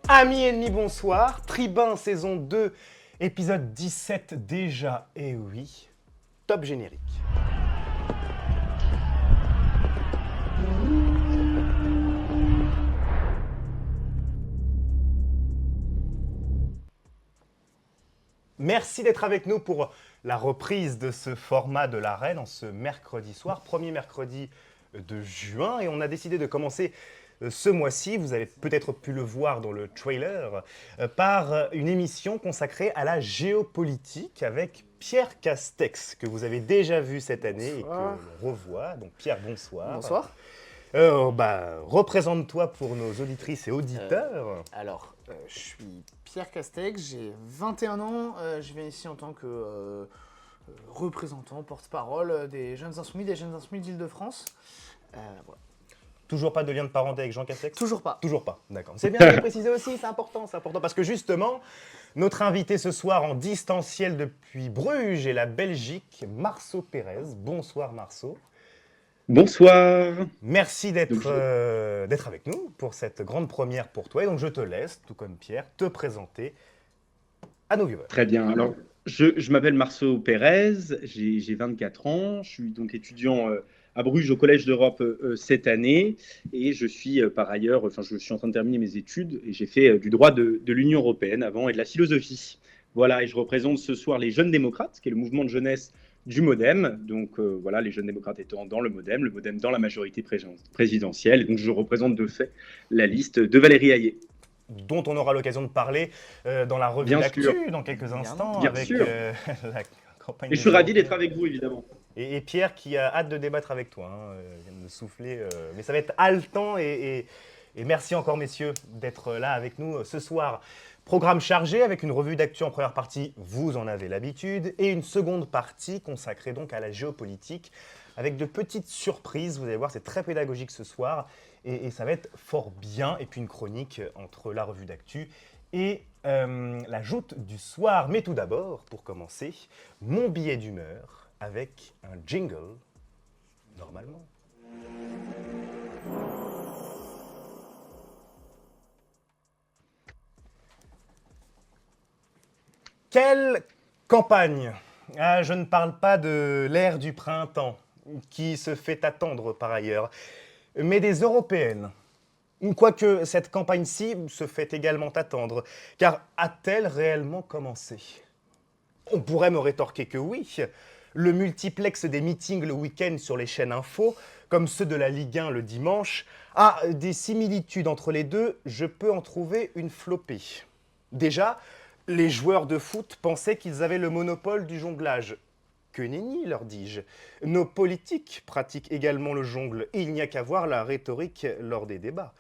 Amis ennemis, bonsoir. Tribun, saison 2, épisode 17 déjà. Et oui, top générique. Merci d'être avec nous pour la reprise de ce format de l'arène en ce mercredi soir, premier mercredi de juin. Et on a décidé de commencer ce mois-ci, vous avez peut-être pu le voir dans le trailer, par une émission consacrée à la géopolitique avec Pierre Castex, que vous avez déjà vu cette année Bonsoir. et que l'on revoit. Donc Pierre, bonsoir. Bonsoir. Représente-toi pour nos auditrices et Euh, auditeurs. je suis Pierre Castex, j'ai 21 ans. Je viens ici en tant que représentant, porte-parole des Jeunes Insoumis d'Île-de-France. Voilà. Toujours pas de lien de parenté avec Jean Castex? Toujours pas. Toujours pas, d'accord. C'est bien de le préciser aussi, c'est important, parce que justement, notre invité ce soir en distanciel depuis Bruges et la Belgique, Marceau Pérez. Bonsoir Marceau. Bonsoir. Merci Donc, d'être avec nous pour cette grande première pour toi. Et donc je te laisse, tout comme Pierre, te présenter à nos viewers. Très bien. Alors, je m'appelle Marceau Pérez, j'ai 24 ans, je suis donc étudiant à Bruges au Collège d'Europe cette année et je suis par ailleurs, je suis en train de terminer mes études et j'ai fait du droit de l'Union européenne avant et de la philosophie. Voilà, et je représente ce soir les Jeunes démocrates, qui est le mouvement de jeunesse du MoDem. Donc voilà, les Jeunes démocrates étant dans le MoDem dans la majorité présidentielle. Et donc je représente de fait la liste de Valérie Hayé. Dont on aura l'occasion de parler dans la revue Bien d'actu sûr. dans quelques instants Bien avec sûr. la campagne Et je des suis ravi européennes. d'être avec vous, évidemment. Et Pierre qui a hâte de débattre avec toi, il vient de me souffler, mais ça va être haletant et merci encore messieurs d'être là avec nous ce soir. Programme chargé avec une revue d'actu en première partie, vous en avez l'habitude, et une seconde partie consacrée donc à la géopolitique avec de petites surprises, vous allez voir c'est très pédagogique ce soir et ça va être fort bien, et puis une chronique entre la revue d'actu et la joute du soir. Mais tout d'abord, pour commencer, mon billet d'humeur avec un jingle, normalement. Quelle campagne! Ah, je ne parle pas de l'ère du printemps, qui se fait attendre par ailleurs, mais des européennes. Quoique cette campagne-ci se fait également attendre, car a-t-elle réellement commencé? On pourrait me rétorquer que oui. Le multiplex des meetings le week-end sur les chaînes info, comme ceux de la Ligue 1 le dimanche, a des similitudes entre les deux, je peux en trouver une flopée. Déjà, les joueurs de foot pensaient qu'ils avaient le monopole du jonglage. Que nenni, leur dis-je. Nos politiques pratiquent également le jongle, et il n'y a qu'à voir la rhétorique lors des débats.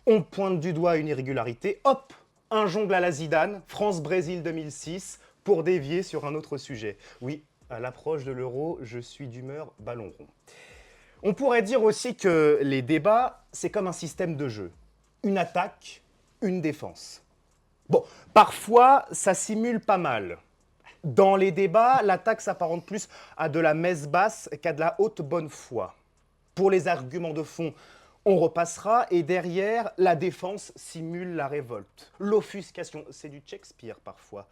On pointe du doigt une irrégularité, hop, un jongle à la Zidane, France-Brésil 2006, pour dévier sur un autre sujet. Oui, à l'approche de l'euro, je suis d'humeur ballon rond. On pourrait dire aussi que les débats, c'est comme un système de jeu. Une attaque, une défense. Bon, parfois, ça simule pas mal. Dans les débats, l'attaque s'apparente plus à de la messe basse qu'à de la haute bonne foi. Pour les arguments de fond, on repassera, et derrière, la défense simule la révolte. L'offuscation, c'est du Shakespeare parfois.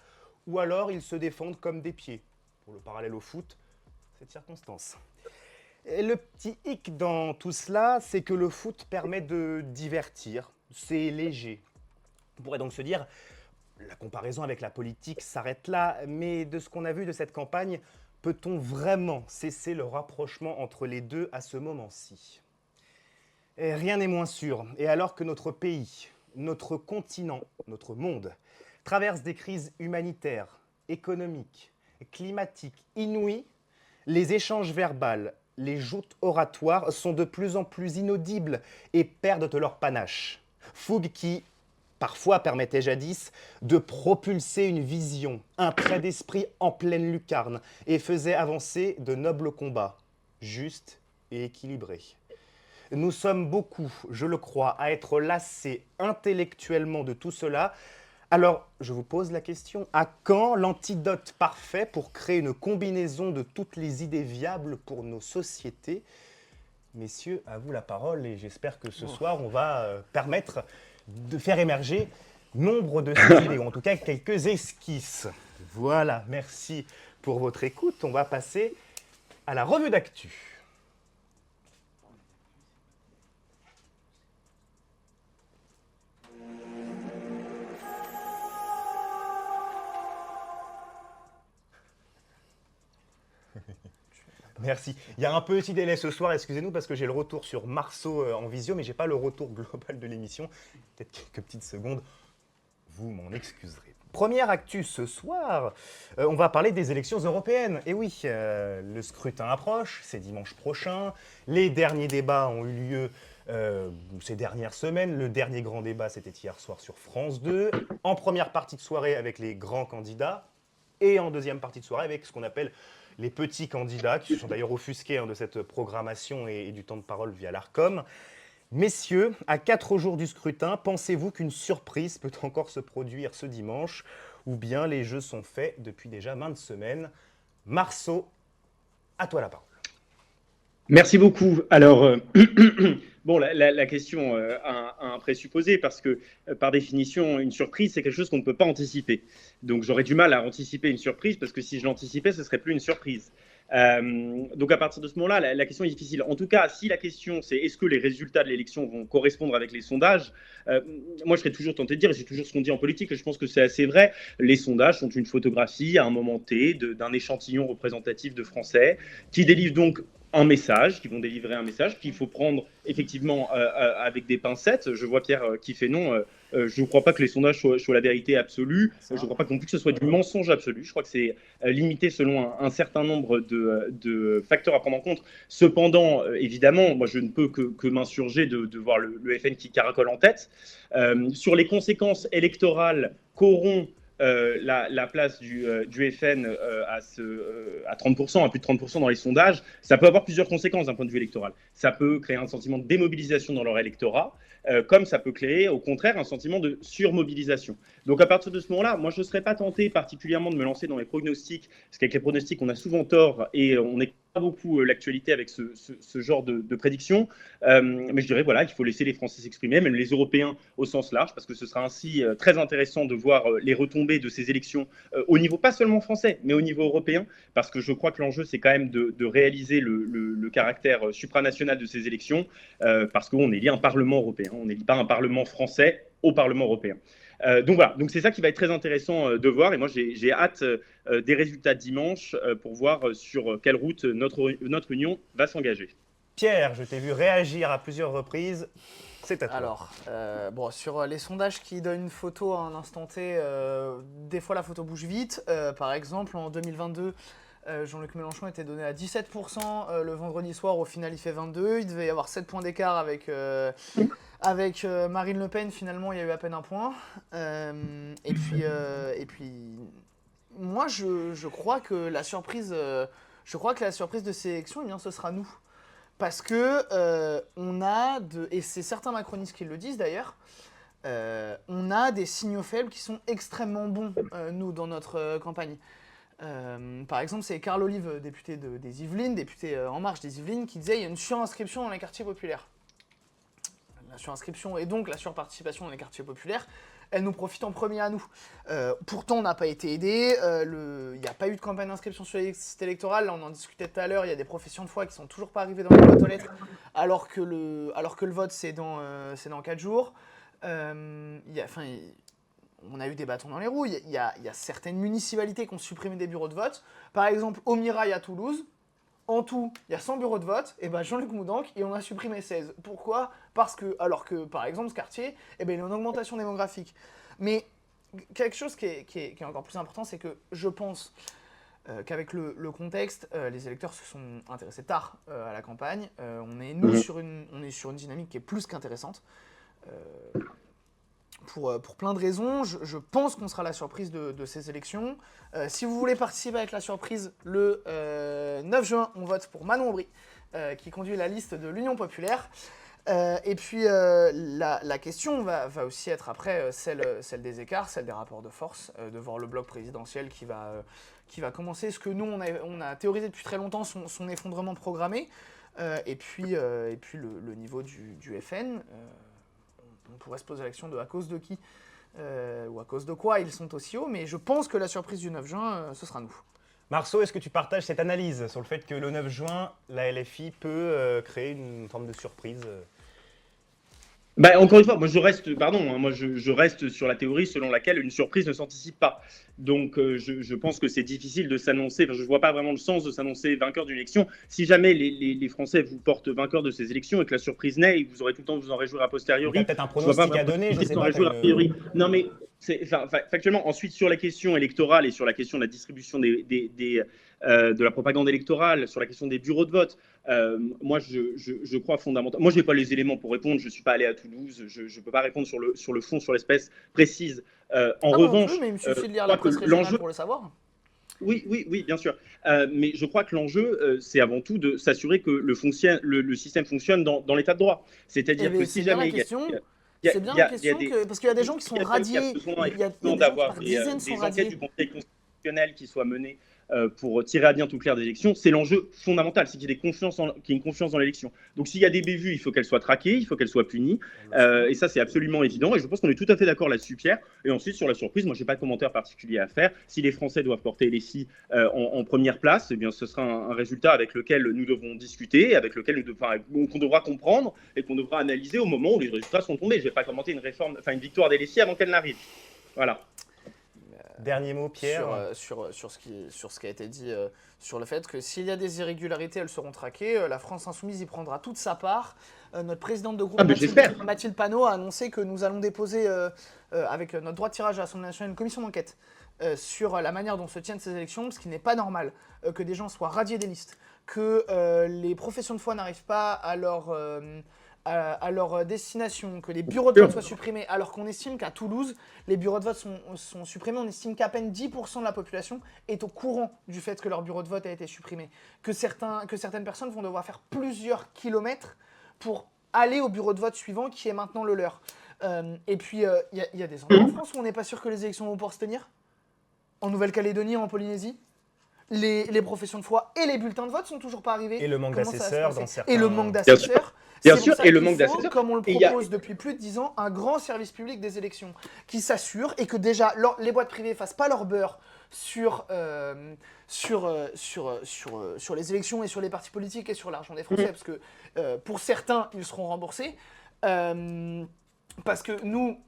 Ou alors, ils se défendent comme des pieds. Pour le parallèle au foot, cette circonstance. Et le petit hic dans tout cela, c'est que le foot permet de divertir. C'est léger. On pourrait donc se dire, la comparaison avec la politique s'arrête là, mais de ce qu'on a vu de cette campagne, peut-on vraiment cesser le rapprochement entre les deux à ce moment-ci? Et rien n'est moins sûr. Et alors que notre pays, notre continent, notre monde, traverse des crises humanitaires, économiques, climatiques inouïes, les échanges verbaux, les joutes oratoires sont de plus en plus inaudibles et perdent de leur panache. Fougue qui, parfois, permettait jadis de propulser une vision, un trait d'esprit en pleine lucarne et faisait avancer de nobles combats, justes et équilibrés. Nous sommes beaucoup, je le crois, à être lassés intellectuellement de tout cela. Alors, je vous pose la question, à quand l'antidote parfait pour créer une combinaison de toutes les idées viables pour nos sociétés? Messieurs, à vous la parole, et j'espère que ce soir, on va permettre de faire émerger nombre de styles, ou en tout cas quelques esquisses. Voilà, merci pour votre écoute. On va passer à la revue d'actu. Merci. Il y a un petit délai ce soir, excusez-nous, parce que j'ai le retour sur Marceau en visio, mais je n'ai pas le retour global de l'émission. Peut-être quelques petites secondes. Vous m'en excuserez. Première actu ce soir, on va parler des élections européennes. Et oui, le scrutin approche, c'est dimanche prochain. Les derniers débats ont eu lieu ces dernières semaines. Le dernier grand débat, c'était hier soir sur France 2. En première partie de soirée avec les grands candidats et en deuxième partie de soirée avec ce qu'on appelle les petits candidats, qui se sont d'ailleurs offusqués de cette programmation et du temps de parole via l'ARCOM. Messieurs, à 4 jours du scrutin, pensez-vous qu'une surprise peut encore se produire ce dimanche, ou bien les jeux sont faits depuis déjà maintes semaines? Marceau, à toi la parole. Merci beaucoup. Alors, bon, la question a un présupposé parce que, par définition, une surprise, c'est quelque chose qu'on ne peut pas anticiper. Donc, j'aurais du mal à anticiper une surprise parce que si je l'anticipais, ce ne serait plus une surprise. Donc, à partir de ce moment-là, la question est difficile. En tout cas, si la question, c'est est-ce que les résultats de l'élection vont correspondre avec les sondages, moi, je serais toujours tenté de dire, et c'est toujours ce qu'on dit en politique, et je pense que c'est assez vrai, les sondages sont une photographie à un moment T d'un échantillon représentatif de Français qui délivre donc un message, qui vont délivrer un message qu'il faut prendre effectivement avec des pincettes. Je vois Pierre qui fait non. Je ne crois pas que les sondages soient la vérité absolue. Je ne crois pas non plus que ce soit du mensonge absolu. Je crois que c'est limité selon un certain nombre de facteurs à prendre en compte. Cependant, évidemment, moi je ne peux que m'insurger de voir le FN qui caracole en tête. Sur les conséquences électorales qu'auront la place du FN à 30%, à plus de 30% dans les sondages, ça peut avoir plusieurs conséquences d'un point de vue électoral. Ça peut créer un sentiment de démobilisation dans leur électorat, comme ça peut créer au contraire un sentiment de surmobilisation. Donc à partir de ce moment-là, moi je ne serais pas tenté particulièrement de me lancer dans les pronostics, parce qu'avec les pronostics on a souvent tort et on n'écoute pas beaucoup l'actualité avec ce genre de prédictions. Mais je dirais voilà, qu'il faut laisser les Français s'exprimer, même les Européens au sens large, parce que ce sera ainsi très intéressant de voir les retombées de ces élections au niveau pas seulement français, mais au niveau européen, parce que je crois que l'enjeu c'est quand même de réaliser le caractère supranational de ces élections, parce qu'on élit un Parlement européen, on n'élit pas un Parlement français au Parlement européen. Donc voilà, donc c'est ça qui va être très intéressant de voir, et moi j'ai hâte des résultats dimanche pour voir sur quelle route notre union va s'engager. Pierre, je t'ai vu réagir à plusieurs reprises. C'est à toi. Alors, bon, sur les sondages qui donnent une photo à un instant T, des fois la photo bouge vite. Par exemple, en 2022, Jean-Luc Mélenchon était donné à 17%. Le vendredi soir, au final, il fait 22%. Il devait y avoir 7 points d'écart avec Marine Le Pen. Finalement, il y a eu à peine un point. Et puis, moi, je crois que la surprise de ces élections, eh bien, ce sera nous. Parce que on a, et c'est certains macronistes qui le disent d'ailleurs, on a des signaux faibles qui sont extrêmement bons, nous, dans notre campagne. Par exemple, c'est Carl Olive, député des Yvelines, député En Marche des Yvelines, qui disait qu'il y a une surinscription dans les quartiers populaires. La surinscription et donc la surparticipation dans les quartiers populaires, elle nous profite en premier à nous. Pourtant, on n'a pas été aidé. Il n'y a pas eu de campagne d'inscription sur les listes électorales. Là, on en discutait tout à l'heure. Il y a des professions de foi qui ne sont toujours pas arrivées dans les boîtes aux lettres, alors que le vote, c'est dans 4 jours. On a eu des bâtons dans les roues. Il y a certaines municipalités qui ont supprimé des bureaux de vote. Par exemple, au Mirail à Toulouse, en tout, il y a 100 bureaux de vote, et ben Jean-Luc Moudanque, et on a supprimé 16. Pourquoi ? Parce que, alors que, par exemple, ce quartier, il y a une augmentation démographique. Mais quelque chose qui est encore plus important, c'est que je pense qu'avec le contexte, les électeurs se sont intéressés tard à la campagne. On est sur une dynamique qui est plus qu'intéressante. Pour plein de raisons, je pense qu'on sera la surprise de ces élections. Si vous voulez participer avec la surprise, le 9 juin, on vote pour Manon Aubry, qui conduit la liste de l'Union populaire. Et puis, la question va aussi être après celle des écarts, celle des rapports de force, de voir le bloc présidentiel qui va commencer ce que nous, on a théorisé depuis très longtemps, son effondrement programmé, et puis le niveau du FN. On pourrait se poser la question de à cause de qui ou à cause de quoi ils sont aussi hauts, mais je pense que la surprise du 9 juin, ce sera nous. Marceau, est-ce que tu partages cette analyse sur le fait que le 9 juin, la LFI peut créer une forme de surprise Bah, encore une fois, moi je reste sur la théorie selon laquelle une surprise ne s'anticipe pas. Donc je pense que c'est difficile de s'annoncer, enfin, je ne vois pas vraiment le sens de s'annoncer vainqueur d'une élection. Si jamais les Français vous portent vainqueur de ces élections et que la surprise naît et que vous aurez tout le temps de vous en réjouir a Tu as posteriori, peut-être un je vois pas pronostic à vraiment donner, je de sais s'en pas. réjouir a priori. Non mais factuellement, ensuite sur la question électorale et sur la question de la distribution de la propagande électorale, sur la question des bureaux de vote, moi, je crois fondamentalement. Moi, je n'ai pas les éléments pour répondre. Je ne suis pas allé à Toulouse. Je ne peux pas répondre sur le fond, sur l'espèce précise. En Ah, moi non plus, revanche, mais il me suffit de je lire la crois que presse régionale l'enjeu. pour le savoir. Oui, bien sûr. Mais je crois que l'enjeu, c'est avant tout de s'assurer que le système fonctionne dans l'état de droit. Eh C'est-à-dire que bien, si c'est bien la jamais question. il y a, C'est bien il y la a- il y a question des parce qu'il y a des gens qui sont il y a radiés. besoin Il y a des gens qui d'avoir par dizaines sont des enquêtes radiés. du Conseil constitutionnel qui soient menées pour tirer à bien tout clair des élections. C'est l'enjeu fondamental, c'est qu'il y ait une confiance dans l'élection. Donc s'il y a des bévues, il faut qu'elles soient traquées, il faut qu'elles soient punies. Et ça, c'est absolument évident. Et je pense qu'on est tout à fait d'accord là-dessus, Pierre. Et ensuite, sur la surprise, moi, je n'ai pas de commentaire particulier à faire. Si les Français doivent porter les si en première place, eh bien, ce sera un résultat avec lequel nous devrons discuter, avec lequel qu'on devra comprendre et qu'on devra analyser au moment où les résultats sont tombés. Je ne vais pas commenter une victoire des Lessis avant qu'elle n'arrive. Voilà. Dernier mot, Pierre. Sur ce qui a été dit sur le fait que s'il y a des irrégularités, elles seront traquées. La France Insoumise y prendra toute sa part. Notre présidente de groupe, Mathilde Panot, a annoncé que nous allons déposer, avec notre droit de tirage à l'Assemblée nationale, une commission d'enquête sur la manière dont se tiennent ces élections, ce qui n'est pas normal que des gens soient radiés des listes, que les professions de foi n'arrivent pas à leur destination, que les bureaux de vote soient supprimés, alors qu'on estime qu'à Toulouse, les bureaux de vote sont supprimés. On estime qu'à peine 10% de la population est au courant du fait que leur bureau de vote a été supprimé. Que certaines personnes vont devoir faire plusieurs kilomètres pour aller au bureau de vote suivant, qui est maintenant le leur. Et puis, il y a des endroits en France où on n'est pas sûr que les élections vont pouvoir se tenir. En Nouvelle-Calédonie, en Polynésie. Les professions de foi et les bulletins de vote sont toujours pas arrivés. Et le manque d'assesseurs dans certains... Et le manque d'assesseurs. Bien sûr, et le manque d'assesseurs. Comme on le propose depuis plus de 10 ans, un grand service public des élections qui s'assure et que déjà les boîtes privées ne fassent pas leur beurre sur les élections et sur les partis politiques et sur l'argent des Français, parce que pour certains, ils seront remboursés. Parce que nous,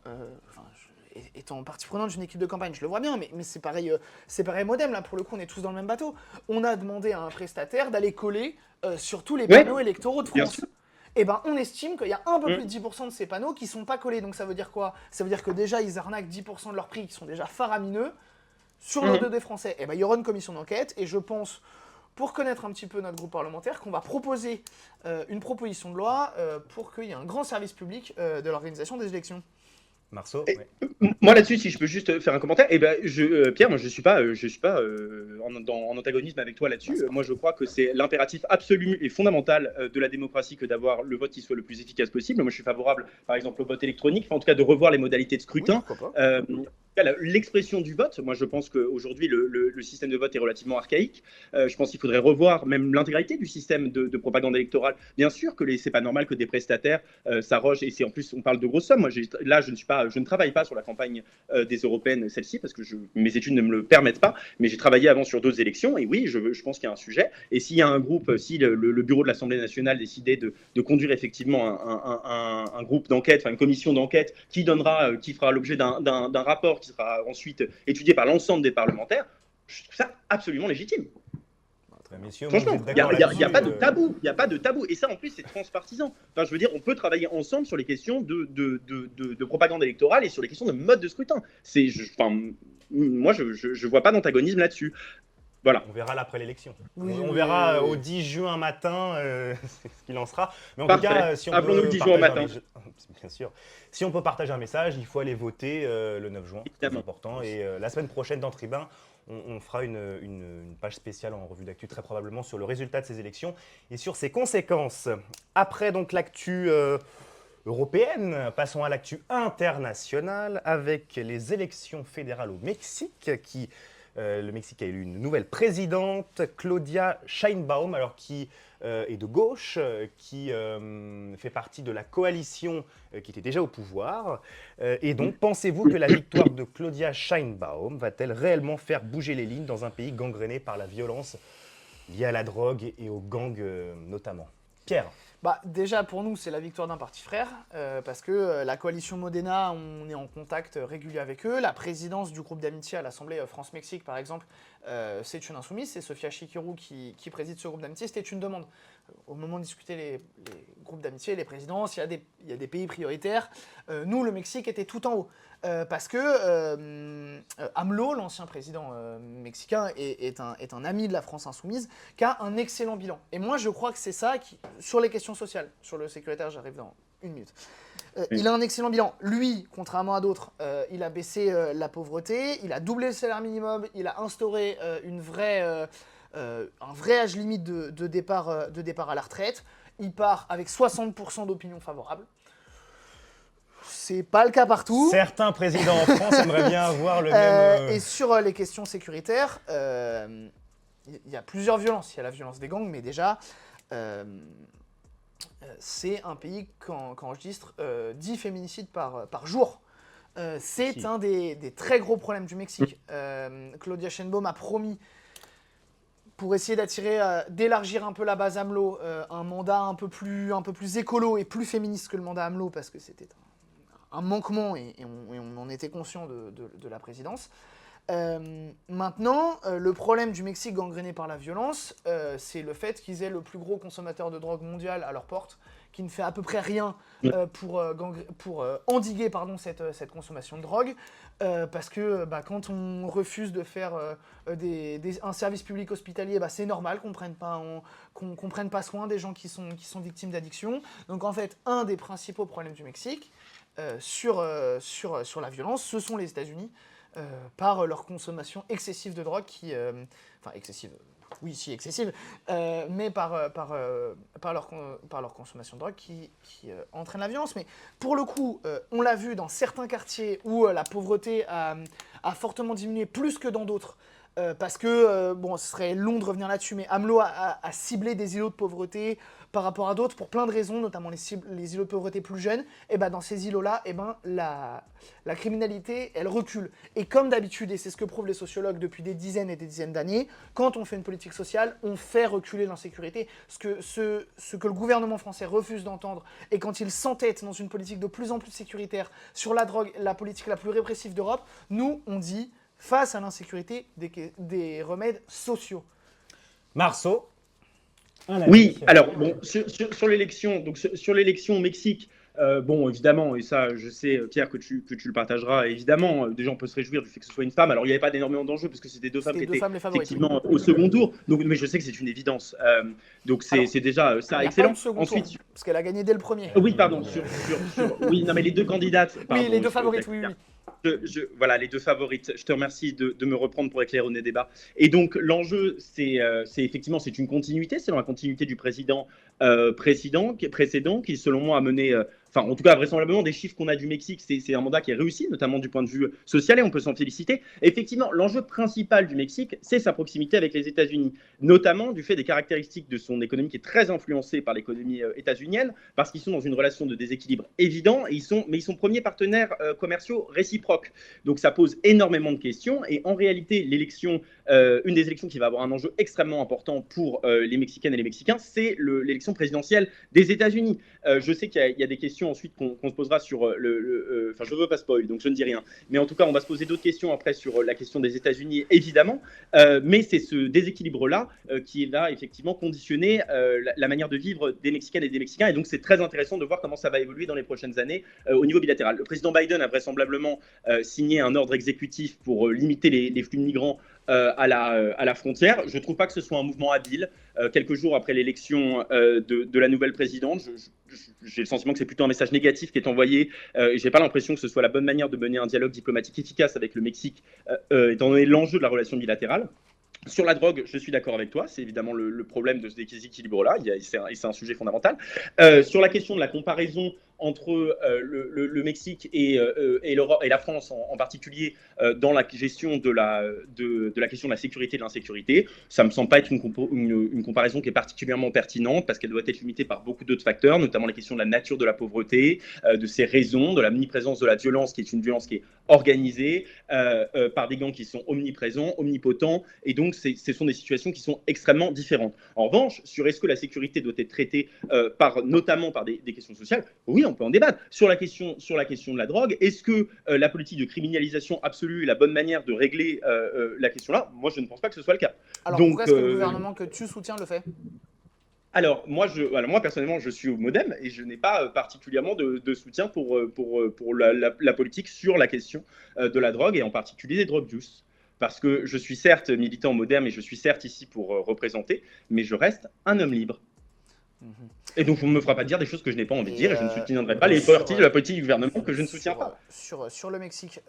étant partie prenante d'une équipe de campagne, je le vois bien, mais c'est pareil modem, là, pour le coup, on est tous dans le même bateau. On a demandé à un prestataire d'aller coller sur tous les panneaux électoraux de France. Eh ben, on estime qu'il y a un peu plus de 10% de ces panneaux qui ne sont pas collés. Donc ça veut dire quoi? Ça veut dire que déjà, ils arnaquent 10% de leur prix, qui sont déjà faramineux, sur le dos des Français. Eh ben, il y aura une commission d'enquête, et je pense, pour connaître un petit peu notre groupe parlementaire, qu'on va proposer une proposition de loi pour qu'il y ait un grand service public de l'organisation des élections. Marceau, Moi là-dessus, si je peux juste faire un commentaire, Pierre, moi je suis pas en antagonisme avec toi là-dessus. Moi je crois que c'est l'impératif absolu et fondamental de la démocratie que d'avoir le vote qui soit le plus efficace possible. Moi je suis favorable, par exemple, au vote électronique, en tout cas de revoir les modalités de scrutin. Oui, l'expression du vote, moi je pense qu'aujourd'hui le système de vote est relativement archaïque. Je pense qu'il faudrait revoir même l'intégralité du système de propagande électorale. Bien sûr que c'est pas normal que des prestataires s'arrogent, et en plus on parle de grosses sommes. Moi là je ne travaille pas sur la campagne des européennes, celle-ci, parce que mes études ne me le permettent pas, mais j'ai travaillé avant sur d'autres élections, et oui, je pense qu'il y a un sujet. Et s'il y a un groupe, si le bureau de l'Assemblée nationale décidait de conduire effectivement un groupe d'enquête, enfin une commission d'enquête qui fera l'objet d'un rapport qui sera ensuite étudié par l'ensemble des parlementaires, je trouve ça absolument légitime. Messieurs, franchement, il n'y a pas de tabou, il n'y a pas de tabou. Et ça, en plus, c'est transpartisan. Enfin, je veux dire, on peut travailler ensemble sur les questions de propagande électorale et sur les questions de mode de scrutin. Moi, je vois pas d'antagonisme là-dessus. Voilà. On verra l'après l'élection. Oui, on verra au 10 juin matin ce qu'il en sera. Mais en Parfait. tout cas, si on Appelons-nous peut le 10 juin au matin. Bien sûr. Si on peut partager un message, il faut aller voter le 9 juin. C'est important. Et la semaine prochaine, dans Tribun, on fera une page spéciale en revue d'actu, très probablement, sur le résultat de ces élections et sur ses conséquences. Après donc l'actu européenne, passons à l'actu internationale avec les élections fédérales au Mexique qui Le Mexique a élu une nouvelle présidente, Claudia Sheinbaum, alors qui est de gauche, qui fait partie de la coalition qui était déjà au pouvoir. Et donc, pensez-vous que la victoire de Claudia Sheinbaum va-t-elle réellement faire bouger les lignes dans un pays gangréné par la violence liée à la drogue et aux gangs notamment? Pierre? Bah, déjà, pour nous, c'est la victoire d'un parti frère, parce que la coalition Modena, on est en contact régulier avec eux. La présidence du groupe d'amitié à l'Assemblée France-Mexique, par exemple, c'est une insoumise, c'est Sofia Chikirou qui préside ce groupe d'amitié. C'était une demande. Au moment de discuter les groupes d'amitié, les présidences, il y a des pays prioritaires. Nous, le Mexique était tout en haut. Parce que AMLO, l'ancien président mexicain, est un ami de la France insoumise, qui a un excellent bilan. Et moi, je crois que c'est ça, sur les questions sociales, sur le sécuritaire, j'arrive dans une minute. Oui. Il a un excellent bilan. Lui, contrairement à d'autres, il a baissé la pauvreté, il a doublé le salaire minimum, il a instauré un vrai âge limite de départ à la retraite. Il part avec 60% d'opinion favorable. C'est pas le cas partout. Certains présidents en France aimeraient bien avoir le même... Et sur les questions sécuritaires, il y a plusieurs violences. Il y a la violence des gangs, mais déjà, c'est un pays qui enregistre 10 féminicides par jour. C'est un des très gros problèmes du Mexique. Claudia Sheinbaum a promis, pour essayer d'élargir un peu la base AMLO, un mandat un peu plus écolo et plus féministe que le mandat AMLO, parce que c'était un manquement et on en était conscient de la présidence. Maintenant, le problème du Mexique gangréné par la violence, c'est le fait qu'ils aient le plus gros consommateur de drogue mondial à leur porte, qui ne fait à peu près rien pour endiguer cette consommation de drogue, parce que quand on refuse de faire un service public hospitalier, c'est normal qu'on ne prenne pas soin des gens qui sont victimes d'addiction. Donc en fait, un des principaux problèmes du Mexique sur la violence, ce sont les États-Unis, par leur consommation excessive de drogue excessive, mais par leur consommation de drogue qui entraîne la violence. Mais pour le coup, on l'a vu dans certains quartiers où la pauvreté a fortement diminué plus que dans d'autres. Parce que, ce serait long de revenir là-dessus, mais AMLO a ciblé des îlots de pauvreté par rapport à d'autres pour plein de raisons, notamment les îlots de pauvreté plus jeunes. Et dans ces îlots-là, la criminalité, elle recule. Et comme d'habitude, et c'est ce que prouvent les sociologues depuis des dizaines et des dizaines d'années, quand on fait une politique sociale, on fait reculer l'insécurité. Ce que le gouvernement français refuse d'entendre, et quand il s'entête dans une politique de plus en plus sécuritaire sur la drogue, la politique la plus répressive d'Europe, nous, on dit... face à l'insécurité, des remèdes sociaux. Marceau? Oui, alors, sur l'élection, donc sur l'élection au Mexique, évidemment, et ça, je sais, Pierre, que tu le partageras, évidemment, déjà, on peut se réjouir du fait que ce soit une femme. Alors, il n'y avait pas énormément d'enjeux, parce que c'était deux femmes qui étaient effectivement au second tour, mais je sais que c'est une évidence. Donc, c'est déjà ça excellent. Ensuite, tour, parce qu'elle a gagné dès le premier. Oui, pardon, oui, non, mais les deux candidates. Oui, les deux favorites, oui. Voilà, les deux favorites. Je te remercie de me reprendre pour éclairer nos débats. Et donc, l'enjeu, c'est effectivement, c'est une continuité, c'est dans la continuité du précédent, qui, selon moi, a mené... en tout cas, vraisemblablement, des chiffres qu'on a du Mexique, c'est un mandat qui est réussi, notamment du point de vue social, et on peut s'en féliciter. Et effectivement, l'enjeu principal du Mexique, c'est sa proximité avec les États-Unis, notamment du fait des caractéristiques de son économie qui est très influencée par l'économie états-unienne, parce qu'ils sont dans une relation de déséquilibre évident, mais ils sont premiers partenaires commerciaux réciproques. Donc ça pose énormément de questions, et en réalité, une des élections qui va avoir un enjeu extrêmement important pour les Mexicaines et les Mexicains, c'est l'élection présidentielle des États-Unis. Je sais qu'il y a des questions ensuite qu'on se posera sur je veux pas spoil, donc je ne dis rien, mais en tout cas on va se poser d'autres questions après sur la question des États-Unis, évidemment, mais c'est ce déséquilibre-là qui va effectivement conditionner la manière de vivre des Mexicaines et des Mexicains, et donc c'est très intéressant de voir comment ça va évoluer dans les prochaines années au niveau bilatéral. Le président Biden a vraisemblablement signé un ordre exécutif pour limiter les flux de migrants à la frontière. Je ne trouve pas que ce soit un mouvement habile. Quelques jours après l'élection de la nouvelle présidente, j'ai le sentiment que c'est plutôt un message négatif qui est envoyé, et je n'ai pas l'impression que ce soit la bonne manière de mener un dialogue diplomatique efficace avec le Mexique, étant donné l'enjeu de la relation bilatérale. Sur la drogue, je suis d'accord avec toi, c'est évidemment le problème de ce déséquilibre-là, et c'est un sujet fondamental. Sur la question de la comparaison entre le Mexique et la France en particulier dans la gestion de la question de la sécurité et de l'insécurité. Ça ne me semble pas être une comparaison qui est particulièrement pertinente parce qu'elle doit être limitée par beaucoup d'autres facteurs, notamment la question de la nature de la pauvreté, de ses raisons, de l'omniprésence de la violence, qui est une violence qui est organisée par des gangs qui sont omniprésents, omnipotents, et donc ce sont des situations qui sont extrêmement différentes. En revanche, sur est-ce que la sécurité doit être traitée notamment par des questions sociales, oui, on peut en débattre. Sur la question de la drogue, est-ce que la politique de criminalisation absolue est la bonne manière de régler la question là? Moi, je ne pense pas que ce soit le cas. Alors pourquoi est-ce que le gouvernement que tu soutiens le fait? Alors moi, personnellement, je suis au MoDem et je n'ai pas particulièrement de soutien pour la politique sur la question de la drogue et en particulier des drogues douces. Parce que je suis certes militant au MoDem et je suis certes ici pour représenter, mais je reste un homme libre. Et donc on ne me fera pas dire des choses que je n'ai pas envie de dire et je ne soutiendrai pas les parties de la politique du gouvernement que je ne soutiens pas. Sur le Mexique,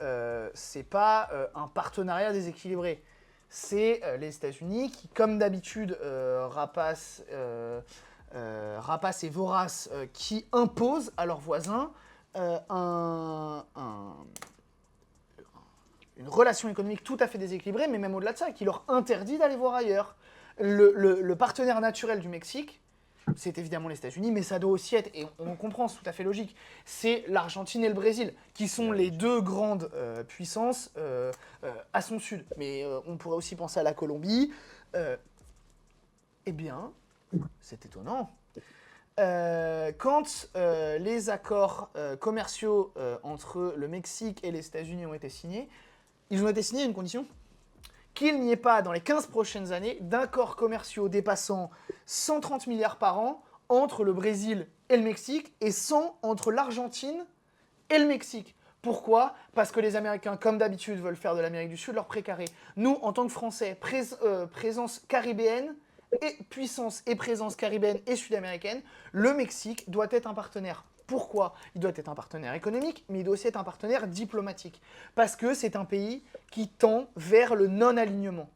c'est pas un partenariat déséquilibré. C'est les États-Unis qui, comme d'habitude, rapaces et voraces, qui imposent à leurs voisins une relation économique tout à fait déséquilibrée, mais même au-delà de ça, qui leur interdit d'aller voir ailleurs. Le partenaire naturel du Mexique, c'est évidemment les États-Unis, mais ça doit aussi être, et on comprend, c'est tout à fait logique, c'est l'Argentine et le Brésil, qui sont les deux grandes puissances à son sud. Mais on pourrait aussi penser à la Colombie. Eh bien, c'est étonnant. Quand les accords commerciaux entre le Mexique et les États-Unis ont été signés, ils ont été signés à une condition: qu'il n'y ait pas, dans les 15 prochaines années, d'accords commerciaux dépassant 130 milliards par an entre le Brésil et le Mexique, et 100 entre l'Argentine et le Mexique. Pourquoi? Parce que les Américains, comme d'habitude, veulent faire de l'Amérique du Sud leur précaré. Nous, en tant que Français, présence caribéenne, et puissance et présence caribéenne et sud-américaine, le Mexique doit être un partenaire. Pourquoi? Il doit être un partenaire économique, mais il doit aussi être un partenaire diplomatique. Parce que c'est un pays qui tend vers le non-alignement.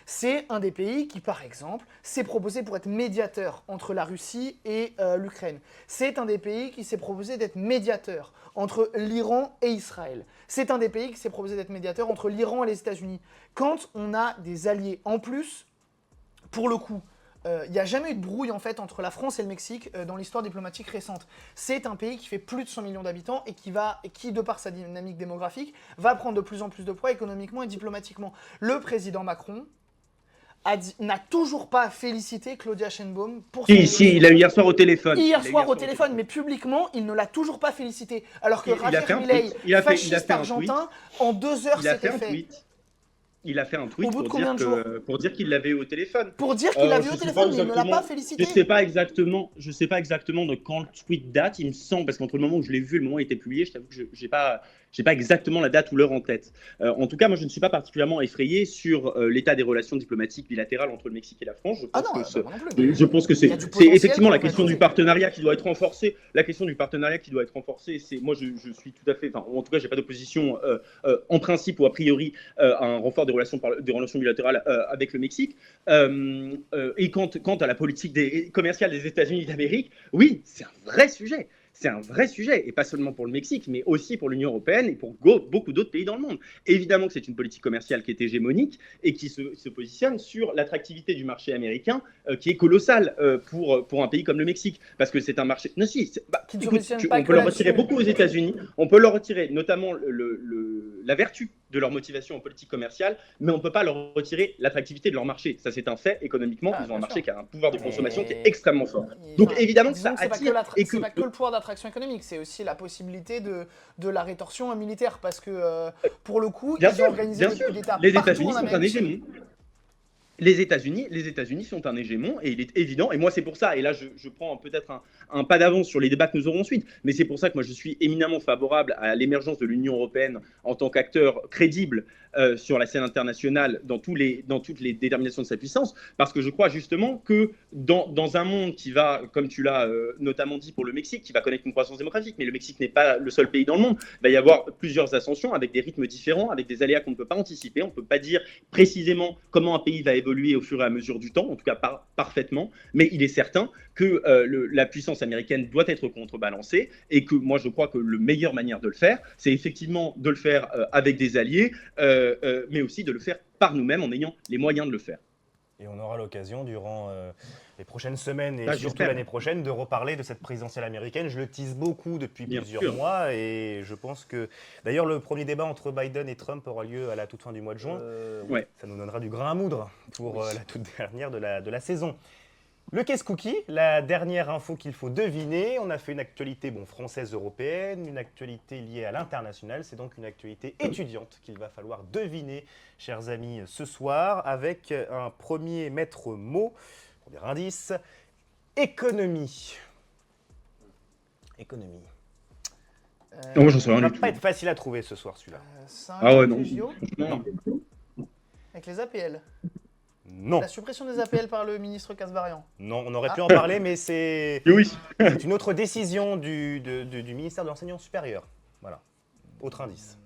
C'est un des pays qui, par exemple, s'est proposé pour être médiateur entre la Russie et l'Ukraine. C'est un des pays qui s'est proposé d'être médiateur entre l'Iran et Israël. C'est un des pays qui s'est proposé d'être médiateur entre l'Iran et les États-Unis. Quand on a des alliés en plus, pour le coup, il n'y a jamais eu de brouille en fait entre la France et le Mexique dans l'histoire diplomatique récente. C'est un pays qui fait plus de 100 millions d'habitants et qui, de par sa dynamique démographique, va prendre de plus en plus de poids économiquement et diplomatiquement. Le président Macron n'a toujours pas félicité Claudia Sheinbaum pour son élection. Si, il a eu hier soir au téléphone. Hier soir au téléphone, mais publiquement, il ne l'a toujours pas félicité. Alors que Javier Milei, fasciste argentin, en 2 heures, s'était fait... Il a fait un tweet pour dire qu'il l'avait eu au téléphone. Pour dire qu'il l'avait eu au téléphone, mais il ne l'a pas félicité. Je sais pas exactement de quand le tweet date, il me semble, parce qu'entre le moment où je l'ai vu et le moment où il était publié, je t'avoue que j'ai pas exactement la date ou l'heure en tête. En tout cas, moi, je ne suis pas particulièrement effrayé sur l'état des relations diplomatiques bilatérales entre le Mexique et la France. Je pense que c'est effectivement la question du partenariat qui doit être renforcée. La question du partenariat qui doit être renforcée, moi, je suis tout à fait... Enfin, en tout cas, j'ai pas d'opposition en principe ou a priori à un renfort des relations bilatérales avec le Mexique. Et quant à la politique commerciale des États-Unis d'Amérique, oui, c'est un vrai sujet. C'est un vrai sujet, et pas seulement pour le Mexique, mais aussi pour l'Union européenne et pour beaucoup d'autres pays dans le monde. Évidemment que c'est une politique commerciale qui est hégémonique et qui se positionne sur l'attractivité du marché américain, qui est colossale pour un pays comme le Mexique, parce que c'est un marché... Non, si, on peut leur retirer beaucoup aux États-Unis, on peut leur retirer notamment la vertu de leur motivation en politique commerciale, mais on ne peut pas leur retirer l'attractivité de leur marché. Ça, c'est un fait. Économiquement, ils ont un marché qui a un pouvoir de consommation qui est extrêmement fort. Donc, évidemment que ça attire... C'est pas que le pouvoir d'attraction économique, c'est aussi la possibilité de la rétorsion militaire, parce que, pour le coup, ils ont organisé des coups d'État partout en Amérique du Sud. Les États-Unis sont un hégémon, et il est évident, et moi c'est pour ça, et là je prends peut-être un pas d'avance sur les débats que nous aurons ensuite, mais c'est pour ça que moi je suis éminemment favorable à l'émergence de l'Union européenne en tant qu'acteur crédible sur la scène internationale dans toutes les déterminations de sa puissance, parce que je crois justement que dans un monde qui va, comme tu l'as notamment dit pour le Mexique, qui va connaître une croissance démographique, mais le Mexique n'est pas le seul pays dans le monde, il va y avoir plusieurs ascensions avec des rythmes différents, avec des aléas qu'on ne peut pas anticiper, on ne peut pas dire précisément comment un pays va évoluer évoluer au fur et à mesure du temps, en tout cas parfaitement, mais il est certain que la puissance américaine doit être contrebalancée et que moi je crois que la meilleure manière de le faire, c'est effectivement de le faire avec des alliés, mais aussi de le faire par nous-mêmes en ayant les moyens de le faire. Et on aura l'occasion durant les prochaines semaines et surtout j'espère. l'année prochaine de reparler de cette présidentielle américaine. Je le tease beaucoup depuis Bien plusieurs sûr. mois et je pense que d'ailleurs le premier débat entre Biden et Trump aura lieu à la toute fin du mois de juin. Ouais. Ça nous donnera du grain à moudre pour la toute dernière de la saison. Le Case Cookie, la dernière info qu'il faut deviner. On a fait une actualité française, européenne, une actualité liée à l'international. C'est donc une actualité étudiante qu'il va falloir deviner, chers amis, ce soir, avec un premier maître mot, premier indice, économie. Économie. Moi, j'en sais Ça rien va du tout. pas être facile à trouver ce soir, celui-là. Ah ouais, non. Les JO, Franchement, avec les APL. Non, La suppression des APL par le ministre Kasbarian. non, on aurait pu en parler, mais c'est oui. c'est une autre décision du ministère de l'Enseignement supérieur. Voilà, autre indice.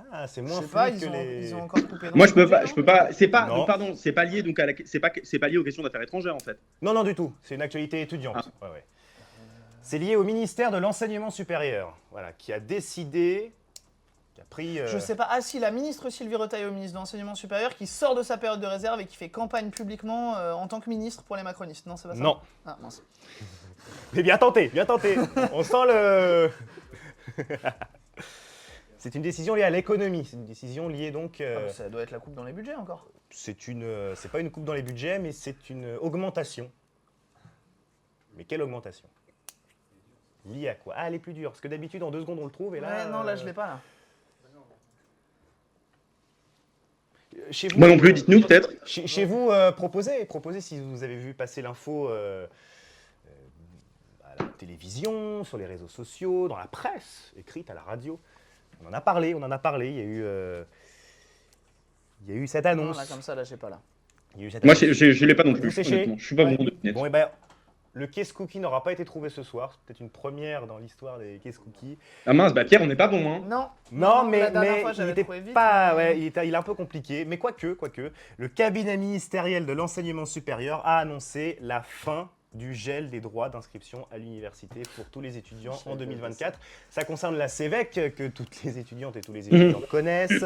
Ah, c'est Je moins sais pas, fluide que les... ils ont encore coupé. Moi, je peux pas. C'est pas. Non. Donc, pardon, c'est pas lié donc c'est pas lié aux questions d'affaires étrangères en fait. Non, non, du tout. C'est une actualité étudiante. Ouais, ouais. C'est lié au ministère de l'Enseignement supérieur, voilà, qui a décidé, qui a pris... Je sais pas. Ah si, la ministre Sylvie Retailleau, ministre de l'Enseignement supérieur, qui sort de sa période de réserve et qui fait campagne publiquement en tant que ministre pour les macronistes. Non, c'est pas ça? Non. Ah, mince. Mais bien tenté, bien tenté. On sent le... C'est une décision liée à l'économie. C'est une décision liée donc... Ça doit être la coupe dans les budgets encore. c'est pas une coupe dans les budgets, mais c'est une augmentation. Mais quelle augmentation? Liée à quoi? Ah, elle est plus dure, parce que d'habitude, en 2 secondes, on le trouve, et là... Ouais, non, là je l'ai pas là. Chez vous, Moi non plus. Dites-nous peut-être. Chez vous, proposez si vous avez vu passer l'info à la télévision, sur les réseaux sociaux, dans la presse, écrite, à la radio. On en a parlé, il y a eu cette Non, annonce. là comme ça, là j'ai pas là. Il y a eu cette Moi, annonce. je l'ai pas non Vous plus. séchez Honnêtement, je suis pas Ouais. bon de net. Bon, et ben, le case cookie n'aura pas été trouvé ce soir. C'est peut-être une première dans l'histoire des case cookies. Ah mince, bah Pierre, on n'est pas bon, hein. Non. Non, la mais dernière fois il j'avais était trouvé vite. pas, mais- ouais, il est un peu compliqué. Mais quoique, le cabinet ministériel de l'enseignement supérieur a annoncé la fin du gel des droits d'inscription à l'université pour tous les étudiants en 2024. Ça concerne la CEVEC, que toutes les étudiantes et tous les étudiants connaissent.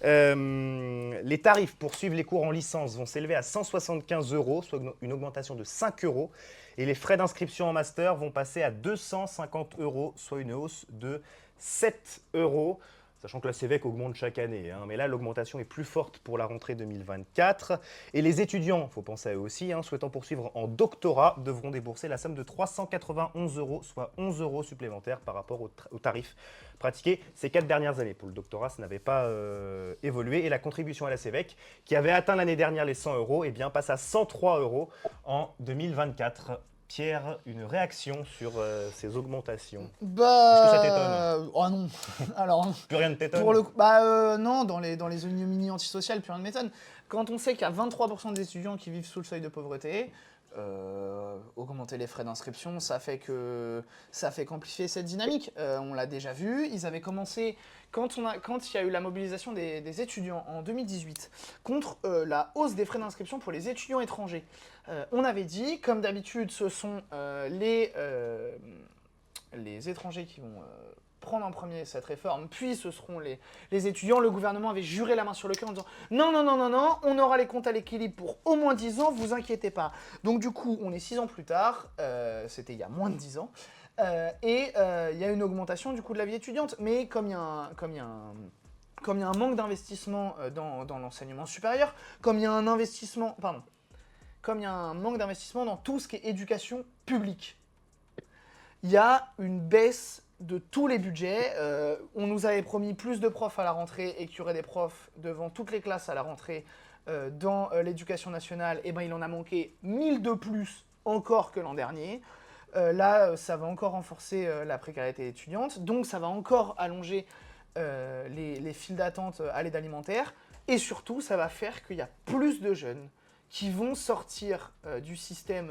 Les tarifs pour suivre les cours en licence vont s'élever à 175 €, soit une augmentation de 5 €. Et les frais d'inscription en master vont passer à 250 €, soit une hausse de 7 €. Sachant que la CEVEC augmente chaque année, hein. Mais là, l'augmentation est plus forte pour la rentrée 2024. Et les étudiants, il faut penser à eux aussi, souhaitant poursuivre en doctorat, devront débourser la somme de 391 €, soit 11 € supplémentaires par rapport au tarif pratiqué ces 4 dernières années. Pour le doctorat, ça n'avait pas évolué. Et la contribution à la CEVEC, qui avait atteint l'année dernière les 100 €, passe à 103 € en 2024. Pierre, une réaction sur ces augmentations? Bah. Est-ce que ça t'étonne? Oh non. Alors. Plus rien ne t'étonne? Pour le coup, non, dans les ignominies antisociales, plus rien ne m'étonne. Quand on sait qu'il y a 23% des étudiants qui vivent sous le seuil de pauvreté, augmenter les frais d'inscription, ça fait qu'amplifier cette dynamique. On l'a déjà vu, ils avaient commencé, quand il y a eu la mobilisation des étudiants en 2018 contre la hausse des frais d'inscription pour les étudiants étrangers, on avait dit, comme d'habitude, ce sont les étrangers qui vont prendre en premier cette réforme, puis ce seront les étudiants. Le gouvernement avait juré la main sur le cœur en disant non, non, non, non, non, on aura les comptes à l'équilibre pour au moins 10 ans, vous inquiétez pas. Donc du coup, on est 6 ans plus tard, c'était il y a moins de 10 ans, et il y a une augmentation du coût de la vie étudiante. Mais comme il y a un manque d'investissement dans l'enseignement supérieur, comme il y a un manque d'investissement dans tout ce qui est éducation publique, il y a une baisse de tous les budgets. On nous avait promis plus de profs à la rentrée et qu'il y aurait des profs devant toutes les classes à la rentrée dans l'éducation nationale. Et ben il en a manqué 1000 de plus encore que l'an dernier. Là, ça va encore renforcer la précarité étudiante, donc ça va encore allonger les files d'attente à l'aide alimentaire. Et surtout, ça va faire qu'il y a plus de jeunes qui vont sortir du système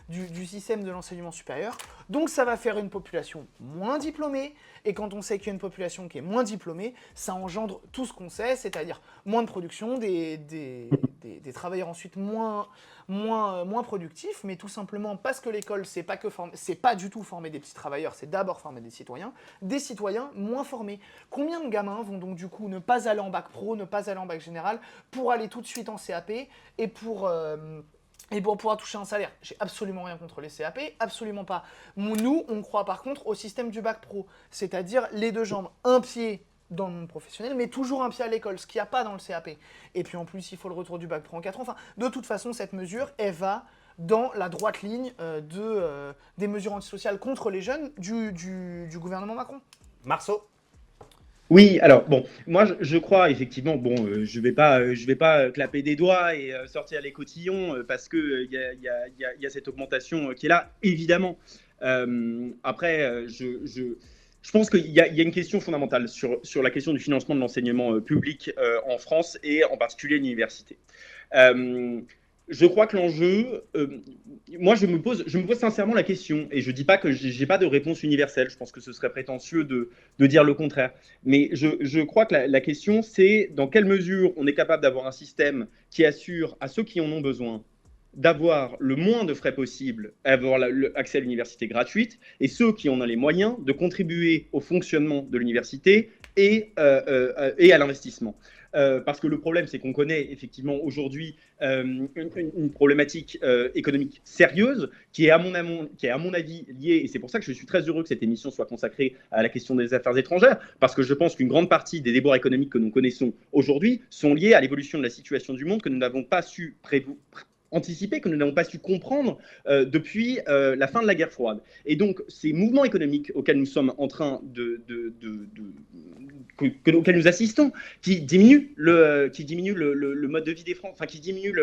du système de l'enseignement supérieur. Donc ça va faire une population moins diplômée, et quand on sait qu'il y a une population qui est moins diplômée, ça engendre tout ce qu'on sait, c'est-à-dire moins de production, des travailleurs ensuite moins productifs, mais tout simplement parce que l'école, c'est pas du tout former des petits travailleurs, c'est d'abord former des citoyens moins formés. Combien de gamins vont donc du coup ne pas aller en bac pro, ne pas aller en bac général, pour aller tout de suite en CAP, et pour pouvoir toucher un salaire? J'ai absolument rien contre les CAP, absolument pas. Nous, on croit par contre au système du bac pro, c'est-à-dire les deux jambes, un pied dans le monde professionnel, mais toujours un pied à l'école, ce qu'il n'y a pas dans le CAP. Et puis en plus, il faut le retour du bac pro en 4 ans. Enfin, de toute façon, cette mesure, elle va dans la droite ligne des mesures antisociales contre les jeunes du gouvernement Macron. Marceau. Oui, alors bon, moi je crois effectivement, bon, je vais pas clapper des doigts et sortir les cotillons parce que il y a cette augmentation qui est là, évidemment. Après, je pense il y a une question fondamentale sur la question du financement de l'enseignement public en France et en particulier à l'université. Euh, je crois que l'enjeu, moi je me pose sincèrement la question et je dis pas que j'ai pas de réponse universelle. Je pense que ce serait prétentieux de dire le contraire. Mais je crois que la question, c'est dans quelle mesure on est capable d'avoir un système qui assure à ceux qui en ont besoin d'avoir le moins de frais possible, avoir l'accès à l'université gratuite, et ceux qui en ont les moyens de contribuer au fonctionnement de l'université et à l'investissement. Parce que le problème, c'est qu'on connaît effectivement aujourd'hui une problématique économique sérieuse qui est, à mon avis liée, et c'est pour ça que je suis très heureux que cette émission soit consacrée à la question des affaires étrangères, parce que je pense qu'une grande partie des déboires économiques que nous connaissons aujourd'hui sont liés à l'évolution de la situation du monde que nous n'avons pas su anticiper, que nous n'avons pas su comprendre depuis la fin de la guerre froide. Et donc, ces mouvements économiques auxquels nous sommes en train auxquels nous assistons, qui diminuent le mode de vie des Français, enfin qui diminuent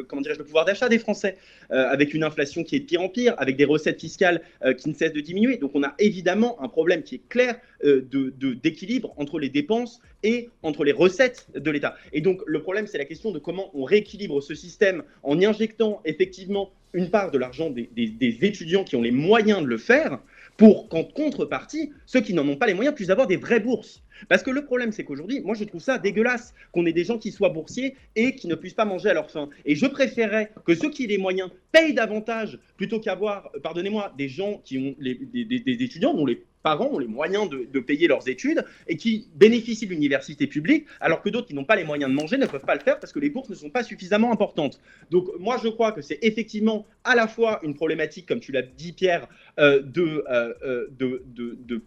comment dirais-je, le pouvoir d'achat des Français, avec une inflation qui est de pire en pire, avec des recettes fiscales qui ne cessent de diminuer. Donc, on a évidemment un problème qui est clair d'équilibre entre les dépenses et entre les recettes de l'État. Et donc, le problème, c'est la question de comment on rééquilibre ce système en y injectant effectivement une part de l'argent des étudiants qui ont les moyens de le faire, pour qu'en contrepartie, ceux qui n'en ont pas les moyens puissent avoir des vraies bourses. Parce que le problème, c'est qu'aujourd'hui, moi, je trouve ça dégueulasse qu'on ait des gens qui soient boursiers et qui ne puissent pas manger à leur faim. Et je préférerais que ceux qui ont les moyens payent davantage plutôt qu'avoir, pardonnez-moi, des gens qui ont des étudiants dont les parents ont les moyens de payer leurs études et qui bénéficient de l'université publique, alors que d'autres qui n'ont pas les moyens de manger ne peuvent pas le faire parce que les bourses ne sont pas suffisamment importantes. Donc moi, je crois que c'est effectivement à la fois une problématique, comme tu l'as dit Pierre, de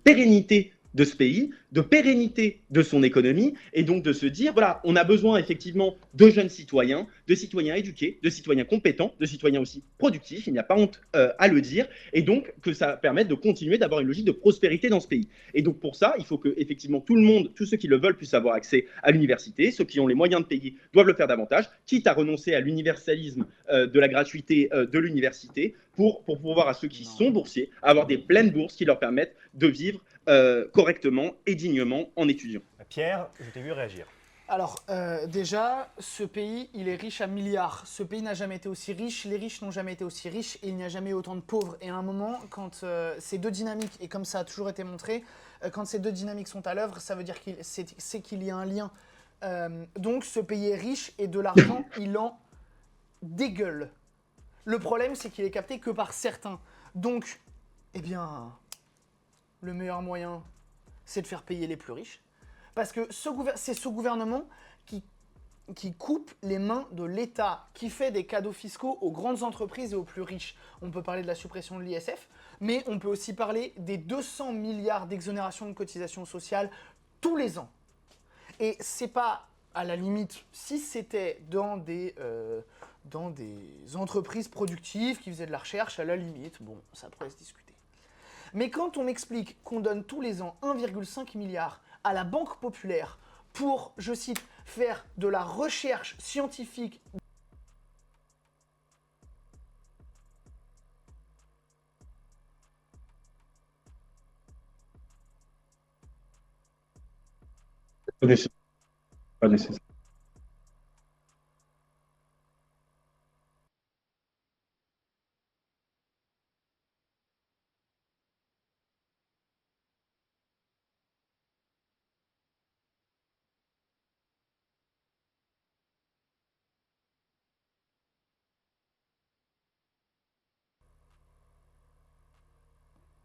pérennité de ce pays, de pérennité de son économie, et donc de se dire, voilà, on a besoin effectivement de jeunes citoyens, de citoyens éduqués, de citoyens compétents, de citoyens aussi productifs, il n'y a pas honte à le dire, et donc que ça permette de continuer d'avoir une logique de prospérité dans ce pays. Et donc pour ça, il faut que effectivement tout le monde, tous ceux qui le veulent, puissent avoir accès à l'université, ceux qui ont les moyens de payer doivent le faire davantage, quitte à renoncer à l'universalisme de la gratuité de l'université, pour pouvoir à ceux qui sont boursiers avoir des pleines bourses qui leur permettent de vivre correctement et dignement en étudiant. Pierre, je t'ai vu réagir. Alors, déjà, ce pays, il est riche à milliards. Ce pays n'a jamais été aussi riche, les riches n'ont jamais été aussi riches, et il n'y a jamais eu autant de pauvres. Et à un moment, quand ces deux dynamiques, et comme ça a toujours été montré, quand ces deux dynamiques sont à l'œuvre, ça veut dire qu'il y a un lien. Donc, ce pays est riche, et de l'argent, il en dégueule. Le problème, c'est qu'il est capté que par certains. Donc, eh bien, le meilleur moyen, c'est de faire payer les plus riches. Parce que c'est ce gouvernement qui coupe les mains de l'État, qui fait des cadeaux fiscaux aux grandes entreprises et aux plus riches. On peut parler de la suppression de l'ISF, mais on peut aussi parler des 200 milliards d'exonérations de cotisations sociales tous les ans. Et c'est pas, à la limite, si c'était dans des entreprises productives qui faisaient de la recherche, à la limite, bon, ça pourrait se discuter. Mais quand on m'explique qu'on donne tous les ans 1,5 milliard à la Banque Populaire pour, je cite, faire de la recherche scientifique Pas nécessaire.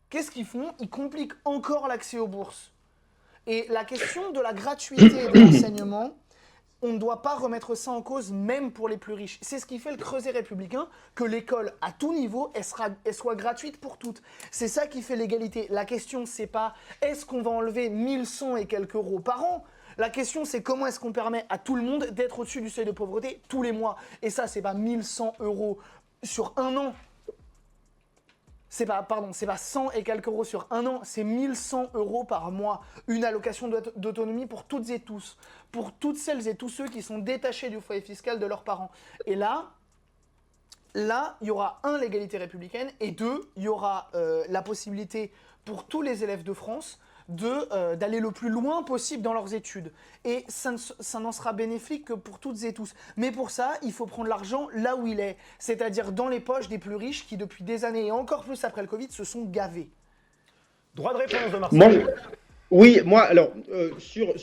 qu'est-ce qu'ils font? Ils compliquent encore l'accès aux bourses. Et la question de la gratuité de l'enseignement, on ne doit pas remettre ça en cause, même pour les plus riches. C'est ce qui fait le creuset républicain, que l'école, à tout niveau, elle soit gratuite pour toutes. C'est ça qui fait l'égalité. La question, c'est pas est-ce qu'on va enlever 1100 et quelques euros par an? La question, c'est comment est-ce qu'on permet à tout le monde d'être au-dessus du seuil de pauvreté tous les mois. Et ça, c'est pas 1100 euros sur un an. C'est pas 100 et quelques euros sur un an, c'est 1100 euros par mois. Une allocation d'autonomie pour toutes et tous. Pour toutes celles et tous ceux qui sont détachés du foyer fiscal de leurs parents. Et là, il y aura l'égalité républicaine, et deux, il y aura la possibilité pour tous les élèves de France d'aller le plus loin possible dans leurs études. Et ça n'en sera bénéfique que pour toutes et tous. Mais pour ça, il faut prendre l'argent là où il est, c'est-à-dire dans les poches des plus riches qui, depuis des années, et encore plus après le Covid, se sont gavés. Droit de réponse de Marcel. Oui, moi, alors, sur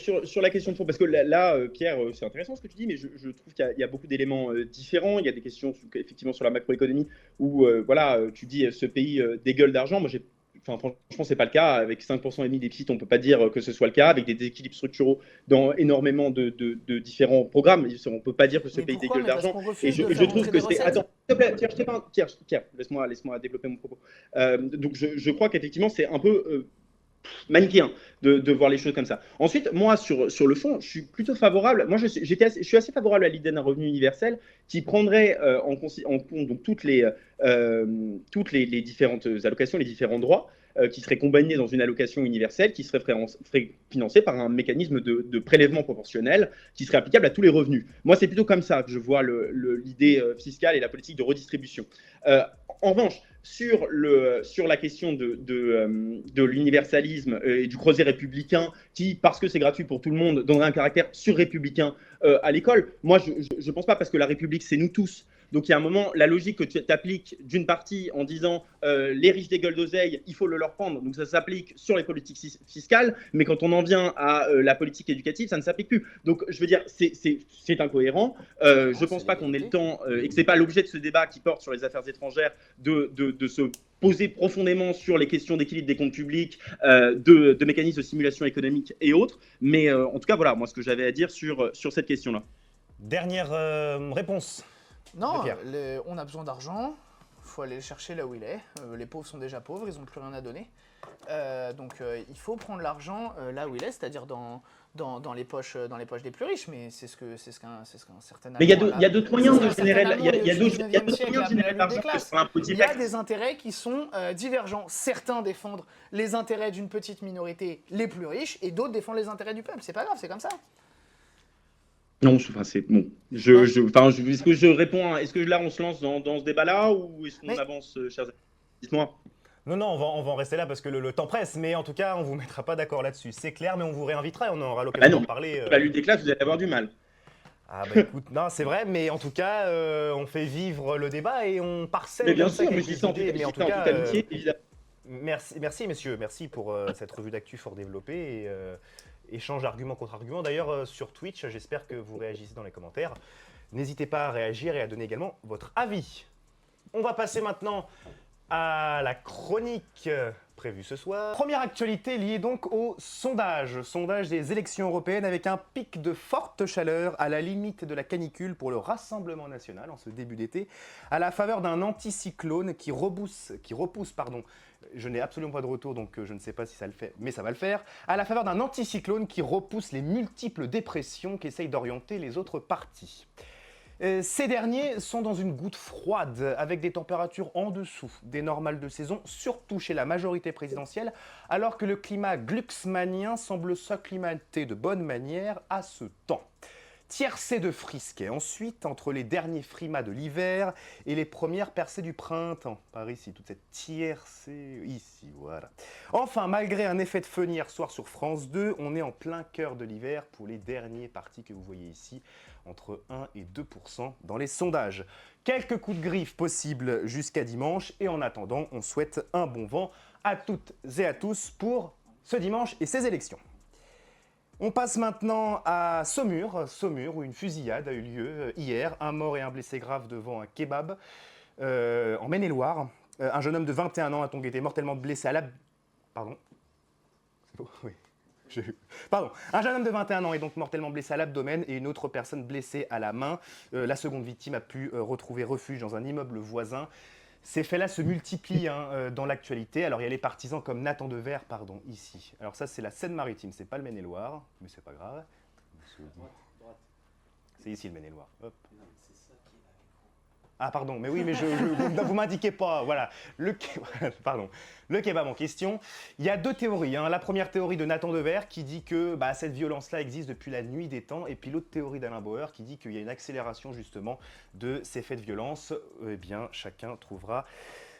la question de fond, parce que là, Pierre, c'est intéressant ce que tu dis, mais je trouve qu'il y a beaucoup d'éléments différents. Il y a des questions, effectivement, sur la macroéconomie, où, voilà, tu dis, ce pays dégueule d'argent. Moi, franchement, c'est pas le cas. Avec 5% et demi des déficit, on peut pas dire que ce soit le cas. Avec des déséquilibres structuraux dans énormément de différents programmes, on peut pas dire que ce pays dégueule d'argent. Et je trouve que c'est... Attends, s'il te plaît, Pierre, laisse-moi développer mon propos. Donc, je crois qu'effectivement, c'est un peu... manichéen de voir les choses comme ça. Ensuite, moi, sur le fond, je suis plutôt favorable. Moi, je suis assez favorable à l'idée d'un revenu universel qui prendrait en compte donc, toutes les différentes allocations, les différents droits, qui seraient combinés dans une allocation universelle qui serait financée par un mécanisme de prélèvement proportionnel qui serait applicable à tous les revenus. Moi, c'est plutôt comme ça que je vois l'idée fiscale et la politique de redistribution. En revanche, sur la question de l'universalisme et du creuset républicain, qui, parce que c'est gratuit pour tout le monde, donnerait un caractère surrépublicain à l'école, moi, je ne pense pas, parce que la République, c'est nous tous. Donc, il y a un moment, la logique que tu appliques d'une partie en disant les riches des gueules d'oseille, il faut le leur prendre. Donc, ça s'applique sur les politiques fiscales, mais quand on en vient à la politique éducative, ça ne s'applique plus. Donc, je veux dire, c'est incohérent. Je ne pense pas qu'on ait le temps et que ce n'est pas l'objet de ce débat qui porte sur les affaires étrangères de se poser profondément sur les questions d'équilibre des comptes publics, de mécanismes de simulation économique et autres. Mais en tout cas, voilà, moi, ce que j'avais à dire sur cette question-là. Dernière réponse. Non, on a besoin d'argent, il faut aller le chercher là où il est. Les pauvres sont déjà pauvres, ils n'ont plus rien à donner. Donc il faut prendre l'argent là où il est, c'est-à-dire dans les poches des plus riches. Mais c'est ce qu'un certain... Mais il y a d'autres moyens de générer l'argent. Il y a des intérêts qui sont divergents. Certains défendent les intérêts d'une petite minorité, les plus riches, et d'autres défendent les intérêts du peuple. C'est pas grave, c'est comme ça. Non, c'est bon. Est-ce que je réponds est-ce que là on se lance dans ce débat-là ou est-ce qu'on avance, chers amis? Dites-moi. Non, on va en rester là parce que le temps presse, mais en tout cas, on vous mettra pas d'accord là-dessus. C'est clair, mais on vous réinvitera et on aura l'occasion d'en parler. La lutte des classes, vous allez avoir du mal. Ah bah écoute, non, c'est vrai, mais en tout cas, on fait vivre le débat et on parcelle. Mais bien sûr, mais je dis ça en toute amitié, évidemment. Merci messieurs, merci pour cette revue d'actu fort développée et échange argument contre argument. D'ailleurs, sur Twitch, j'espère que vous réagissez dans les commentaires. N'hésitez pas à réagir et à donner également votre avis. On va passer maintenant à la chronique prévue ce soir. Première actualité liée donc au sondage des élections européennes avec un pic de forte chaleur à la limite de la canicule pour le Rassemblement national en ce début d'été, à la faveur d'un anticyclone qui repousse, je n'ai absolument pas de retour donc je ne sais pas si ça le fait, mais ça va le faire, à la faveur d'un anticyclone qui repousse les multiples dépressions qu'essayent d'orienter les autres partis. Ces derniers sont dans une goutte froide, avec des températures en dessous des normales de saison, surtout chez la majorité présidentielle, alors que le climat glucksmannien semble s'acclimater de bonne manière à ce temps. Tiercé de frisquet ensuite, entre les derniers frimas de l'hiver et les premières percées du printemps. Par ici, toute cette tiercée, ici, voilà. Enfin, malgré un effet de feu hier soir sur France 2, on est en plein cœur de l'hiver pour les derniers partis que vous voyez ici, entre 1 et 2% dans les sondages. Quelques coups de griffe possibles jusqu'à dimanche, et en attendant, on souhaite un bon vent à toutes et à tous pour ce dimanche et ces élections. On passe maintenant à Saumur, où une fusillade a eu lieu hier. Un mort et un blessé grave devant un kebab en Maine-et-Loire. Un jeune homme de 21 ans a donc été mortellement blessé à la... Pardon. C'est beau, oui. Pardon. Un jeune homme de 21 ans est donc mortellement blessé à l'abdomen et une autre personne blessée à la main. La seconde victime a pu retrouver refuge dans un immeuble voisin. Ces faits-là se multiplient dans l'actualité. Alors il y a les partisans comme Nathan Dever, ici. Alors ça c'est la Seine-Maritime, c'est pas le Maine-et-Loire, mais c'est pas grave. C'est ici le Maine-et-Loire. Hop. Ah pardon, mais oui, mais vous m'indiquez pas. Voilà, le kebab en question. Il y a deux théories. La première théorie de Nathan Dever qui dit que cette violence-là existe depuis la nuit des temps, et puis l'autre théorie d'Alain Bauer qui dit qu'il y a une accélération justement de ces faits de violence. Eh bien, chacun trouvera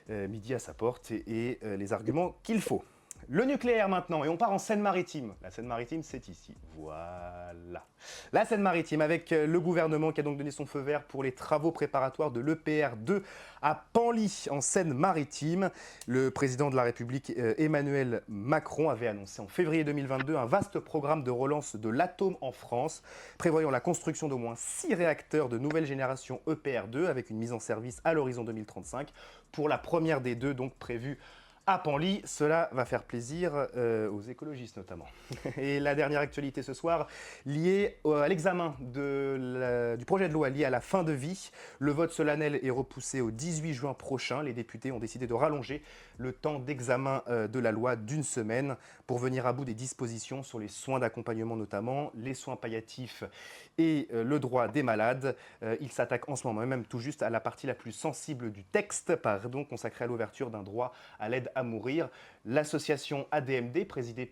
midi à sa porte et les arguments qu'il faut. Le nucléaire maintenant, et on part en Seine-Maritime. La Seine-Maritime, c'est ici. Voilà. La Seine-Maritime, avec le gouvernement qui a donc donné son feu vert pour les travaux préparatoires de l'EPR2 à Penly, en Seine-Maritime. Le président de la République, Emmanuel Macron, avait annoncé en février 2022 un vaste programme de relance de l'atome en France, prévoyant la construction d'au moins 6 réacteurs de nouvelle génération EPR2, avec une mise en service à l'horizon 2035, pour la première des deux, donc prévue à Penly. Cela va faire plaisir aux écologistes notamment. Et la dernière actualité ce soir, liée à l'examen du projet de loi lié à la fin de vie. Le vote solennel est repoussé au 18 juin prochain. Les députés ont décidé de rallonger le temps d'examen de la loi d'une semaine pour venir à bout des dispositions sur les soins d'accompagnement notamment, les soins palliatifs et le droit des malades. Il s'attaque en ce moment même tout juste à la partie la plus sensible du texte, consacrée à l'ouverture d'un droit à l'aide à mourir. L'association ADMD, présidée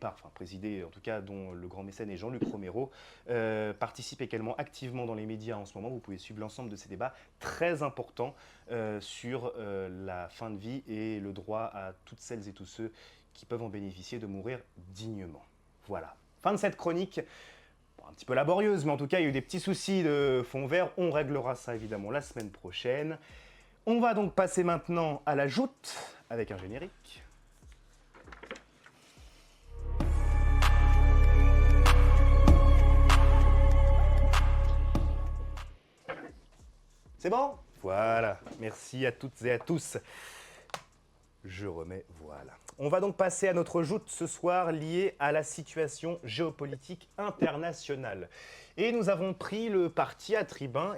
en tout cas dont le grand mécène est Jean-Luc Romero, participe également activement dans les médias en ce moment. Vous pouvez suivre l'ensemble de ces débats très importants sur la fin de vie et le droit à toutes celles et tous ceux qui peuvent en bénéficier de mourir dignement. Voilà, fin de cette chronique. Un petit peu laborieuse, mais en tout cas, il y a eu des petits soucis de fond vert. On réglera ça évidemment la semaine prochaine. On va donc passer maintenant à la joute avec un générique. C'est bon ? Voilà, merci à toutes et à tous. Je remets, voilà. On va donc passer à notre joute ce soir liée à la situation géopolitique internationale. Et nous avons pris le parti à Tribun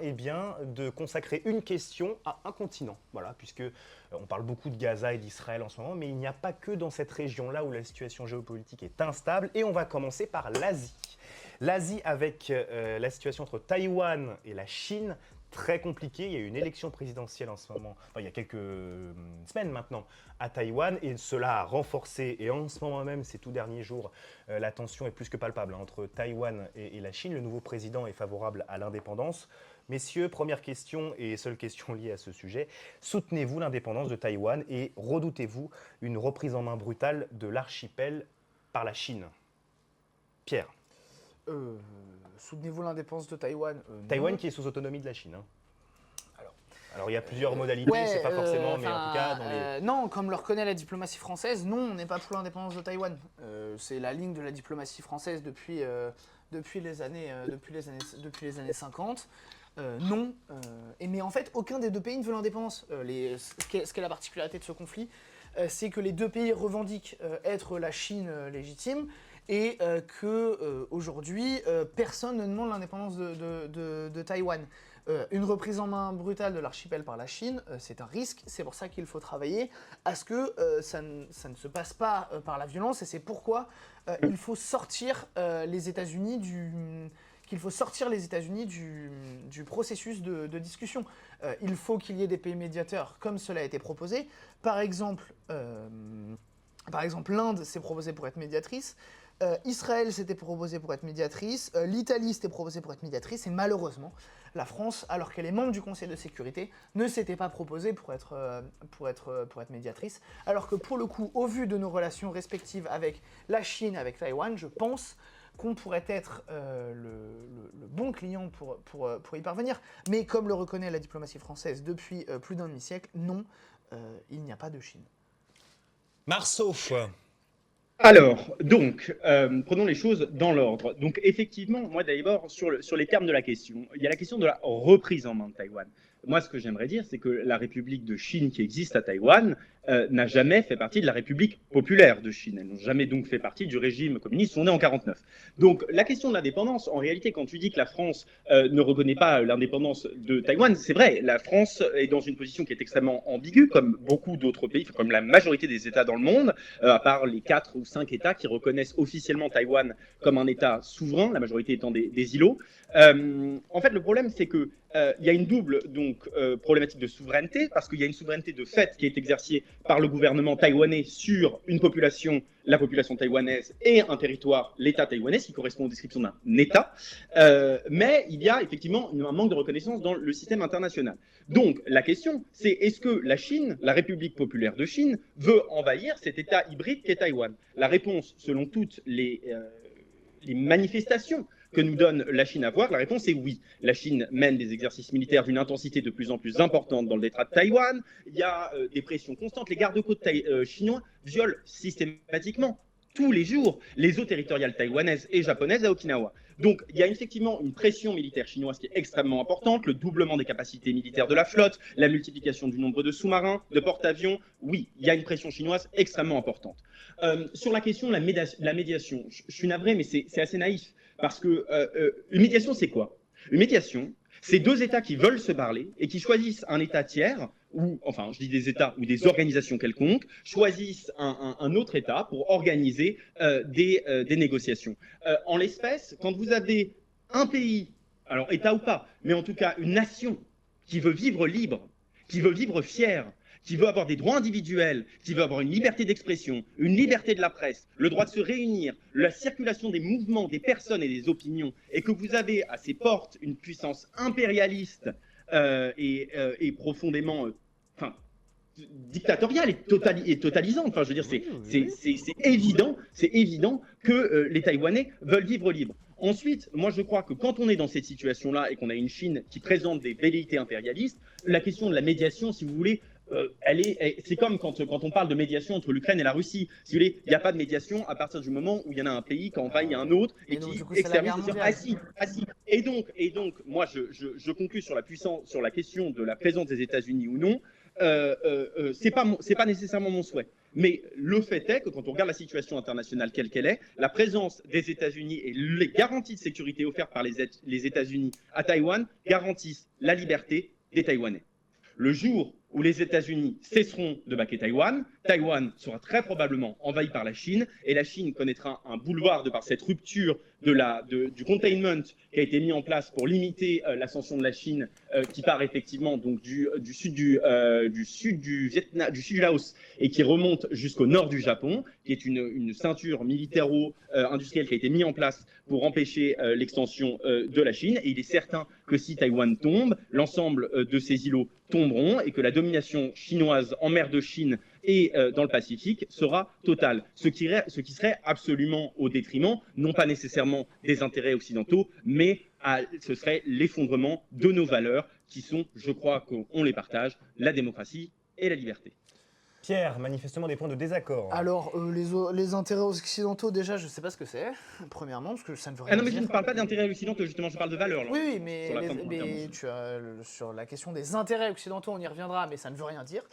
de consacrer une question à un continent. Voilà, puisque on parle beaucoup de Gaza et d'Israël en ce moment, mais il n'y a pas que dans cette région-là où la situation géopolitique est instable. Et on va commencer par l'Asie. L'Asie avec la situation entre Taïwan et la Chine, très compliqué. Il y a eu une élection présidentielle en ce moment, il y a quelques semaines maintenant, à Taïwan, et cela a renforcé, et en ce moment même, ces tout derniers jours, la tension est plus que palpable entre Taïwan et la Chine. Le nouveau président est favorable à l'indépendance. Messieurs, première question et seule question liée à ce sujet, soutenez-vous l'indépendance de Taïwan et redoutez-vous une reprise en main brutale de l'archipel par la Chine ? Pierre. Soutenez-vous l'indépendance de Taïwan Taïwan qui est sous autonomie de la Chine. Alors il y a plusieurs modalités, c'est pas forcément, mais en tout cas dans les... Non, comme le reconnaît la diplomatie française, non, on n'est pas pour l'indépendance de Taïwan. C'est la ligne de la diplomatie française depuis les années 50. Non, mais en fait, aucun des deux pays ne veut l'indépendance. Ce qu'est la particularité de ce conflit, c'est que les deux pays revendiquent être la Chine légitime, et qu'aujourd'hui, personne ne demande l'indépendance de Taïwan. Une reprise en main brutale de l'archipel par la Chine, c'est un risque. C'est pour ça qu'il faut travailler à ce que ça ne se passe pas par la violence, et c'est pourquoi il faut sortir les États-Unis du processus de discussion. Il faut qu'il y ait des pays médiateurs, comme cela a été proposé. Par exemple, l'Inde s'est proposée pour être médiatrice. Israël s'était proposé pour être médiatrice, l'Italie s'était proposée pour être médiatrice, et malheureusement, la France, alors qu'elle est membre du Conseil de sécurité, ne s'était pas proposée pour être médiatrice, alors que pour le coup, au vu de nos relations respectives avec la Chine, avec Taïwan, je pense qu'on pourrait être le bon client pour y parvenir. Mais comme le reconnaît la diplomatie française depuis plus d'un demi-siècle, non, il n'y a pas de Chine. Marceau. Alors, donc, prenons les choses dans l'ordre. Donc, effectivement, moi d'abord, sur les termes de la question, il y a la question de la reprise en main de Taïwan. moi, ce que j'aimerais dire, c'est que la République de Chine qui existe à Taïwan n'a jamais fait partie de la République populaire de Chine. Elles n'ont jamais donc fait partie du régime communiste, sont nées en 49. Donc la question de l'indépendance, en réalité, quand tu dis que la France ne reconnaît pas l'indépendance de Taïwan, c'est vrai, la France est dans une position qui est extrêmement ambiguë, comme beaucoup d'autres pays, comme la majorité des États dans le monde, à part les 4 ou 5 États qui reconnaissent officiellement Taïwan comme un État souverain, la majorité étant des îlots. En fait, le problème, c'est que il y a une double problématique de souveraineté, parce qu'il y a une souveraineté de fait qui est exercée par le gouvernement taïwanais sur une population, la population taïwanaise, et un territoire, l'État taïwanais, qui correspond aux descriptions d'un État. Mais il y a effectivement un manque de reconnaissance dans le système international. Donc la question, c'est est-ce que la Chine, la République populaire de Chine, veut envahir cet État hybride qu'est Taïwan? La réponse, selon toutes les manifestations que nous donne la Chine à voir, la réponse est oui. La Chine mène des exercices militaires d'une intensité de plus en plus importante dans le détroit de Taïwan. Il y a des pressions constantes. Les gardes-côtes chinois violent systématiquement, tous les jours, les eaux territoriales taïwanaises et japonaises à Okinawa. Donc, il y a effectivement une pression militaire chinoise qui est extrêmement importante, le doublement des capacités militaires de la flotte, la multiplication du nombre de sous-marins, de porte-avions. Oui, il y a une pression chinoise extrêmement importante. Sur la question de la médiation, je suis navré, mais c'est assez naïf. Parce que une médiation, c'est quoi? Une médiation, c'est deux États qui veulent se parler et qui choisissent un État tiers, ou, enfin, je dis des États ou des organisations quelconques, choisissent un autre État pour organiser des négociations. En l'espèce, quand vous avez un pays, alors État ou pas, mais en tout cas une nation qui veut vivre libre, qui veut vivre fière, qui veut avoir des droits individuels, qui veut avoir une liberté d'expression, une liberté de la presse, le droit de se réunir, la circulation des mouvements, des personnes et des opinions, et que vous avez à ses portes une puissance impérialiste et profondément dictatoriale et totalisante. Enfin, je veux dire, c'est évident que les Taïwanais veulent vivre libre. Ensuite, moi je crois que quand on est dans cette situation-là et qu'on a une Chine qui présente des velléités impérialistes, la question de la médiation, si vous voulez, c'est comme quand on parle de médiation entre l'Ukraine et la Russie. Si vous voulez, il n'y a pas de médiation à partir du moment où il y en a un pays qui envahit un autre et qui extermine. Et donc, moi, je conclus sur la question de la présence des États-Unis ou non. C'est pas nécessairement mon souhait. Mais le fait est que quand on regarde la situation internationale telle qu'elle est, la présence des États-Unis et les garanties de sécurité offertes par les États-Unis à Taïwan garantissent la liberté des Taïwanais. Le jour où les États-Unis cesseront de baquer Taïwan, Taïwan sera très probablement envahi par la Chine et la Chine connaîtra un boulevard de par cette rupture du containment qui a été mis en place pour limiter l'ascension de la Chine qui part effectivement donc du sud du Vietnam, du sud du Laos et qui remonte jusqu'au nord du Japon, qui est une ceinture militaro-industrielle qui a été mise en place pour empêcher l'extension de la Chine. Et il est certain que si Taïwan tombe, l'ensemble de ces îlots tomberont et que la domination chinoise en mer de Chine et dans le Pacifique sera totale. Ce qui serait absolument au détriment, non pas nécessairement des intérêts occidentaux, mais ce serait l'effondrement de nos valeurs qui sont, je crois qu'on les partage, la démocratie et la liberté. Pierre, manifestement des points de désaccord. Alors, les intérêts occidentaux, déjà, je ne sais pas ce que c'est, premièrement, parce que ça ne veut rien dire. Ah non, mais je ne parle pas d'intérêts occidentaux, justement, je parle de valeurs. Là, oui, mais sur la question des intérêts occidentaux, on y reviendra, mais ça ne veut rien dire.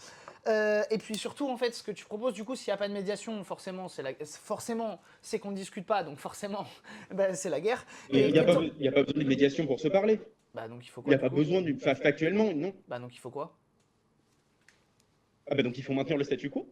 Et puis surtout, en fait, ce que tu proposes, du coup, s'il n'y a pas de médiation, forcément, c'est qu'on ne discute pas, donc forcément, c'est la guerre. Il n'y a pas besoin de médiation pour se parler. Bah donc il faut quoi? Il n'y a pas besoin factuellement, non? Bah donc il faut quoi? Ah bah donc il faut maintenir le statu quo.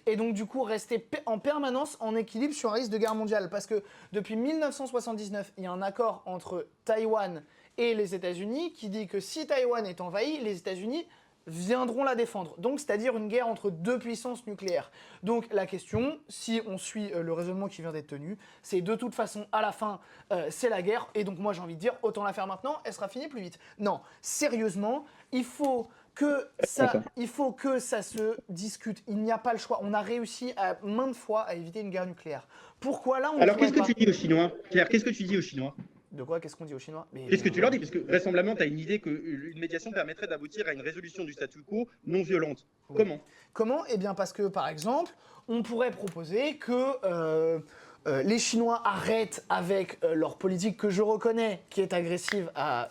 Et donc du coup rester en permanence en équilibre sur un risque de guerre mondiale. Parce que depuis 1979, il y a un accord entre Taïwan et les États-Unis qui dit que si Taïwan est envahi, les États-Unis viendront la défendre. Donc c'est-à-dire une guerre entre deux puissances nucléaires. Donc la question, si on suit le raisonnement qui vient d'être tenu, c'est de toute façon à la fin c'est la guerre. Et donc moi j'ai envie de dire autant la faire maintenant, elle sera finie plus vite. Non, sérieusement, il faut que ça se discute. Il n'y a pas le choix. On a réussi maintes fois à éviter une guerre nucléaire. Pourquoi là on Alors qu'est-ce que tu dis aux Chinois, Pierre? Qu'est-ce que tu dis aux Chinois? De quoi? Qu'est-ce qu'on dit aux Chinois? Qu'est-ce que tu leur dis? Parce que vraisemblablement, tu as une idée qu'une médiation permettrait d'aboutir à une résolution du statu quo non violente. Oui. Comment? Comment? Eh bien parce que, par exemple, on pourrait proposer que les Chinois arrêtent avec leur politique que je reconnais, qui est agressive à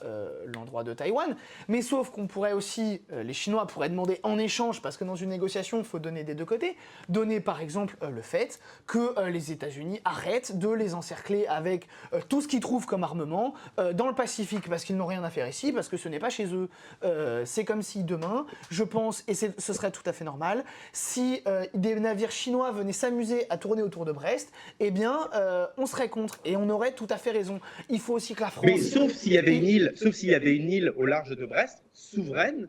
l'endroit de Taïwan, mais sauf qu'on pourrait aussi, les Chinois pourraient demander en échange, parce que dans une négociation, il faut donner des deux côtés, donner par exemple le fait que les États-Unis arrêtent de les encercler avec tout ce qu'ils trouvent comme armement dans le Pacifique, parce qu'ils n'ont rien à faire ici, parce que ce n'est pas chez eux. C'est comme si demain, je pense, et ce serait tout à fait normal, si des navires chinois venaient s'amuser à tourner autour de Brest, eh bien, on serait contre et on aurait tout à fait raison. Il faut aussi que la France. Mais sauf s'il y avait une île au large de Brest, souveraine,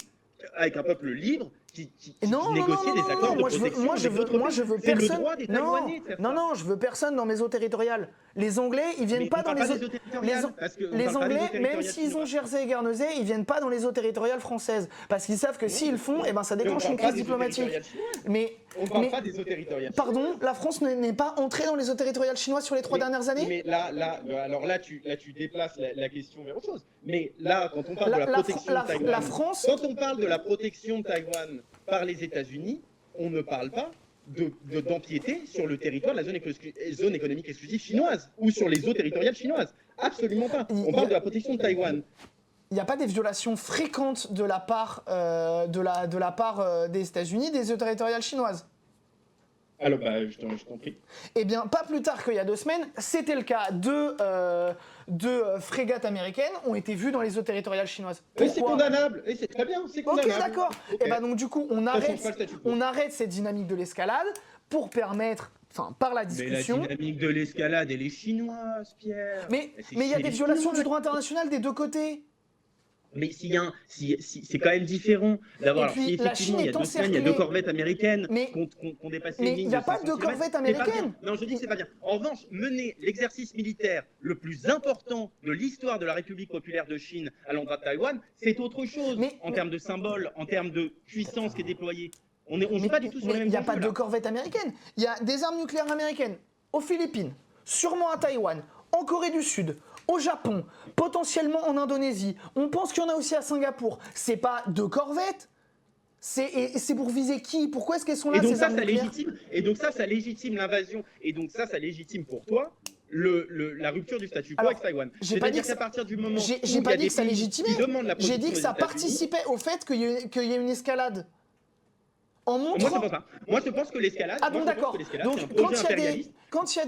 avec un peuple libre, qui négociait des accords de protection moi, je veux C'est le personne. droit des Taïwanais de faire ça. Non, je veux personne dans mes eaux territoriales. Les Anglais, ils viennent Mais pas on dans parle les pas des eaux. eaux territoriales, parce que on Les parle pas des eaux Anglais, même territoriales s'ils ont chinoises. Jersey et Guernesey, ils viennent pas dans les eaux territoriales françaises, parce qu'ils savent que s'ils le font, eh ben ça Mais on déclenche parle une pas crise des eaux diplomatique. territoriales chinoises. Mais On parle pas des eaux territoriales. pardon, la France n'est pas entrée dans les eaux territoriales chinoises sur les 3 dernières années. Mais alors là, tu déplaces la question vers autre chose. Mais là, quand on parle de la protection de Taïwan, la France. quand on parle de la protection de Taïwan par les États-Unis, on ne parle pas d'empiéter sur le territoire de la zone économique exclusive chinoise ou sur les eaux territoriales chinoises. Absolument pas. On parle de la protection de Taïwan. Il n'y a pas des violations fréquentes de la part, des États-Unis des eaux territoriales chinoises. Alors, je t'en prie. Eh bien, pas plus tard qu'il y a 2 semaines, c'était le cas. Deux frégates américaines ont été vues dans les eaux territoriales chinoises. Mais c'est Pourquoi ? condamnable. Et c'est très bien, c'est condamnable. Ok, d'accord. Ok. Et ben donc du coup, on Ça arrête, change pas le statu quo. on arrête cette dynamique de l'escalade pour permettre, par la Mais la discussion. dynamique de l'escalade, elle est chinoise, Pierre. Mais C'est il y a chez des les violations Chinois. du droit international des deux côtés. Mais c'est quand même différent d'avoir. Et puis, Si la effectivement, Chine il y a est 2 semaines, il y a encerclée. 2 corvettes américaines Mais- qui ont dépassé mais les lignes. il n'y a de pas 500 de kilomètres. corvettes C'est pas américaines. bien. Non, je dis que c'est pas bien. En revanche, mener l'exercice militaire le plus important de l'histoire de la République populaire de Chine à l'endroit de Taïwan, c'est autre chose Mais- en termes de symbole, en termes de puissance qui est déployée. On joue pas du tout sur les Mais mêmes il n'y a enjeux, pas de là. corvettes américaines. Il y a des armes nucléaires américaines aux Philippines, sûrement à Taïwan, en Corée du Sud, au Japon, potentiellement en Indonésie. On pense qu'il y en a aussi à Singapour. C'est pas 2 corvettes. C'est pour viser qui? Pourquoi est-ce qu'elles sont là, Et donc ces ça, armes ça nucléaires? légitime. Et donc ça légitime l'invasion. Et donc ça légitime pour toi la rupture du statu quo Alors, avec Taïwan. j'ai pas dit C'est-à-dire que qu'à partir du moment où J'ai il y pas a dit des que ça pays légitimait. qui demandent la J'ai dit que protection ça des États-Unis, participait au fait qu'il y ait une escalade. En moi, montrant. je pense pas. Moi, je pense que l'escalade. Ah moi, bon, je pense d'accord. que l'escalade, Donc, c'est un projet impérialiste. quand il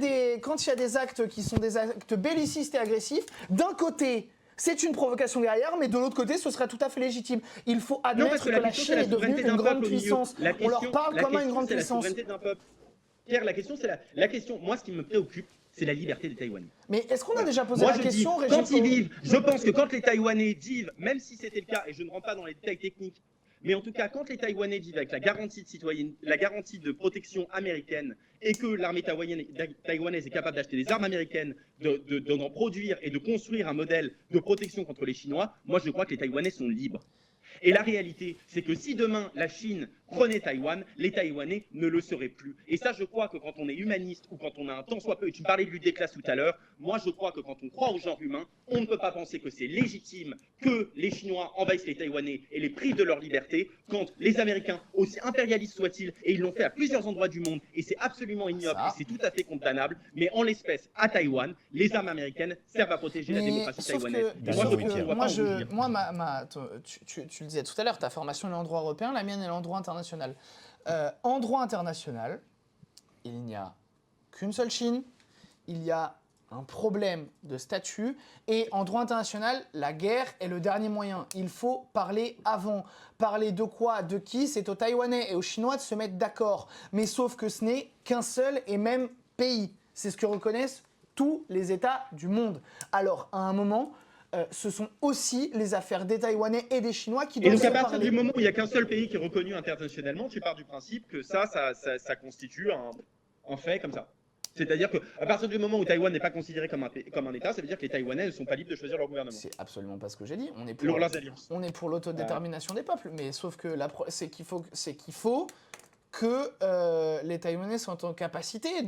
y a des actes qui sont des actes bellicistes et agressifs, d'un côté, c'est une provocation guerrière, mais de l'autre côté, ce serait tout à fait légitime. Il faut Non, parce admettre que que la question, Chine c'est est devenue souveraineté une d'un grande peuple au milieu. puissance. On leur parle comme à une grande c'est la puissance. souveraineté d'un peuple. Pierre, la question, c'est la question. Moi, ce qui me préoccupe, c'est la liberté des Taïwanais. Mais est-ce qu'on a déjà posé Moi, la je question, dis, Régis quand ils vivent, je pense que quand les Taïwanais vivent, même si c'était le cas, et je ne rentre pas dans les détails techniques, mais en tout cas, quand les Taïwanais vivent avec la garantie de citoyenneté, la garantie de protection américaine, et que l'armée taïwanaise est capable d'acheter des armes américaines, d'en produire et de construire un modèle de protection contre les Chinois, moi, je crois que les Taïwanais sont libres. Et la réalité, c'est que si demain la Chine prenait Taïwan, les Taïwanais ne le seraient plus. Et ça, je crois que quand on est humaniste ou quand on a un tant soit peu, et tu me parlais de lutte des classes tout à l'heure, moi je crois que quand on croit au genre humain, on ne peut pas penser que c'est légitime que les Chinois envahissent les Taïwanais et les privent de leur liberté, quand les Américains, aussi impérialistes soient-ils, et ils l'ont fait à plusieurs endroits du monde, et c'est absolument ignoble, Ça. et c'est tout à fait condamnable, mais en l'espèce, à Taïwan, les armes américaines servent à protéger la démocratie sauf taïwanaise. que, Et moi, sauf je que pense qu'on ne doit pas en rougir. tu le disais tout à l'heure, ta formation est en droit européen, la mienne est en droit international. En droit international, il n'y a qu'une seule Chine, il y a un problème de statut, et en droit international, la guerre est le dernier moyen. Il faut parler avant. Parler de quoi, de qui, c'est aux Taïwanais et aux Chinois de se mettre d'accord. Mais sauf que ce n'est qu'un seul et même pays. C'est ce que reconnaissent tous les États du monde. Alors, à un moment, ce sont aussi les affaires des Taïwanais et des Chinois qui Et doivent donc se à partir parler. du moment où il n'y a qu'un seul pays qui est reconnu internationalement, tu pars du principe que ça constitue un fait comme ça. C'est-à-dire qu'à partir du moment où Taïwan n'est pas considéré comme un État, ça veut dire que les Taïwanais ne sont pas libres de choisir leur gouvernement. C'est absolument pas ce que j'ai dit. On est Leurs alliances. on est pour l'autodétermination des peuples, mais sauf que c'est qu'il faut que les Taïwanais soient en capacité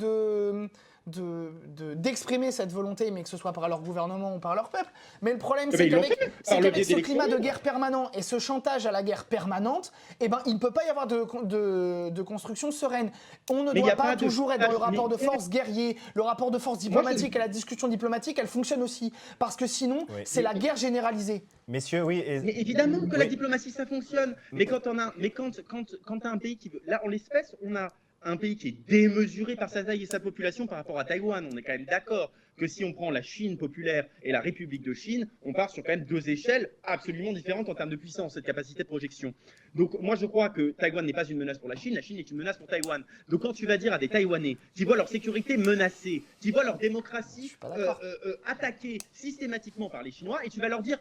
d'exprimer cette volonté, mais que ce soit par leur gouvernement ou par leur peuple. Mais le problème, Mais c'est ils l'ont qu'avec fait, par le biais ce climat de d'élections. guerre permanent et ce chantage à la guerre permanente, eh ben, il ne peut pas y avoir de construction sereine. On ne Mais il y doit a pas pas de toujours être dans le chantage rapport de militaire. force guerrier, le rapport de force diplomatique et la discussion diplomatique, elle fonctionne aussi. Parce que sinon, Oui. c'est la guerre généralisée. Messieurs, oui. Mais évidemment que la Oui. diplomatie, ça fonctionne. Mais quand t'as un pays qui veut. Là, en l'espèce, on a un pays qui est démesuré par sa taille et sa population par rapport à Taïwan. On est quand même d'accord que si on prend la Chine populaire et la République de Chine, on part sur quand même deux échelles absolument différentes en termes de puissance, cette capacité de projection. Donc moi je crois que Taïwan n'est pas une menace pour la Chine est une menace pour Taïwan. Donc quand tu vas dire à des Taïwanais qui voient leur sécurité menacée, qui voient leur Je démocratie suis pas d'accord. attaquée systématiquement par les Chinois, et tu vas leur dire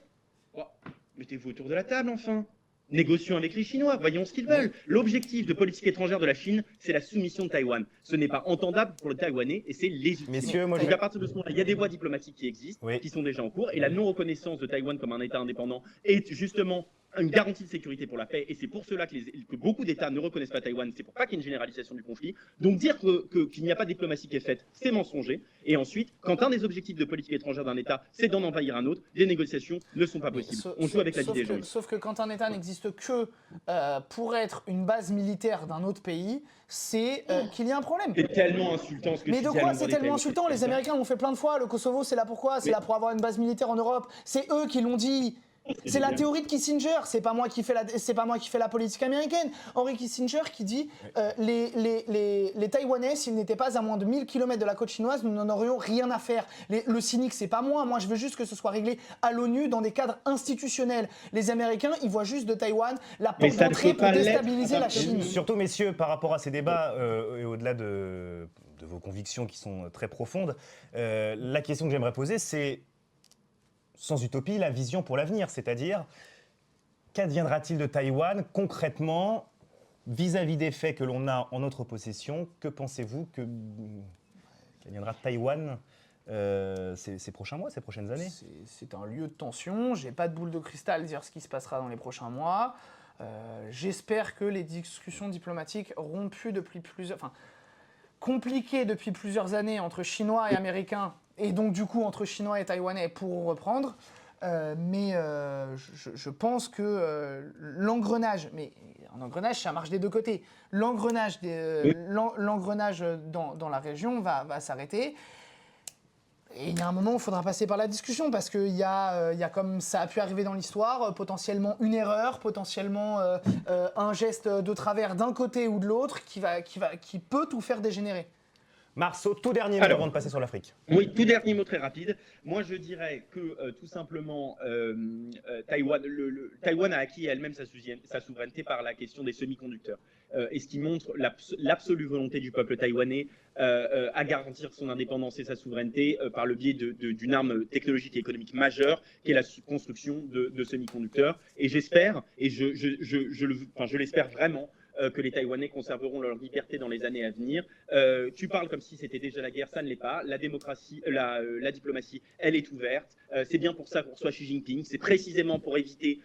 oh, mettez-vous autour de la table enfin. Négocions avec les Chinois, voyons ce qu'ils veulent. L'objectif de politique étrangère de la Chine, c'est la soumission de Taïwan. Ce n'est pas entendable pour le Taïwanais et c'est légitime. Messieurs, moi, Donc à partir de ce moment-là, il y a des voies diplomatiques qui existent, Oui. qui sont déjà en cours, et la non-reconnaissance de Taïwan comme un État indépendant est justement une garantie de sécurité pour la paix, et c'est pour cela que beaucoup d'États ne reconnaissent pas Taïwan, c'est pour pas qu'il y ait une généralisation du conflit. Donc dire qu'il n'y a pas de diplomatie qui est faite, c'est mensonger. Et ensuite, quand un des objectifs de politique étrangère d'un État, c'est d'en envahir un autre, les négociations ne sont pas possibles. On joue avec la vie des gens. Sauf que quand un État n'existe que pour être une base militaire d'un autre pays, c'est qu'il y a un problème. C'est tellement insultant ce que Mais tu de dis à quoi l'endroit c'est des tellement Taïwanais. insultant? Les Américains l'ont fait plein de fois. Le Kosovo, c'est là pourquoi? C'est Mais- là pour avoir une base militaire en Europe. C'est eux qui l'ont dit. C'est la théorie de Kissinger. C'est pas moi qui fais la politique américaine. Henry Kissinger qui dit les Taïwanais, s'ils n'étaient pas à moins de 1000 km de la côte chinoise, nous n'en aurions rien à faire. Le cynique, c'est pas moi. Moi, je veux juste que ce soit réglé à l'ONU dans des cadres institutionnels. Les Américains, ils voient juste de Taïwan la Mais porte ça ne d'entrée peut pour pas l'être déstabiliser à la partir Chine. Surtout, messieurs, par rapport à ces débats, et au-delà de vos convictions qui sont très profondes, la question que j'aimerais poser, c'est, sans utopie, la vision pour l'avenir. C'est-à-dire, qu'adviendra-t-il de Taïwan concrètement vis-à-vis des faits que l'on a en notre possession? Que pensez-vous qu'adviendra de Taïwan ces prochains mois, ces prochaines années? C'est un lieu de tension. J'ai pas de boule de cristal dire ce qui se passera dans les prochains mois. J'espère que les discussions diplomatiques rompues depuis compliquées depuis plusieurs années entre Chinois et Américains, et donc du coup entre Chinois et Taïwanais, pourront reprendre. Mais je pense que l'engrenage, mais un engrenage, ça marche des deux côtés. L'engrenage dans la région va s'arrêter. Et il y a un moment où il faudra passer par la discussion, parce qu'il y a comme ça a pu arriver dans l'histoire, potentiellement une erreur, potentiellement un geste de travers d'un côté ou de l'autre qui peut tout faire dégénérer. Marceau, tout dernier mot avant de passer sur l'Afrique. Oui, tout dernier mot très rapide. Moi, je dirais que tout simplement, Taïwan a acquis elle-même sa souveraineté par la question des semi-conducteurs. Et ce qui montre l'absolue volonté du peuple taïwanais à garantir son indépendance et sa souveraineté par le biais d'une arme technologique et économique majeure, qui est la construction de semi-conducteurs. Et j'espère, et je l'espère vraiment, que les Taïwanais conserveront leur liberté dans les années à venir. Tu parles comme si c'était déjà la guerre, ça ne l'est pas. La démocratie, la diplomatie, elle est ouverte. C'est bien pour ça qu'on reçoit Xi Jinping. C'est précisément pour éviter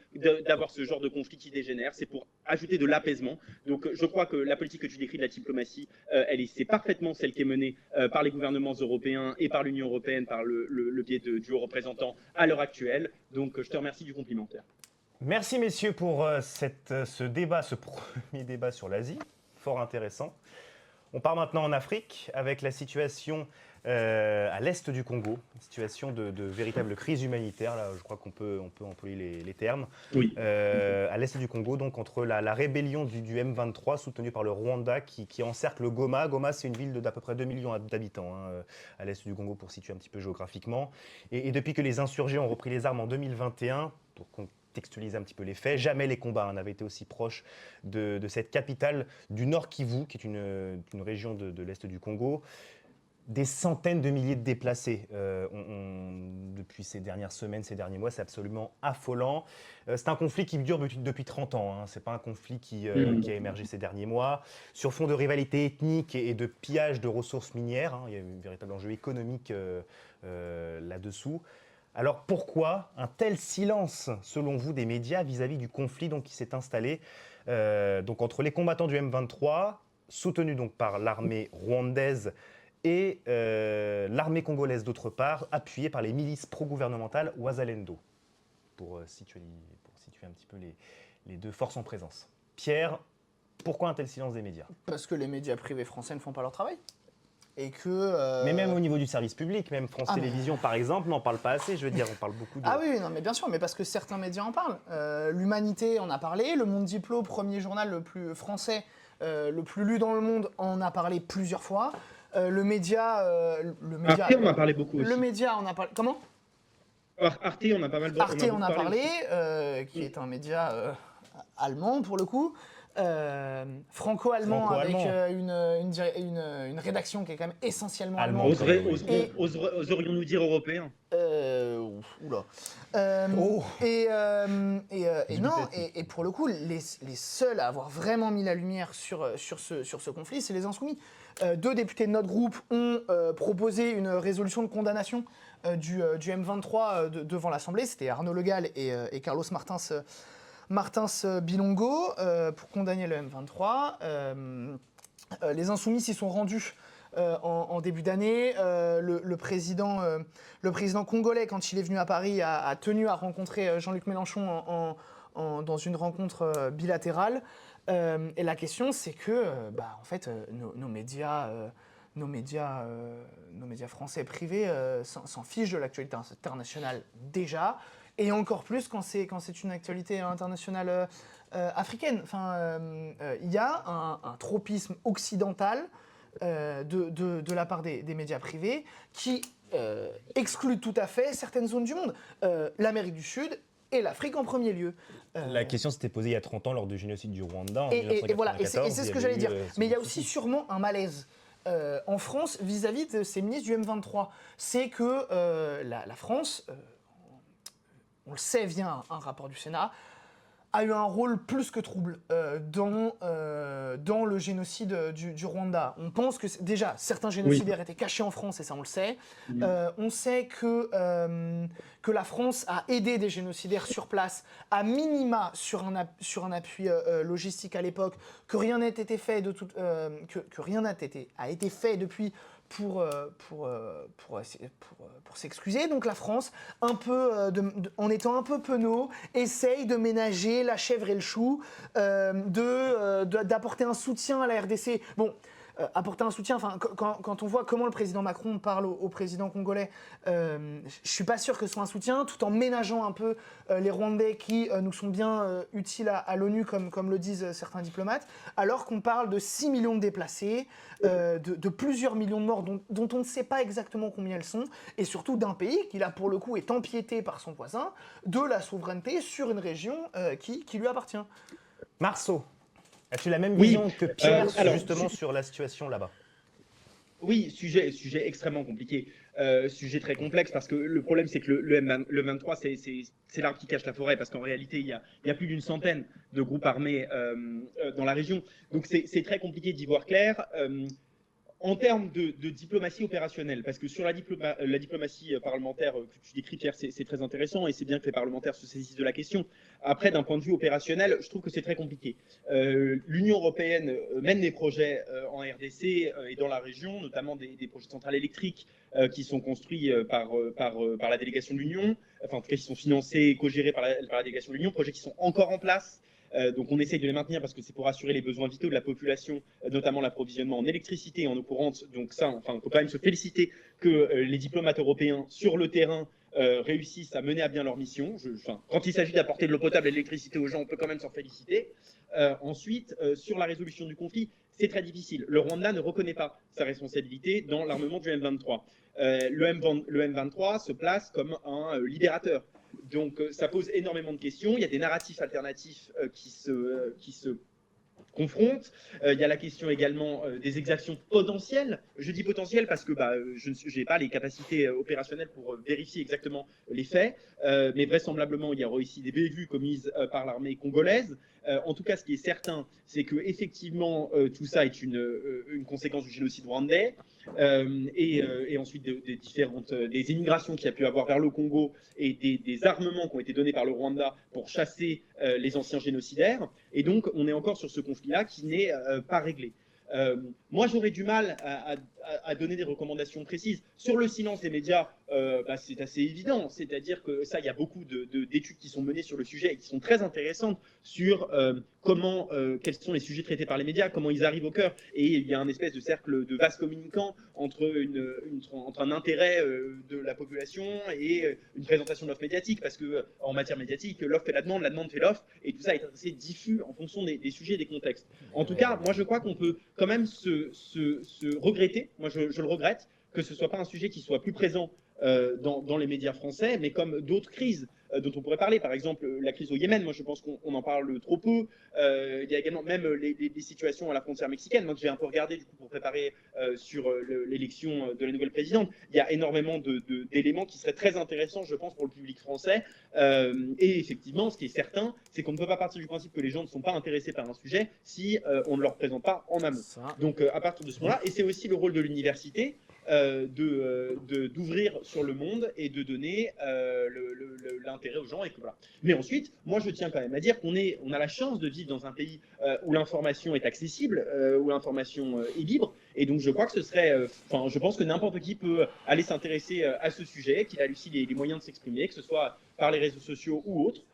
d'avoir ce genre de conflit qui dégénère. C'est pour ajouter de l'apaisement. Donc je crois que la politique que tu décris de la diplomatie, c'est parfaitement celle qui est menée par les gouvernements européens et par l'Union européenne, par le biais du haut représentant à l'heure actuelle. Donc je te remercie du complimentaire. Merci messieurs pour ce débat, ce premier débat sur l'Asie, fort intéressant. On part maintenant en Afrique avec la situation à l'est du Congo, une situation de véritable crise humanitaire, là je crois qu'on peut employer les termes. Oui. À l'est du Congo, donc entre la rébellion du M23 soutenue par le Rwanda qui encercle Goma. Goma, c'est une ville d'à peu près 2 millions d'habitants à l'est du Congo, pour situer un petit peu géographiquement. Et depuis que les insurgés ont repris les armes en 2021, pour contextualiser un petit peu les faits, jamais les combats n'avaient été aussi proches de cette capitale du Nord Kivu, qui est une région de l'est du Congo. Des centaines de milliers de déplacés depuis ces dernières semaines, ces derniers mois, c'est absolument affolant. C'est un conflit qui dure depuis 30 ans, ce n'est pas un conflit qui a émergé ces derniers mois. Sur fond de rivalité ethnique et de pillage de ressources minières, il y a un véritable enjeu économique là-dessous. Alors pourquoi un tel silence, selon vous, des médias vis-à-vis du conflit qui s'est installé entre les combattants du M23, soutenus donc par l'armée rwandaise, et l'armée congolaise d'autre part, appuyée par les milices pro-gouvernementales Ouazalendo, pour situer un petit peu les deux forces en présence. Pierre, pourquoi un tel silence des médias? Parce que les médias privés français ne font pas leur travail. Et que. Mais même au niveau du service public, même France Ah, Télévisions par exemple, n'en parle pas assez, je veux dire, on parle beaucoup de... Ah oui, non, mais bien sûr, mais parce que certains médias en parlent. L'Humanité en a parlé, Le Monde Diplo, premier journal le plus français, le plus lu dans le monde, en a parlé plusieurs fois. Le média. Arte, on en a parlé beaucoup aussi. Le média en a parlé. Comment? Arte, on a pas mal Arte beaucoup en a parlé, aussi. qui est un média allemand pour le coup. Franco-allemand avec une rédaction qui est quand même essentiellement allemande. Oserions-nous dire européen? Oula. Oh. Et non, et pour le coup, les seuls à avoir vraiment mis la lumière sur ce conflit, c'est les Insoumis. 2 députés de notre groupe ont proposé une résolution de condamnation du M23 devant l'Assemblée. C'était Arnaud Le Gall et Carlos Martins Bilongo pour condamner le M23. Les Insoumis s'y sont rendus en début d'année. Le président congolais, quand il est venu à Paris, a tenu à rencontrer Jean-Luc Mélenchon dans une rencontre bilatérale. Et la question, c'est que en fait, nos médias français privés s'en fichent de l'actualité internationale déjà. Et encore plus quand c'est une actualité internationale africaine. Enfin, il y a un tropisme occidental de la part des médias privés qui exclut tout à fait certaines zones du monde. L'Amérique du Sud et l'Afrique en premier lieu. La question s'était posée il y a 30 ans lors du génocide du Rwanda. En Et voilà, et 1994, c'est ce que j'allais dire. Mais il y a aussi soucis. sûrement un malaise. En France, vis-à-vis de ces ministres du M23, c'est que la France, on le sait via un rapport du Sénat, a eu un rôle plus que trouble dans le génocide du Rwanda. On pense que déjà, certains génocidaires étaient cachés en France, et ça on le sait. On sait que la France a aidé des génocidaires sur place, à minima sur un appui logistique à l'époque, que rien n'a été fait que rien n'a été fait depuis pour s'excuser. Donc la France, un peu, en étant un peu penaud, essaye de ménager la chèvre et le chou, d'apporter un soutien à la RDC. Bon, apporter un soutien, enfin, quand on voit comment le président Macron parle au président congolais, je suis pas sûr que ce soit un soutien, tout en ménageant un peu les Rwandais qui nous sont bien utiles à l'ONU, comme le disent certains diplomates, alors qu'on parle de 6 millions de déplacés, de plusieurs millions de morts dont on ne sait pas exactement combien elles sont, et surtout d'un pays qui, là, pour le coup, est empiété par son voisin, de la souveraineté sur une région qui lui appartient. Marceau, as-tu la même vision que Pierre justement sur la situation là-bas? Oui, sujet extrêmement compliqué, sujet très complexe, parce que le problème, c'est que le 23, c'est l'arbre qui cache la forêt, parce qu'en réalité, il y a plus d'une centaine de groupes armés dans la région. Donc c'est très compliqué d'y voir clair. En termes de diplomatie opérationnelle, parce que sur la diplomatie parlementaire que tu décris, Pierre, c'est très intéressant, et c'est bien que les parlementaires se saisissent de la question. Après, d'un point de vue opérationnel, je trouve que c'est très compliqué. L'Union européenne mène des projets en RDC et dans la région, notamment des projets de centrales électriques qui sont construits par la délégation de l'Union, enfin en tout cas qui sont financés et co-gérés par la délégation de l'Union, projets qui sont encore en place. Donc on essaye de les maintenir parce que c'est pour assurer les besoins vitaux de la population, notamment l'approvisionnement en électricité et en eau courante. Donc ça, enfin, il faut quand même se féliciter que les diplomates européens sur le terrain réussissent à mener à bien leur mission. Quand il s'agit d'apporter de l'eau potable et de l'électricité aux gens, on peut quand même s'en féliciter. Ensuite, sur la résolution du conflit, c'est très difficile. Le Rwanda ne reconnaît pas sa responsabilité dans l'armement du M23. Le M23 se place comme un libérateur. Donc ça pose énormément de questions. Il y a des narratifs alternatifs qui se confrontent. Il y a la question également des exactions potentielles. Je dis potentielles parce que je n'ai pas les capacités opérationnelles pour vérifier exactement les faits, mais vraisemblablement il y aura aussi des bévues commises par l'armée congolaise. En tout cas, ce qui est certain, c'est que effectivement tout ça est une conséquence du génocide rwandais et ensuite des immigrations qu'il y a pu avoir vers le Congo et des armements qui ont été donnés par le Rwanda pour chasser les anciens génocidaires. Et donc, on est encore sur ce conflit-là qui n'est pas réglé. Moi, j'aurais du mal à donner des recommandations précises. Sur le silence des médias, c'est assez évident. C'est-à-dire que ça, il y a beaucoup d'études qui sont menées sur le sujet et qui sont très intéressantes sur quels sont les sujets traités par les médias, comment ils arrivent au cœur. Et il y a un espèce de cercle de vases communicants entre un intérêt de la population et une présentation de l'offre médiatique. Parce qu'en matière médiatique, l'offre fait la demande fait l'offre. Et tout ça est assez diffus en fonction des sujets et des contextes. En tout cas, moi, je crois qu'on peut quand même se regretter, moi je le regrette, que ce ne soit pas un sujet qui soit plus présent dans les médias français, mais comme d'autres crises dont on pourrait parler, par exemple la crise au Yémen, moi je pense qu'on en parle trop peu. Il y a également même les situations à la frontière mexicaine, moi que j'ai un peu regardé du coup, pour préparer sur l'élection de la nouvelle présidente. Il y a énormément d'éléments qui seraient très intéressants, je pense, pour le public français. Et effectivement, ce qui est certain, c'est qu'on ne peut pas partir du principe que les gens ne sont pas intéressés par un sujet si on ne leur présente pas en amont. Donc à partir de ce moment-là, et c'est aussi le rôle de l'université, d'ouvrir sur le monde et de donner l'intérêt aux gens. Et que, voilà. Mais ensuite, moi je tiens quand même à dire qu'on a la chance de vivre dans un pays où l'information est accessible, où l'information est libre. Et donc je crois que je pense que n'importe qui peut aller s'intéresser à ce sujet, qu'il a aussi les moyens de s'exprimer, que ce soit par les réseaux sociaux ou autres.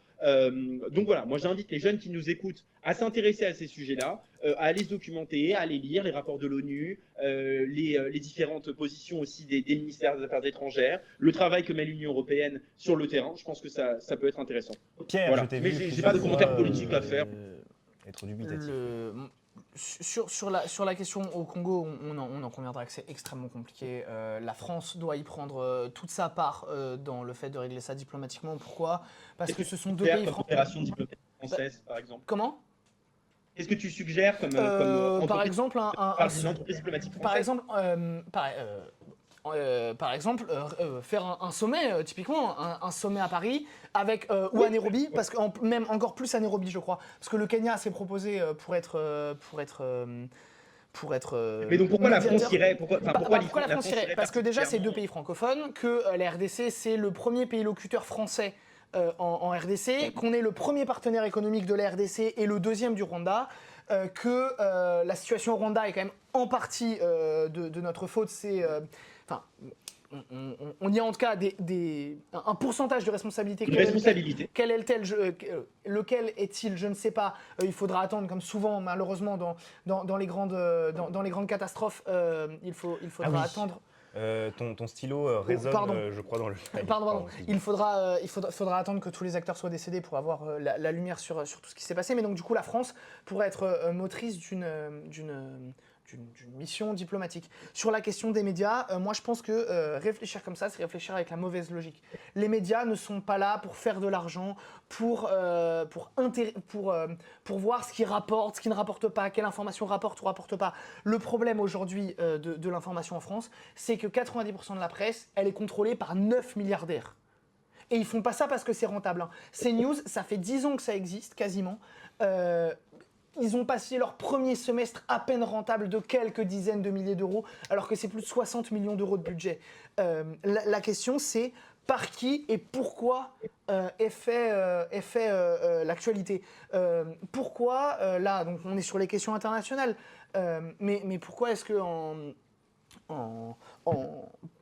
Donc voilà, moi j'invite les jeunes qui nous écoutent à s'intéresser à ces sujets-là, à aller se documenter, à aller lire les rapports de l'ONU, les différentes positions aussi des ministères des Affaires étrangères, le travail que met l'Union européenne sur le terrain. Je pense que ça peut être intéressant. Pierre, voilà. je t'ai Mais vu j'ai pas de commentaires politiques à faire. Être dubitatif. Sur la question au Congo, on en conviendra que c'est extrêmement compliqué. La France doit y prendre toute sa part dans le fait de régler ça diplomatiquement. Pourquoi ? Parce que ce sont deux pays français. Coopération diplomatique française, par exemple. Comment ? Qu'est-ce que tu suggères comme par exemple, une entreprise diplomatique française ? Par exemple, faire un sommet, typiquement un sommet à Paris, ou à Nairobi, parce que même encore plus à Nairobi, je crois, parce que le Kenya s'est proposé pour être mais donc pourquoi la France irait Pourquoi la France irait ? Parce que déjà, c'est deux pays francophones, que la RDC, c'est le premier pays locuteur français en RDC, qu'on est le premier partenaire économique de la RDC et le deuxième du Rwanda, que la situation au Rwanda est quand même en partie de notre faute. On y a en tout cas un pourcentage de responsabilité. Lequel est-il ? Je ne sais pas. Il faudra attendre, comme souvent, malheureusement, dans les grandes catastrophes, il faudra attendre. Ton stylo résonne, je crois, dans le... Pardon. Il faudra attendre que tous les acteurs soient décédés pour avoir la lumière sur tout ce qui s'est passé. Mais donc, du coup, la France pourrait être motrice d'une mission diplomatique. Sur la question des médias, moi je pense que réfléchir comme ça, c'est réfléchir avec la mauvaise logique. Les médias ne sont pas là pour faire de l'argent, pour voir ce qui rapporte, ce qui ne rapporte pas, quelle information rapporte ou rapporte pas. Le problème aujourd'hui de l'information en France, c'est que 90% de la presse, elle est contrôlée par 9 milliardaires. Et ils font pas ça parce que c'est rentable. Hein. CNews, ça fait 10 ans que ça existe, quasiment. Ils ont passé leur premier semestre à peine rentable de quelques dizaines de milliers d'euros, alors que c'est plus de 60 millions d'euros de budget. La question, c'est par qui et pourquoi est fait l'actualité. Pourquoi, là, donc on est sur les questions internationales, mais pourquoi est-ce que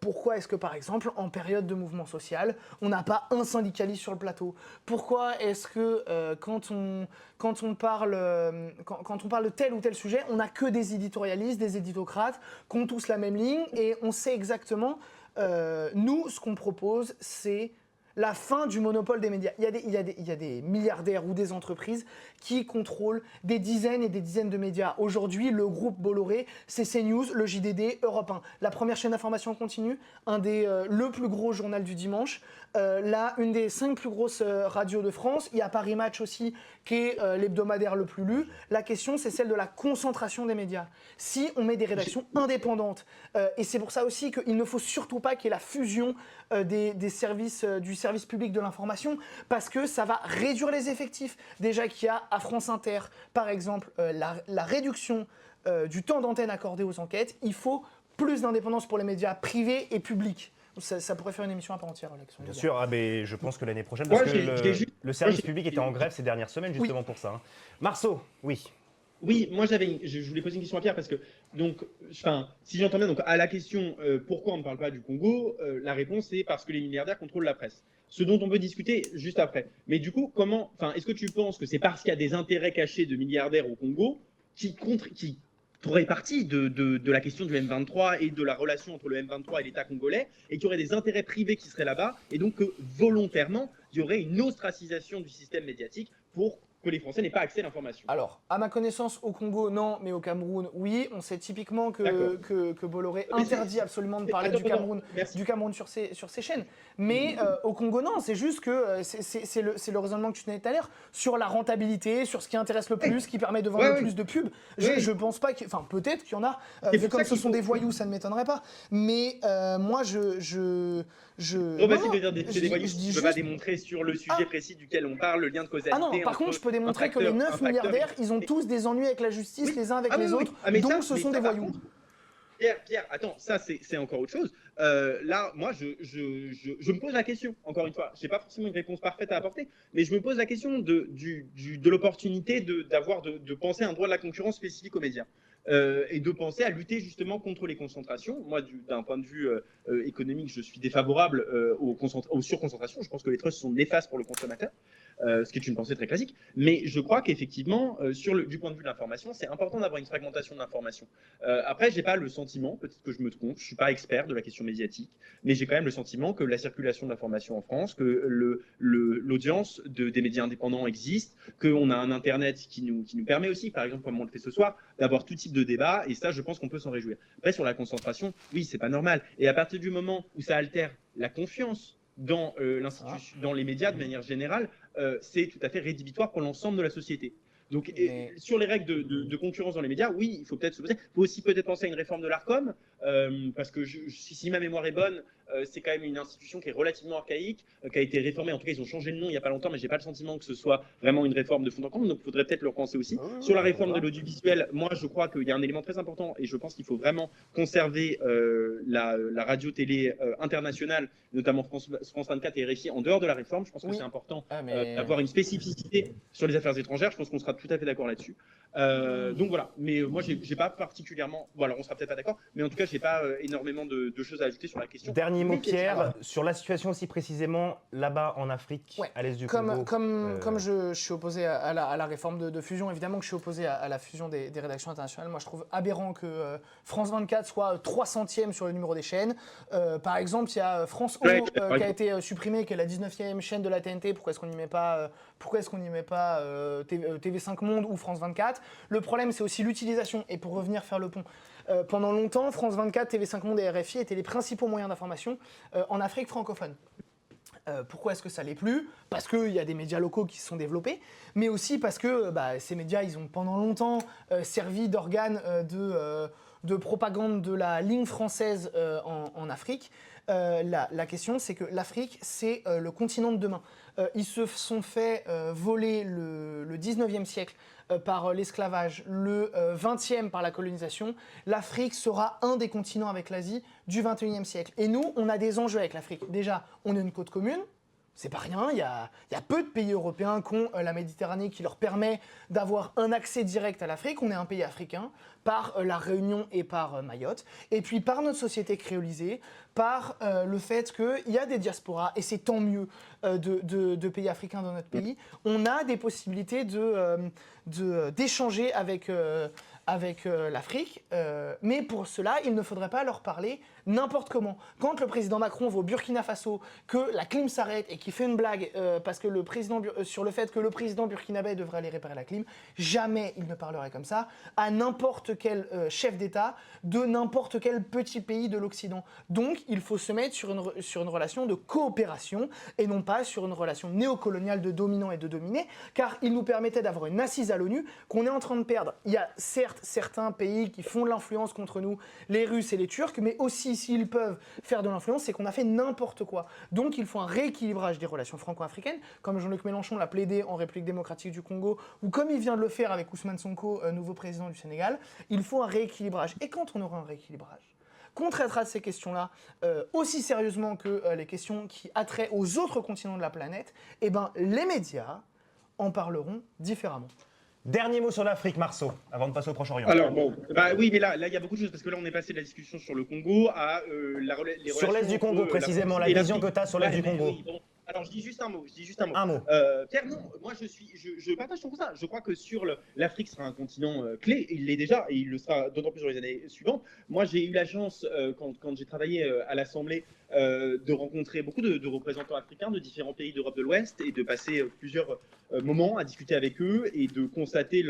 pourquoi est-ce que, par exemple, en période de mouvement social, on n'a pas un syndicaliste sur le plateau ? Pourquoi est-ce que quand on parle de tel ou tel sujet, on n'a que des éditorialistes, des éditocrates, qui ont tous la même ligne et on sait exactement, nous, ce qu'on propose, c'est la fin du monopole des médias. Il y a des milliardaires ou des entreprises qui contrôlent des dizaines et des dizaines de médias. Aujourd'hui, le groupe Bolloré, c'est CNews, le JDD, Europe 1. La première chaîne d'information continue, le plus gros journal du dimanche, une des 5 plus grosses radios de France. Il y a Paris Match aussi, qui est l'hebdomadaire le plus lu. La question, c'est celle de la concentration des médias. Si on met des rédactions indépendantes, et c'est pour ça aussi qu'il ne faut surtout pas qu'il y ait la fusion des services, du service public de l'information, parce que ça va réduire les effectifs. Déjà qu'il y a à France Inter, par exemple, la réduction du temps d'antenne accordé aux enquêtes, il faut plus d'indépendance pour les médias privés et publics. Ça pourrait faire une émission à part entière, Alex. Bien sûr, mais je pense que l'année prochaine, parce que le service public était en grève ces dernières semaines, justement pour ça. Hein. Marceau, oui. Oui, moi je voulais poser une question à Pierre parce que donc, enfin, si j'entends bien, donc à la question pourquoi on ne parle pas du Congo, la réponse est parce que les milliardaires contrôlent la presse. Ce dont on peut discuter juste après. Mais du coup, est-ce que tu penses que c'est parce qu'il y a des intérêts cachés de milliardaires au Congo qui feraient partie de la question du M23 et de la relation entre le M23 et l'État congolais, et qu'il y aurait des intérêts privés qui seraient là-bas, et donc que volontairement, il y aurait une ostracisation du système médiatique pour que les Français n'aient pas accès à l'information. Alors, à ma connaissance, au Congo, non, mais au Cameroun, oui. On sait typiquement D'accord. que Bolloré Mais interdit absolument de parler attends, du attends, Cameroun, merci. sur ses chaînes. Mais au Congo, non, c'est juste que c'est le raisonnement que tu tenais tout à l'heure sur la rentabilité, sur ce qui intéresse le plus, ce qui permet de vendre le plus de pubs. Je pense pas que. Enfin, peut-être qu'il y en a. Vu comme ce sont des voyous, ça ne m'étonnerait pas. Mais moi, Non, bah, non, si, de dire c'est des voyous, je dis tu peux pas juste. démontrer sur le sujet précis duquel on parle, le lien de Ah non, causalité par contre, entre je peux démontrer un que les facteur, 9 milliardaires, ils ont tous des ennuis avec la justice Oui. les uns avec Ah oui, les oui, oui. autres, Ah, mais donc ça, ce sont des par voyous. contre, Pierre, attends, ça c'est encore autre chose. Là, moi, je me pose la question, encore une fois, je n'ai pas forcément une réponse parfaite à apporter, mais je me pose la question de l'opportunité de penser à un droit de la concurrence spécifique aux médias. Et de penser à lutter justement contre les concentrations. Moi, d'un point de vue économique, je suis défavorable aux surconcentrations. Je pense que les trusts sont néfastes pour le consommateur, ce qui est une pensée très classique. Mais je crois qu'effectivement, du point de vue de l'information, c'est important d'avoir une fragmentation de l'information. Après, j'ai pas le sentiment, peut-être que je me trompe, je suis pas expert de la question médiatique, mais j'ai quand même le sentiment que la circulation de l'information en France, que l'audience des médias indépendants existe, qu'on a un Internet qui nous permet aussi, par exemple, comme on le fait ce soir, d'avoir tout type de débat, et ça, je pense qu'on peut s'en réjouir. Après, sur la concentration, oui, c'est pas normal. Et à partir du moment où ça altère la confiance dans l'institution, dans les médias de manière générale, c'est tout à fait rédhibitoire pour l'ensemble de la société. Donc, sur les règles de concurrence dans les médias, oui, il faut peut-être se poser. Il faut aussi peut-être penser à une réforme de l'Arcom, parce que si ma mémoire est bonne, c'est quand même une institution qui est relativement archaïque, qui a été réformée. En tout cas, ils ont changé de nom il n'y a pas longtemps, mais j'ai pas le sentiment que ce soit vraiment une réforme de fond en comble. Donc, il faudrait peut-être le repenser aussi. Sur la réforme de l'audiovisuel, moi, je crois qu'il y a un élément très important, et je pense qu'il faut vraiment conserver la radio-télé internationale, notamment France 24 et RFI, en dehors de la réforme. Je pense que c'est important d'avoir une spécificité sur les affaires étrangères. Je pense qu'on sera tout à fait d'accord là-dessus. Donc voilà, mais moi j'ai pas particulièrement, bon alors on sera peut-être pas d'accord, mais en tout cas j'ai pas énormément de choses à ajouter sur la question. Dernier mot Pierre, sur la situation aussi précisément là-bas en Afrique, à l'est du Congo. Comme je suis opposé à la réforme de fusion, évidemment que je suis opposé à la fusion des rédactions internationales. Moi je trouve aberrant que France 24 soit 300e sur le numéro des chaînes. Par exemple, il y a France O qui a été supprimée, qui est la 19e chaîne de la TNT. Pourquoi est-ce qu'on n'y met pas TV5 Monde ou France 24? Le problème, c'est aussi l'utilisation. Et pour revenir faire le pont, pendant longtemps, France 24, TV5 Monde et RFI étaient les principaux moyens d'information en Afrique francophone. Pourquoi est-ce que ça l'est plus? Parce qu'il y a des médias locaux qui se sont développés, mais aussi parce que ces médias, ils ont pendant longtemps servi d'organes de propagande de la ligne française en Afrique. La question, c'est que l'Afrique, c'est le continent de demain. Ils se sont fait voler le 19e siècle par l'esclavage, le 20e par la colonisation. L'Afrique sera un des continents avec l'Asie du 21e siècle. Et nous, on a des enjeux avec l'Afrique. Déjà, on a une côte commune. C'est pas rien, il y a peu de pays européens qui ont la Méditerranée qui leur permet d'avoir un accès direct à l'Afrique. On est un pays africain par la Réunion et par Mayotte. Et puis par notre société créolisée, par le fait qu'il y a des diasporas, et c'est tant mieux de pays africains dans notre pays. On a des possibilités d'échanger avec l'Afrique, mais pour cela, il ne faudrait pas leur parler n'importe comment. Quand le président Macron va au Burkina Faso, que la clim s'arrête et qu'il fait une blague parce que sur le fait que le président burkinabé devrait aller réparer la clim, jamais il ne parlerait comme ça à n'importe quel chef d'État de n'importe quel petit pays de l'Occident. Donc, il faut se mettre sur une relation de coopération et non pas sur une relation néocoloniale de dominant et de dominé, car il nous permettait d'avoir une assise à l'ONU qu'on est en train de perdre. Il y a certes certains pays qui font de l'influence contre nous, les Russes et les Turcs, mais aussi s'ils peuvent faire de l'influence, c'est qu'on a fait n'importe quoi. Donc il faut un rééquilibrage des relations franco-africaines, comme Jean-Luc Mélenchon l'a plaidé en République démocratique du Congo, ou comme il vient de le faire avec Ousmane Sonko, nouveau président du Sénégal. Il faut un rééquilibrage. Et quand on aura un rééquilibrage, qu'on traitera de ces questions-là aussi sérieusement que les questions qui attраient aux autres continents de la planète, eh ben, les médias en parleront différemment. Dernier mot sur l'Afrique, Marceau, avant de passer au Proche-Orient. Alors bon, bah oui, mais là, il y a beaucoup de choses parce que là, on est passé de la discussion sur le Congo à les Sur relations l'Est du Congo, entre précisément, la et vision que l'Afrique. tu as sur l'Est Ouais, du mais Congo. oui, bon. Alors, je dis juste un mot. Un mot. Pierre, non, moi, je partage ton constat. Je crois que sur l'Afrique sera un continent clé. Il l'est déjà et il le sera d'autant plus dans les années suivantes. Moi, j'ai eu la chance, quand j'ai travaillé à l'Assemblée, de rencontrer beaucoup de représentants africains de différents pays d'Europe de l'Ouest et de passer plusieurs moments à discuter avec eux et de constater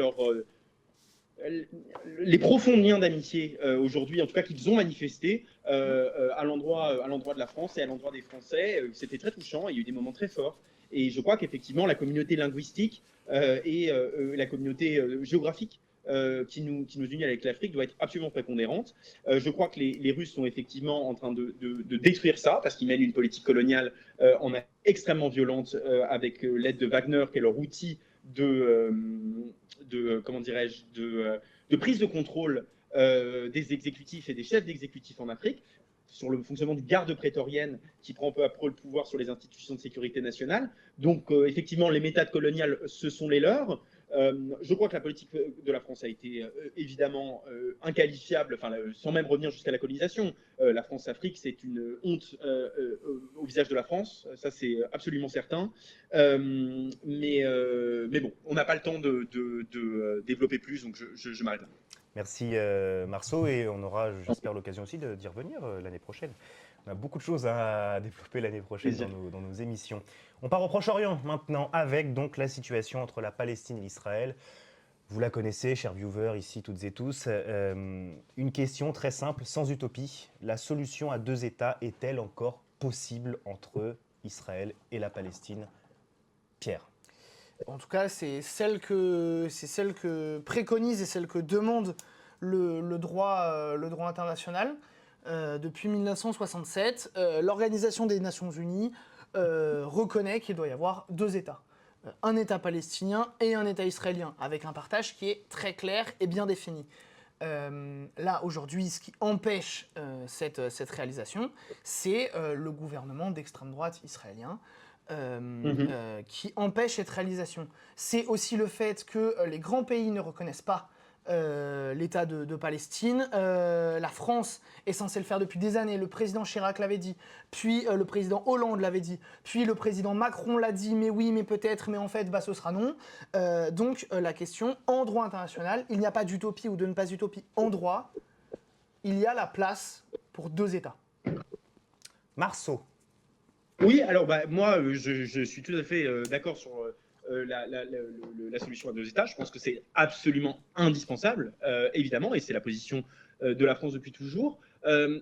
les profonds liens d'amitié aujourd'hui, en tout cas qu'ils ont manifesté à l'endroit de la France et à l'endroit des Français. C'était très touchant, il y a eu des moments très forts. Et je crois qu'effectivement, la communauté linguistique et la communauté géographique qui nous unit avec l'Afrique doit être absolument prépondérante. Je crois que les Russes sont effectivement en train de détruire ça parce qu'ils mènent une politique coloniale extrêmement violente avec l'aide de Wagner, qui est leur outil comment dirais-je, de prise de contrôle des exécutifs et des chefs d'exécutifs en Afrique, sur le fonctionnement du garde prétorienne qui prend peu à peu le pouvoir sur les institutions de sécurité nationale. Donc, effectivement, les méthodes coloniales, ce sont les leurs. Je crois que la politique de la France a été évidemment inqualifiable, sans même revenir jusqu'à la colonisation. La France-Afrique, c'est une honte au visage de la France, ça c'est absolument certain. Mais bon, on n'a pas le temps de développer plus, donc je m'arrête là. Merci Marceau, et on aura, j'espère, l'occasion aussi d'y revenir l'année prochaine. On a beaucoup de choses à développer l'année prochaine dans nos émissions. On part au Proche-Orient maintenant avec donc la situation entre la Palestine et l'Israël. Vous la connaissez, chers viewers, ici toutes et tous. Une question très simple, sans utopie. La solution à deux États est-elle encore possible entre Israël et la Palestine? Pierre. En tout cas, c'est celle que préconise et celle que demande le droit international. Depuis 1967, l'Organisation des Nations Unies reconnaît qu'il doit y avoir deux États. Un État palestinien et un État israélien, avec un partage qui est très clair et bien défini. Là, aujourd'hui, ce qui empêche cette réalisation, c'est le gouvernement d'extrême droite israélien, qui empêche cette réalisation. C'est aussi le fait que les grands pays ne reconnaissent pas l'État de Palestine. La France est censée le faire depuis des années. Le président Chirac l'avait dit, puis le président Hollande l'avait dit, puis le président Macron l'a dit, mais oui, mais peut-être, mais en fait, ce sera non. Donc la question, en droit international, il n'y a pas d'utopie ou de ne pas utopie. En droit, il y a la place pour deux États. Marceau. Oui, alors moi, je suis tout à fait d'accord sur la solution à deux États. Je pense que c'est absolument indispensable, évidemment, et c'est la position de la France depuis toujours.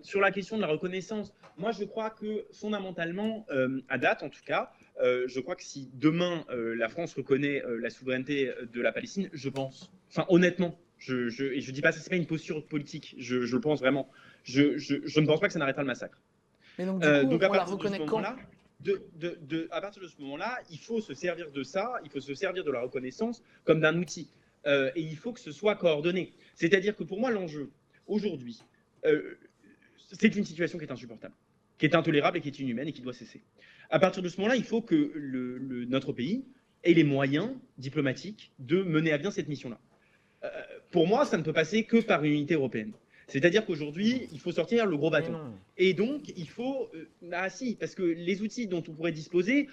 Sur la question de la reconnaissance, moi, je crois que fondamentalement, à date en tout cas, je crois que si demain la France reconnaît la souveraineté de la Palestine, je pense, honnêtement, et je dis pas ça, c'est pas une posture politique, je le pense vraiment, je ne pense pas que ça n'arrêtera le massacre. Mais donc, du coup, donc on la reconnaît quand ? À partir de ce moment-là, il faut se servir de ça, il faut se servir de la reconnaissance comme d'un outil. Et il faut que ce soit coordonné. C'est-à-dire que pour moi, l'enjeu, aujourd'hui, c'est une situation qui est insupportable, qui est intolérable et qui est inhumaine et qui doit cesser. À partir de ce moment-là, il faut que notre pays ait les moyens diplomatiques de mener à bien cette mission-là. Pour moi, ça ne peut passer que par une unité européenne. C'est-à-dire qu'aujourd'hui, il faut sortir le gros bâton. Et donc, il faut... parce que les outils dont on pourrait disposer,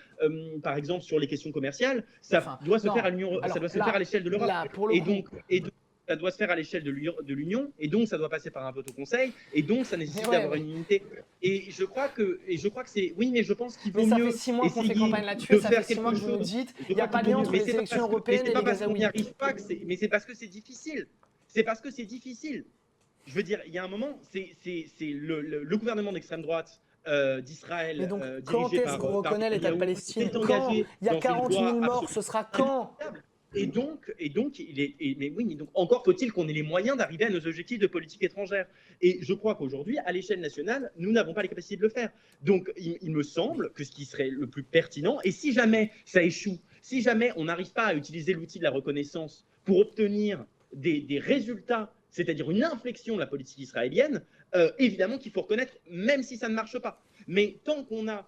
par exemple sur les questions commerciales, ça doit se faire à l'échelle de l'Europe. Et donc, ça doit se faire à l'échelle de l'Union, et donc ça doit passer par un vote au Conseil, et donc ça nécessite d'avoir une unité. Et je crois que c'est... Oui, mais je pense qu'il vaut mieux... Ça fait 6 mois qu'on fait campagne là-dessus, ça fait 6 mois que vous nous dites, il n'y a pas de lien entre les élections européennes et les Gazaouis. Mais c'est parce que c'est difficile. C'est parce que c'est difficile. Je veux dire, il y a un moment, c'est le gouvernement d'extrême droite d'Israël. Mais donc, quand est-ce qu'on reconnaît l'État de Palestine? Quand il y a 40 000 morts, ce sera quand? Et donc, encore faut-il qu'on ait les moyens d'arriver à nos objectifs de politique étrangère. Et je crois qu'aujourd'hui, à l'échelle nationale, nous n'avons pas les capacités de le faire. Donc, il me semble que ce qui serait le plus pertinent, et si jamais ça échoue, si jamais on n'arrive pas à utiliser l'outil de la reconnaissance pour obtenir des résultats, c'est-à-dire une inflexion de la politique israélienne, évidemment qu'il faut reconnaître, même si ça ne marche pas. Mais tant qu'on a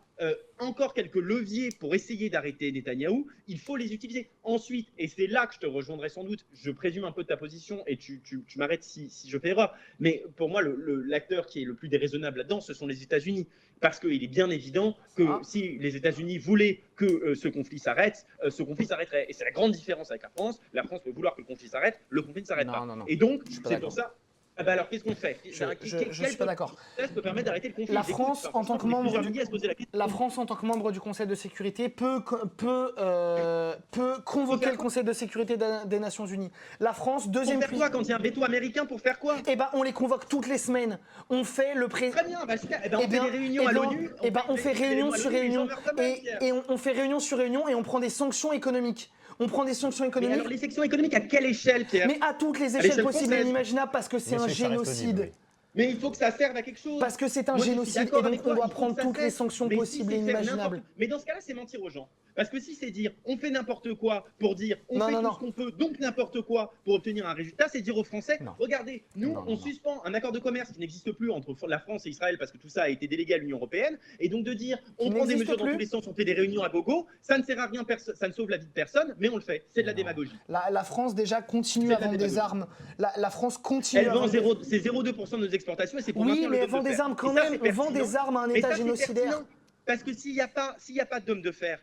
encore quelques leviers pour essayer d'arrêter Netanyahou, il faut les utiliser. Ensuite, et c'est là que je te rejoindrai sans doute, je présume un peu de ta position et tu m'arrêtes si je fais erreur, mais pour moi, l'acteur qui est le plus déraisonnable là-dedans, ce sont les États-Unis. Parce qu'il est bien évident que si les États-Unis voulaient que ce conflit s'arrête, ce conflit s'arrêterait. Et c'est la grande différence avec la France. La France peut vouloir que le conflit s'arrête, le conflit ne s'arrête pas. Non. Et donc, c'est pour ça. Ah bah alors qu'est-ce qu'on fait? Je suis pas d'accord. Peut permettre d'arrêter le conflit. La France, en tant que membre du Conseil de sécurité, peut convoquer le Conseil de sécurité des Nations Unies. La France, deuxième puissance. Pour faire quoi quand il y a un veto américain? Pour faire quoi? Eh ben, on les convoque toutes les semaines. On fait le Très bien, on fait des réunions à l'ONU. On fait réunion sur réunion. Et on fait réunion sur réunion et on prend des sanctions économiques. On prend des sanctions économiques. Mais alors les sanctions économiques, à quelle échelle, Pierre? Mais à toutes les échelles possibles et inimaginables, parce que c'est un génocide. Mais il faut que ça serve à quelque chose. Parce que c'est un génocide et donc on doit prendre toutes les sanctions possibles et inimaginables. Mais dans ce cas-là, c'est mentir aux gens. Parce que si c'est dire on fait n'importe quoi pour dire on fait tout ce qu'on peut, donc n'importe quoi pour obtenir un résultat, c'est dire aux Français regardez, nous on suspend un accord de commerce qui n'existe plus entre la France et Israël parce que tout ça a été délégué à l'Union européenne, et donc de dire on prend des mesures dans tous les sens, on fait des réunions à gogo, ça ne sert à rien, ça ne sauve la vie de personne, mais on le fait. C'est de la démagogie. La France déjà continue à vendre des armes. La France continue à vendre. C'est 0,2% de nos exportations et c'est pour oui, mais elle vend des armes quand même. On vend des armes à un État génocidaire. Parce que s'il n'y a pas d'homme de fer,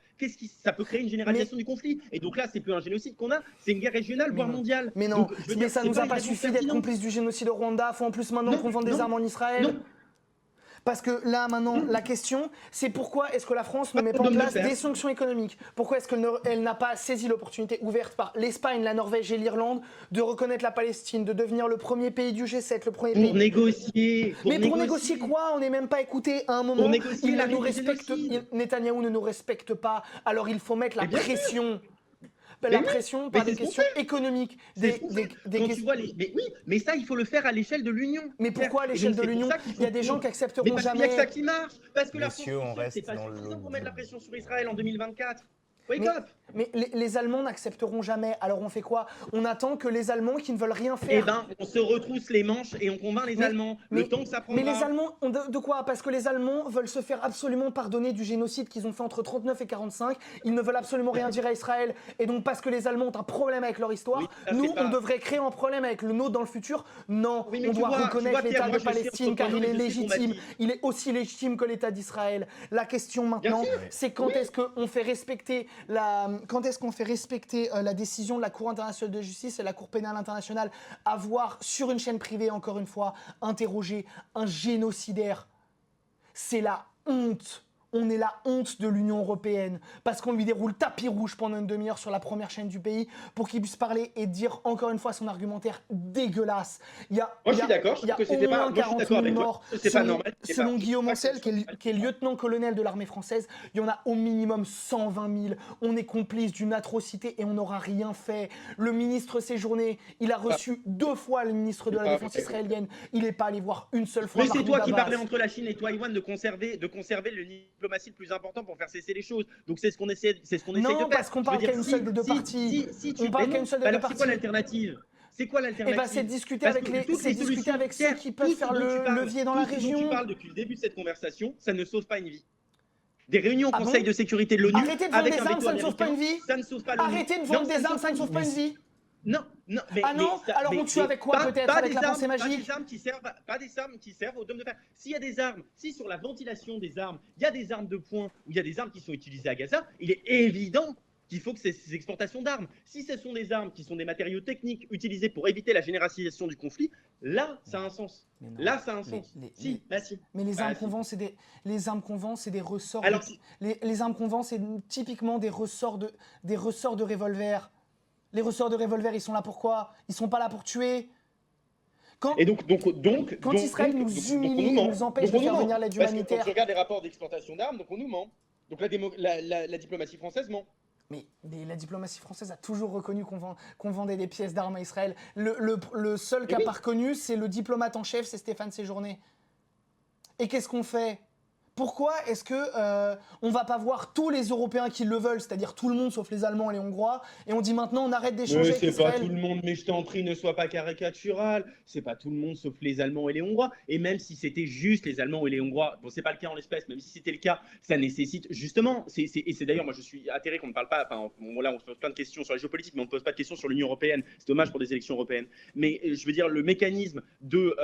ça peut créer une généralisation du conflit. Et donc là, c'est plus un génocide qu'on a, c'est une guerre régionale, voire mondiale. Mais non, mais ça nous a pas suffi d'être complice du génocide au Rwanda. Faut en plus maintenant qu'on vende des armes en Israël. Non. Parce que là, maintenant, la question, c'est pourquoi est-ce que la France ne met pas en place des sanctions économiques? Pourquoi est-ce qu'elle n'a pas saisi l'opportunité ouverte par l'Espagne, la Norvège et l'Irlande de reconnaître la Palestine, de devenir le premier pays du G7, le premier pays... Pour négocier. Mais pour négocier quoi? On n'est même pas écouté à un moment. Netanyahou ne nous respecte pas, alors il faut mettre la pression. La pression par des questions économiques. Mais oui, mais ça, il faut le faire à l'échelle de l'Union. Mais pourquoi à l'échelle de l'Union? Il y a des gens qui accepteront jamais. Il y a que ça qui marche. Parce que la France, c'est pas suffisant pour mettre la pression sur Israël en 2024. Wake up. Mais les Allemands n'accepteront jamais. Alors on fait quoi? On attend que les Allemands qui ne veulent rien faire. Eh ben, on se retrousse les manches et on convainc les Allemands. Le temps que ça prendra. Mais les Allemands, de quoi? Parce que les Allemands veulent se faire absolument pardonner du génocide qu'ils ont fait entre 39 et 45. Ils ne veulent absolument rien dire à Israël. Et donc parce que les Allemands ont un problème avec leur histoire, on devrait créer un problème avec le nôtre dans le futur. Non, on doit reconnaître l'État de Palestine car il est légitime. Il est aussi légitime que l'État d'Israël. La question maintenant, c'est quand est-ce qu'on fait respecter la décision de la Cour internationale de justice et la Cour pénale internationale à voir sur une chaîne privée, encore une fois, interroger un génocidaire. C'est la honte. On est la honte de l'Union européenne parce qu'on lui déroule tapis rouge pendant une demi-heure sur la première chaîne du pays pour qu'il puisse parler et dire encore une fois son argumentaire dégueulasse. Moi, je suis d'accord. Je trouve que c'était pas. Moi, je suis d'accord avec toi. C'est pas normal. Selon Guillaume Ancel, qui est lieutenant-colonel de l'armée française, il y en a au minimum 120 000. On est complice d'une atrocité et on n'aura rien fait. Le ministre Séjourné, il a reçu 2 fois le ministre de la Défense israélienne. Il n'est pas allé voir une seule fois. Mais c'est toi qui parlais entre la Chine et Taïwan de conserver le diplomatie le plus important pour faire cesser les choses. Donc c'est ce qu'on essaie de faire. Non, parce qu'on parle qu'à une seule des deux parties. On parle qu'à une seule des deux parties. C'est quoi l'alternative? C'est quoi l'alternative? Eh ben, c'est discuter avec ceux qui peuvent faire le levier dans la région. Tu parles depuis le début de cette conversation, ça ne sauve pas une vie. Des réunions au Conseil de sécurité de l'ONU avec un veto américain, ça ne sauve pas une vie. Ça ne sauve pas l'ONU. Arrêtez de vendre des armes, ça ne sauve pas une vie. Non, mais alors on tue avec quoi peut-être? Avec la pensée magique? Pas des armes qui servent aux hommes de fer. S'il y a des armes, si sur la ventilation des armes, il y a des armes de poing ou il y a des armes qui sont utilisées à Gaza, il est évident qu'il faut que ces exportations d'armes, si ce sont des armes qui sont des matériaux techniques utilisés pour éviter la généralisation du conflit, là, ça a un sens. Là, ça a un sens. Si. Mais les armes qu'on vend, c'est des ressorts. Les armes qu'on vend, c'est typiquement des ressorts de revolver. Les ressorts de revolver, ils sont là pour quoi? Ils sont pas là pour tuer. Quand Israël nous humilie, nous empêche de faire venir l'aide humanitaire. Quand je regarde les rapports d'exportation d'armes, donc on nous ment. Donc la diplomatie française ment. Mais la diplomatie française a toujours reconnu qu'on vendait des pièces d'armes à Israël. Le seul qui n'a pas reconnu, c'est le diplomate en chef, c'est Stéphane Séjourné. Et qu'est-ce qu'on fait? Pourquoi est-ce que on va pas voir tous les Européens qui le veulent, c'est-à-dire tout le monde sauf les Allemands et les Hongrois, et on dit maintenant on arrête d'échanger avec C'est pas Israël. tout le monde, mais je t'en prie, ne sois pas caricatural. C'est pas tout le monde sauf les Allemands et les Hongrois. Et même si c'était juste les Allemands et les Hongrois, bon, c'est pas le cas en l'espèce, même si c'était le cas, ça nécessite justement. Et c'est d'ailleurs, moi je suis atterré qu'on ne parle pas. Enfin, là, on se pose plein de questions sur la géopolitique, mais on ne pose pas de questions sur l'Union européenne. C'est dommage pour des élections européennes. Mais je veux dire, le mécanisme de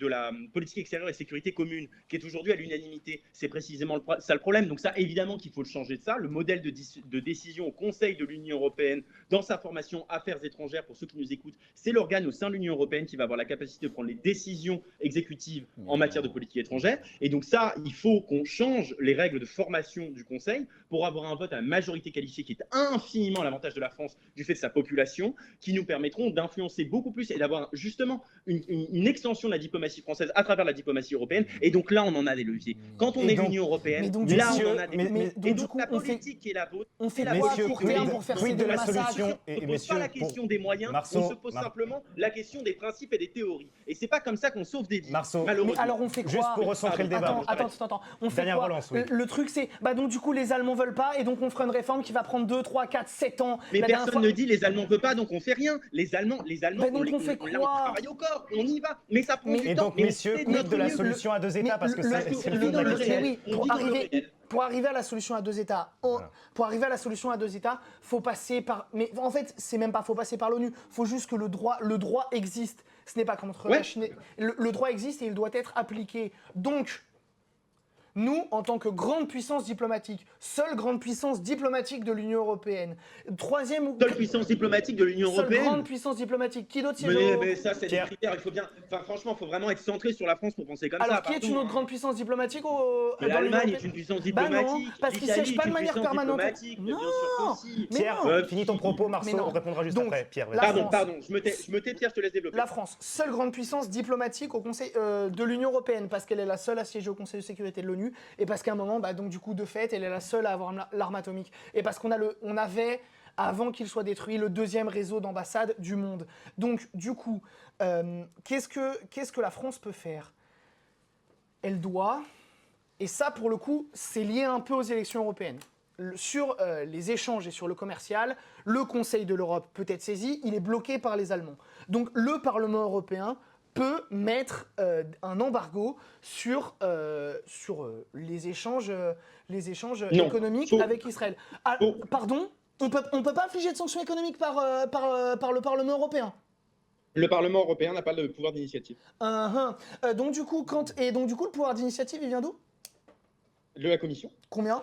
la politique extérieure et sécurité commune, qui est aujourd'hui à l'unanimité, c'est précisément ça le problème. Donc, ça, évidemment qu'il faut le changer de ça. Le modèle de décision au Conseil de l'Union européenne, dans sa formation Affaires étrangères, pour ceux qui nous écoutent, c'est l'organe au sein de l'Union européenne qui va avoir la capacité de prendre les décisions exécutives en matière de politique étrangère. Et donc, ça, il faut qu'on change les règles de formation du Conseil pour avoir un vote à la majorité qualifiée qui est infiniment à l'avantage de la France du fait de sa population, qui nous permettront d'influencer beaucoup plus et d'avoir justement une extension de la diplomatie française à travers la diplomatie européenne. Et donc là, on en a des leviers. Quand on est l'Union européenne, là, on en a des leviers. Et donc, la politique qui est la vôtre, on fait quoi à court terme pour faire de la massacres? solution on ne se pose pas la question des moyens, on se pose simplement la question des principes et des théories. Et c'est pas comme ça qu'on sauve des vies, malheureusement. Mais alors on fait quoi? Juste pour recentrer le débat. Attends. On fait Dernière quoi? relance, oui. Le truc c'est, donc du coup les Allemands veulent pas et donc on fera une réforme qui va prendre 2, 3, 4, 7 ans. Mais personne ne dit les Allemands ne veulent pas, donc on fait rien. Les Allemands, on fait quoi? on travaille au corps, on y va. Mais ça prend du temps. Et donc, messieurs, quid de la solution à deux États, parce que c'est le fond de la question. Pour arriver à la solution à deux États, faut passer par. Mais en fait, c'est même pas faut passer par l'ONU. Faut juste que le droit existe. Ce n'est pas contre la Chine. Le droit existe et il doit être appliqué. Donc, nous, en tant que grande puissance diplomatique, seule grande puissance diplomatique de l'Union européenne, seule puissance diplomatique de l'Union européenne. Seule grande puissance diplomatique. Qui d'autre siège mais ça, c'est des critères. Il faut bien. Enfin, franchement, il faut vraiment être centré sur la France pour penser comme ça. Alors, qui est une autre grande puissance diplomatique l'Allemagne est une puissance diplomatique. Non, parce qu'ils ne siègent pas de manière permanente. Non. Pierre, finis ton propos, Marceau répondra juste après. Pierre, pardon, je me tais, Pierre, je te laisse développer. La France, seule grande puissance diplomatique au Conseil de l'Union européenne, parce qu'elle est la seule à siéger au Conseil de sécurité de l'ONU, et parce qu'à un moment, donc du coup, de fait, elle est la seule à avoir l'arme atomique. Et parce qu'on avait, avant qu'il soit détruit, le deuxième réseau d'ambassades du monde. Donc, du coup, qu'est-ce que la France peut faire? Elle doit, et ça, pour le coup, c'est lié un peu aux élections européennes. Sur les échanges et sur le commercial, le Conseil de l'Europe peut être saisi, il est bloqué par les Allemands. Donc, le Parlement européen peut mettre un embargo sur les échanges économiques avec Israël. Pardon, on peut pas infliger de sanctions économiques par le Parlement européen. Le Parlement européen n'a pas le pouvoir d'initiative. Donc du coup, le pouvoir d'initiative, il vient d'où? De la Commission. Combien?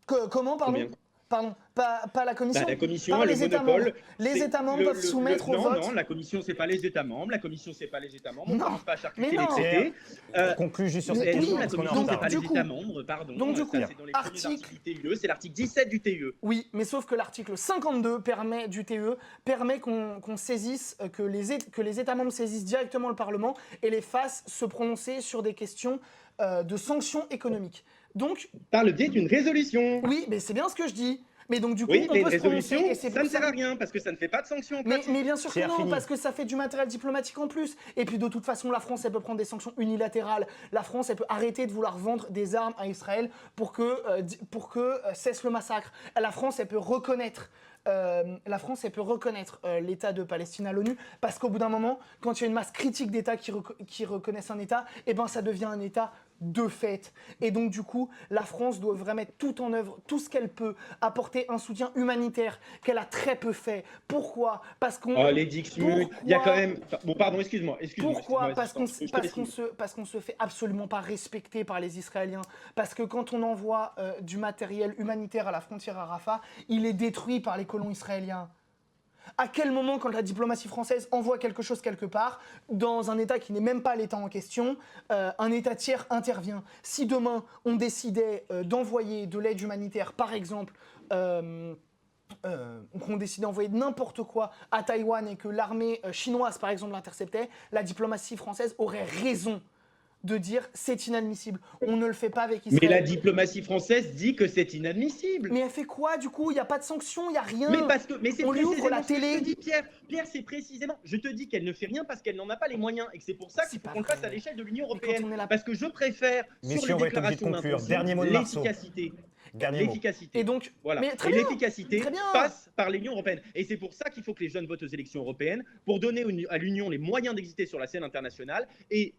Comment, pardon? Combien? Pardon, pas la Commission. La Commission a le monopole. Les États membres peuvent soumettre au vote. Non, la Commission, c'est pas les États membres. La Commission, c'est pas les États membres. On Non. ne commence pas à charcuter Mais les traités. Conclue juste sur cette Non, question. la parce qu'on est en Commission, c'est retard. pas les du coup- États membres, pardon. donc, du coup, Ça, c'est dans les premiers articles du TUE. C'est l'article 17 du TUE. Oui, mais sauf que l'article 52 du TUE permet qu'on saisisse, que les États membres saisissent directement le Parlement et les fassent se prononcer sur des questions de sanctions économiques. Donc, Par le biais d'une résolution. oui, mais c'est bien ce que je dis. Mais donc du coup, Oui, on mais peut une se prononcer résolution, et c'est ça pour ne sert à rien parce que ça ne fait pas de sanctions en pratique. Mais bien sûr que Pierre, non, fini. parce que ça fait du matériel diplomatique en plus. Et puis de toute façon, la France, elle peut prendre des sanctions unilatérales. La France, elle peut arrêter de vouloir vendre des armes à Israël pour que cesse le massacre. La France, elle peut reconnaître l'État de Palestine à l'ONU, parce qu'au bout d'un moment, quand il y a une masse critique d'États qui reconnaissent un État, eh ben ça devient un État de fait. Et donc du coup, la France doit vraiment mettre tout en œuvre, tout ce qu'elle peut, apporter un soutien humanitaire qu'elle a très peu fait. Pourquoi? Parce qu'on... Oh, les Dixmude, il y a quand même... Bon, pardon, excuse-moi. Pourquoi? Parce qu'on se fait absolument pas respecter par les Israéliens. Parce que quand on envoie du matériel humanitaire à la frontière à Rafah, il est détruit par les colons israéliens. À quel moment, quand la diplomatie française envoie quelque chose quelque part, dans un État qui n'est même pas l'État en question, un État tiers intervient? Si demain, on décidait d'envoyer de l'aide humanitaire, par exemple, qu'on décidait d'envoyer n'importe quoi à Taïwan et que l'armée chinoise, par exemple, l'interceptait, la diplomatie française aurait raison de dire c'est inadmissible. On ne le fait pas avec Mais Israël. la diplomatie française dit que c'est inadmissible. Mais elle fait quoi du coup? Il n'y a pas de sanctions, il n'y a rien. Mais c'est On lui ouvre précisément la ce que je télé. te dis, Pierre. Pierre, c'est précisément. Je te dis qu'elle ne fait rien parce qu'elle n'en a pas les moyens et que c'est pour ça qu'il C'est faut pas qu'on le fasse vrai. à l'échelle de l'Union Mais quand européenne. on est là- Parce que je préfère Messieurs, sur on les va être obligé de déclarations conclure. d'intention Dernier mot de Marceau. l'efficacité. Dernier mot. L'efficacité. Et donc, Voilà. mais très Et bien, l'efficacité très bien. passe par l'Union européenne. Et c'est pour ça qu'il faut que les jeunes votent aux élections européennes pour donner à l'Union les moyens d'exister sur la scène internationale. Et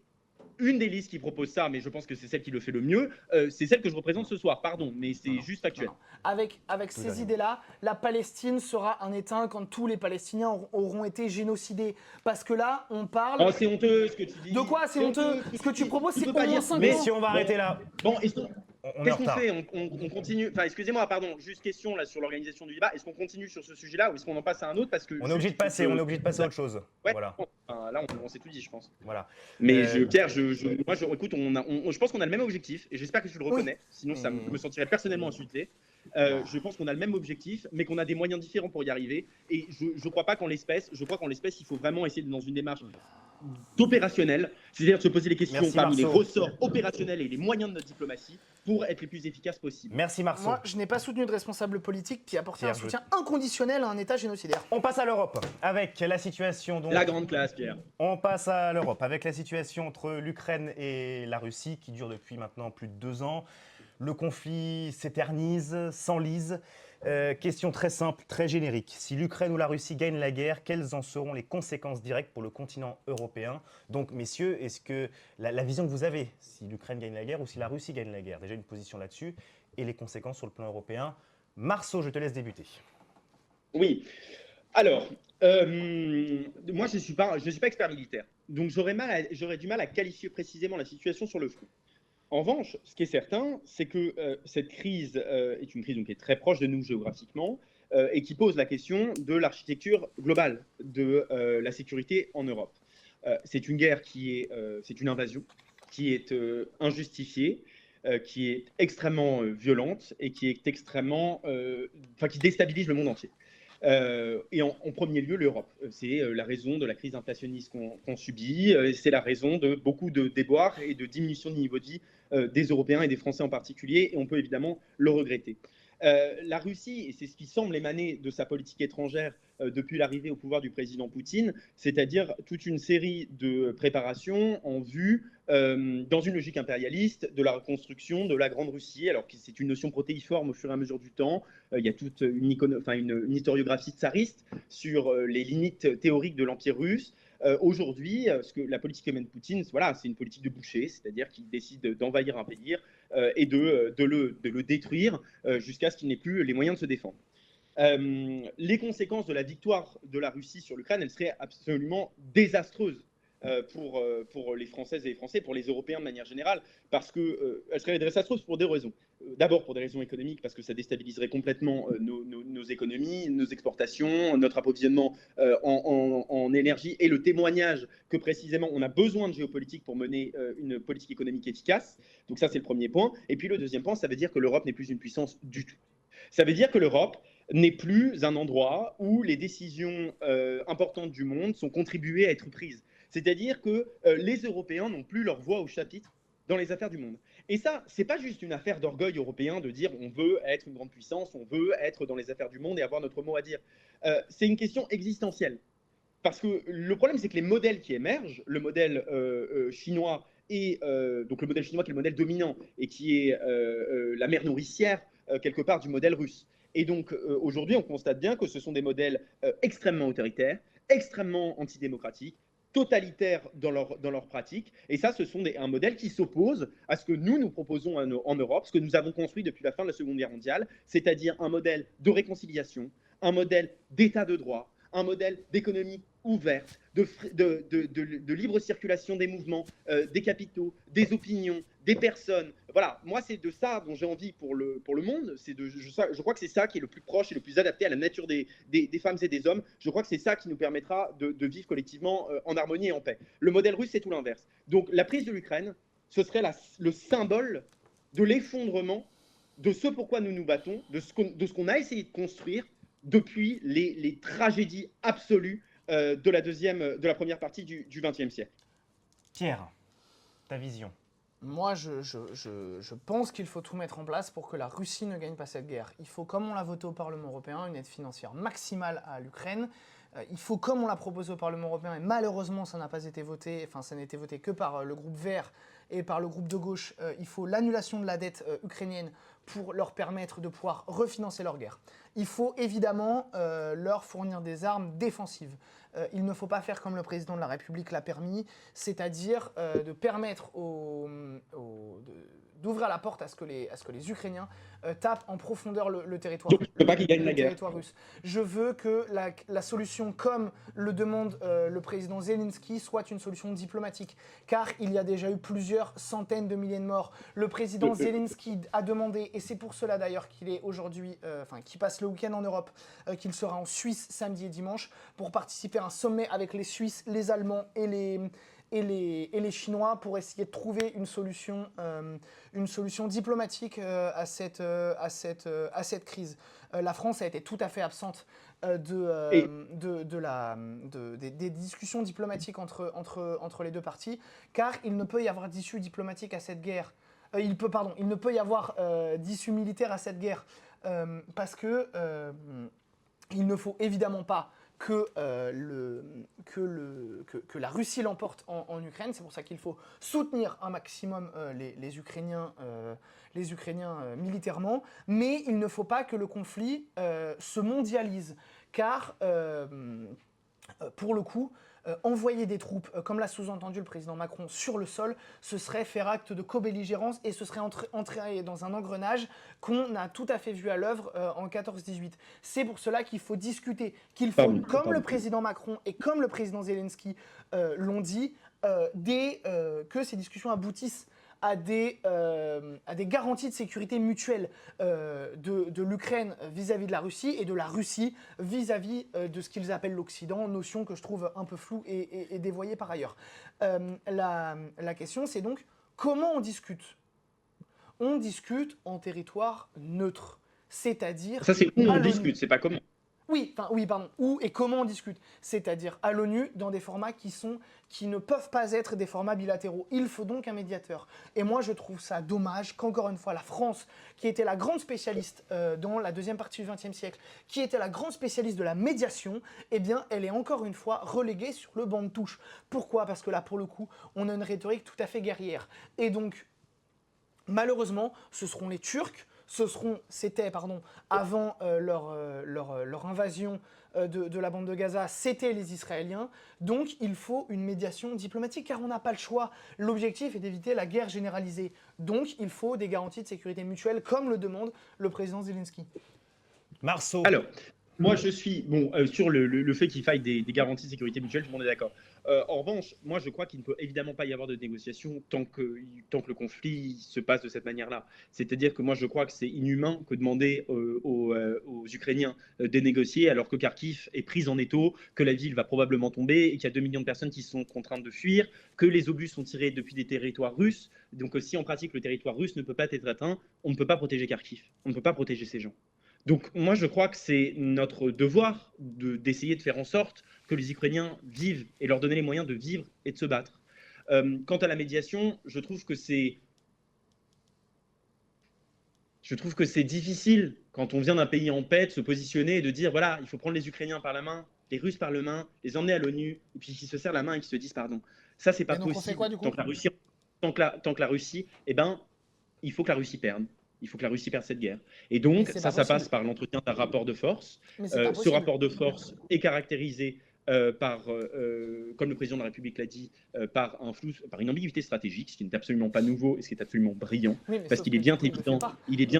une des listes qui propose ça, mais je pense que c'est celle qui le fait le mieux, c'est celle que je représente ce soir, pardon, mais c'est juste factuel. Non. Avec ces idées-là, la Palestine sera un État quand tous les Palestiniens auront été génocidés. Parce que là, on parle... Oh, c'est honteux ce que tu dis. De quoi c'est honteux? Ce que tu proposes, c'est au moins 5 ans. Messieurs, on va arrêter là. Bon, On est qu'est-ce en qu'on retard. fait on continue. Enfin, excusez-moi, pardon, juste question là sur l'organisation du débat. Est-ce qu'on continue sur ce sujet-là ou est-ce qu'on en passe à un autre parce que On est obligé de passer, on est obligé de passer à autre chose. Ouais, Voilà. enfin, là, on s'est tout dit, je pense. Voilà. Mais Pierre, écoute, je pense qu'on a le même objectif et j'espère que tu le reconnais. Sinon, je me sentirais personnellement insulté. Je pense qu'on a le même objectif, mais qu'on a des moyens différents pour y arriver. Et je crois pas qu'en l'espèce, il faut vraiment essayer dans une démarche d'opérationnel, c'est-à-dire de se poser les questions Merci, parmi les Marceau. ressorts opérationnels et les moyens de notre diplomatie pour être les plus efficaces possibles. Merci Marceau. Moi, je n'ai pas soutenu de responsable politique qui apportait Pierre, un soutien inconditionnel à un État génocidaire. On passe à l'Europe avec la situation donc. La grande classe, Pierre. On passe à l'Europe avec la situation entre l'Ukraine et la Russie qui dure depuis maintenant plus de 2 ans. Le conflit s'éternise, s'enlise. Question très simple, très générique. Si l'Ukraine ou la Russie gagnent la guerre, quelles en seront les conséquences directes pour le continent européen? Donc, messieurs, est-ce que la vision que vous avez, si l'Ukraine gagne la guerre ou si la Russie gagne la guerre, déjà une position là-dessus, et les conséquences sur le plan européen? Marceau, je te laisse débuter. Oui. Alors, moi, je suis pas expert militaire, donc j'aurais du mal à qualifier précisément la situation sur le front. En revanche, ce qui est certain, c'est que cette crise est une crise donc, qui est très proche de nous géographiquement et qui pose la question de l'architecture globale de la sécurité en Europe. C'est une guerre c'est une invasion qui est injustifiée, qui est extrêmement violente et qui est qui déstabilise le monde entier. Et en premier lieu, l'Europe. C'est la raison de la crise inflationniste qu'on subit. C'est la raison de beaucoup de déboires et de diminution du niveau de vie des Européens et des Français en particulier. Et on peut évidemment le regretter. La Russie, et c'est ce qui semble émaner de sa politique étrangère depuis l'arrivée au pouvoir du président Poutine, c'est-à-dire toute une série de préparations en vue, dans une logique impérialiste, de la reconstruction de la Grande Russie, alors que c'est une notion protéiforme au fur et à mesure du temps. Il y a toute une historiographie tsariste sur les limites théoriques de l'Empire russe. Aujourd'hui, la politique que mène Poutine, voilà, c'est une politique de boucher, c'est-à-dire qu'il décide d'envahir un pays et de le détruire jusqu'à ce qu'il n'ait plus les moyens de se défendre. Les conséquences de la victoire de la Russie sur l'Ukraine, elles seraient absolument désastreuses pour les Françaises et les Français, pour les Européens de manière générale, parce qu'elles seraient désastreuses pour 2 raisons. D'abord pour des raisons économiques, parce que ça déstabiliserait complètement nos économies, nos exportations, notre approvisionnement en énergie et le témoignage que précisément on a besoin de géopolitique pour mener une politique économique efficace. Donc ça c'est le premier point. Et puis le deuxième point, ça veut dire que l'Europe n'est plus une puissance du tout. Ça veut dire que l'Europe n'est plus un endroit où les décisions importantes du monde sont contribuées à être prises. C'est-à-dire que les Européens n'ont plus leur voix au chapitre dans les affaires du monde. Et ça, c'est pas juste une affaire d'orgueil européen de dire on veut être une grande puissance, on veut être dans les affaires du monde et avoir notre mot à dire. C'est une question existentielle. Parce que le problème, c'est que les modèles qui émergent, le modèle chinois, et donc le modèle chinois qui est le modèle dominant et qui est la mère nourricière quelque part du modèle russe. Et donc aujourd'hui, on constate bien que ce sont des modèles extrêmement autoritaires, extrêmement antidémocratiques, totalitaires dans leur pratique. Et ça, ce sont un modèle qui s'oppose à ce que nous proposons en Europe, ce que nous avons construit depuis la fin de la Seconde Guerre mondiale, c'est-à-dire un modèle de réconciliation, un modèle d'état de droit, un modèle d'économie ouverte, de libre circulation des mouvements, des capitaux, des opinions, des personnes. Voilà, moi c'est de ça dont j'ai envie pour le monde. Je crois que c'est ça qui est le plus proche et le plus adapté à la nature des femmes et des hommes. Je crois que c'est ça qui nous permettra de vivre collectivement en harmonie et en paix. Le modèle russe, c'est tout l'inverse. Donc la prise de l'Ukraine, ce serait le symbole de l'effondrement de ce pourquoi nous nous battons, de ce qu'on a essayé de construire depuis les tragédies absolues de la première partie du XXe siècle. Pierre, ta vision? Moi, je pense qu'il faut tout mettre en place pour que la Russie ne gagne pas cette guerre. Il faut, comme on l'a voté au Parlement européen, une aide financière maximale à l'Ukraine. Il faut, comme on l'a proposé au Parlement européen, et malheureusement ça n'a pas été voté, enfin ça n'a été voté que par le groupe Vert et par le groupe de gauche, il faut l'annulation de la dette ukrainienne pour leur permettre de pouvoir refinancer leur guerre. Il faut évidemment leur fournir des armes défensives. Il ne faut pas faire comme le président de la République l'a permis, c'est-à-dire de permettre d'ouvrir la porte à ce que les Ukrainiens tapent en profondeur le territoire, Donc, je ne veux pas qu'ils gagnent la guerre. territoire russe. Je veux que la solution, comme le demande le président Zelensky, soit une solution diplomatique, car il y a déjà eu plusieurs centaines de milliers de morts. Le président Zelensky a demandé, et c'est pour cela d'ailleurs qu'il est aujourd'hui, qu'il passe le week-end en Europe, qu'il sera en Suisse samedi et dimanche, pour participer à un sommet avec les Suisses, les Allemands et les Chinois pour essayer de trouver une solution diplomatique à cette crise. La France a été tout à fait absente des discussions diplomatiques entre les deux parties, car il ne peut y avoir d'issue diplomatique à cette guerre. Il ne peut y avoir d'issue militaire à cette guerre, parce que il ne faut évidemment pas que la Russie l'emporte en Ukraine. C'est pour ça qu'il faut soutenir un maximum les Ukrainiens militairement, mais il ne faut pas que le conflit se mondialise, car pour le coup, envoyer des troupes, comme l'a sous-entendu le président Macron, sur le sol, ce serait faire acte de co-belligérance et ce serait entrer dans un engrenage qu'on a tout à fait vu à l'œuvre en 14-18. C'est pour cela qu'il faut discuter, qu'il faut, comme le président Macron et comme le président Zelensky l'ont dit, que ces discussions aboutissent à des garanties de sécurité mutuelle de l'Ukraine vis-à-vis de la Russie et de la Russie vis-à-vis de ce qu'ils appellent l'Occident, notion que je trouve un peu floue et dévoyée par ailleurs. La question, c'est donc comment on discute ? On discute en territoire neutre, c'est-à-dire... Ça, c'est où on discute, c'est pas comment. Oui, pardon. Où et comment on discute. C'est-à-dire à l'ONU, dans des formats qui ne peuvent pas être des formats bilatéraux. Il faut donc un médiateur. Et moi, je trouve ça dommage qu'encore une fois, la France, qui était la grande spécialiste dans la deuxième partie du XXe siècle, qui était la grande spécialiste de la médiation, eh bien, elle est encore une fois reléguée sur le banc de touche. Pourquoi ? Parce que là, pour le coup, on a une rhétorique tout à fait guerrière. Et donc, malheureusement, ce seront les Turcs, c'était avant leur invasion de la bande de Gaza, c'était les Israéliens. Donc il faut une médiation diplomatique car on n'a pas le choix. L'objectif est d'éviter la guerre généralisée. Donc il faut des garanties de sécurité mutuelle comme le demande le président Zelensky. Marceau. Alors, moi je suis sur le fait qu'il faille des garanties de sécurité mutuelle, tout le monde est d'accord. En revanche, moi je crois qu'il ne peut évidemment pas y avoir de négociation tant que le conflit se passe de cette manière-là. C'est-à-dire que moi je crois que c'est inhumain que demander aux Ukrainiens de négocier alors que Kharkiv est prise en étau, que la ville va probablement tomber et qu'il y a 2 millions de personnes qui sont contraintes de fuir, que les obus sont tirés depuis des territoires russes. Donc si en pratique le territoire russe ne peut pas être atteint, on ne peut pas protéger Kharkiv, on ne peut pas protéger ces gens. Donc moi je crois que c'est notre devoir d'essayer de faire en sorte que les Ukrainiens vivent et leur donner les moyens de vivre et de se battre. Quant à la médiation, je trouve que c'est difficile quand on vient d'un pays en paix de se positionner et de dire voilà, il faut prendre les Ukrainiens par la main, les Russes par la main, les emmener à l'ONU et puis qu'ils se serrent la main et qu'ils se disent pardon. Ça c'est pas possible. On fait quoi, du coup ? Tant que la Russie, il faut que la Russie perde. Il faut que la Russie perde cette guerre. Et donc, ça passe par l'entretien d'un rapport de force. Ce rapport de force est caractérisé par, comme le président de la République l'a dit, par une ambiguïté stratégique, ce qui n'est absolument pas nouveau et ce qui est absolument brillant. Oui, parce qu'il est bien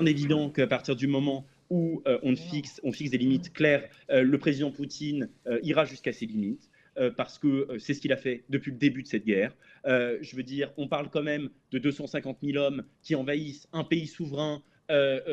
évident qu'à partir du moment où on fixe des limites claires, le président Poutine ira jusqu'à ses limites. Parce que c'est ce qu'il a fait depuis le début de cette guerre. Je veux dire, on parle quand même de 250 000 hommes qui envahissent un pays souverain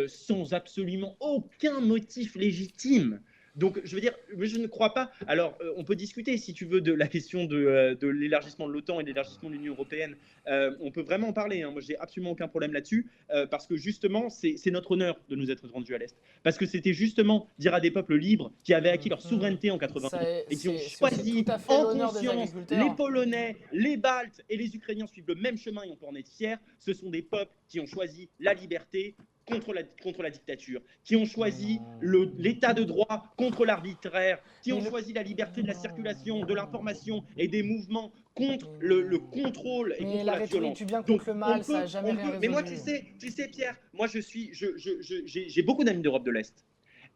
sans absolument aucun motif légitime. Donc, je veux dire, je ne crois pas. Alors, on peut discuter, si tu veux, de la question de l'élargissement de l'OTAN et de l'élargissement de l'Union européenne. On peut vraiment en parler. Hein. Moi, j'ai absolument aucun problème là-dessus, parce que justement, c'est notre honneur de nous être rendus à l'Est. Parce que c'était justement dire à des peuples libres qui avaient acquis leur souveraineté en 91 et qui ont C'est aussi choisi tout à fait en l'honneur des conscience, les agriculteurs. Polonais, les Baltes et les Ukrainiens suivent le même chemin et on peut en être fiers. Ce sont des peuples qui ont choisi la liberté contre la dictature, qui ont choisi l'état de droit contre l'arbitraire, qui ont choisi la liberté de la circulation, de l'information et des mouvements contre le contrôle et Mais contre la la rhétorique violence. du bien Donc, contre le mal, ça n'a jamais rien résolu. mais moi, tu sais, Pierre, moi, j'ai beaucoup d'amis d'Europe de l'Est.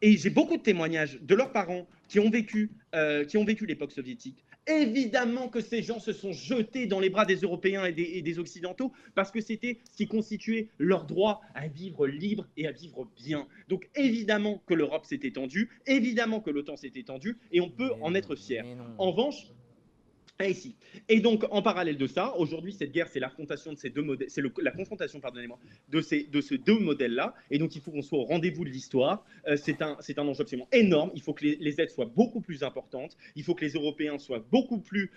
Et j'ai beaucoup de témoignages de leurs parents qui ont vécu l'époque soviétique. Évidemment que ces gens se sont jetés dans les bras des Européens et des Occidentaux parce que c'était ce qui constituait leur droit à vivre libre et à vivre bien. Donc évidemment que l'Europe s'est étendue, évidemment que l'OTAN s'est étendue et on peut en être fier. En revanche, ici. Et donc, en parallèle de ça, aujourd'hui, cette guerre, c'est l'affrontation de ces deux modèles, c'est la confrontation, pardonnez-moi, de ces deux modèles-là. Et donc, il faut qu'on soit au rendez-vous de l'histoire. C'est un enjeu absolument énorme. Il faut que les aides soient beaucoup plus importantes. Il faut que les Européens soient beaucoup plus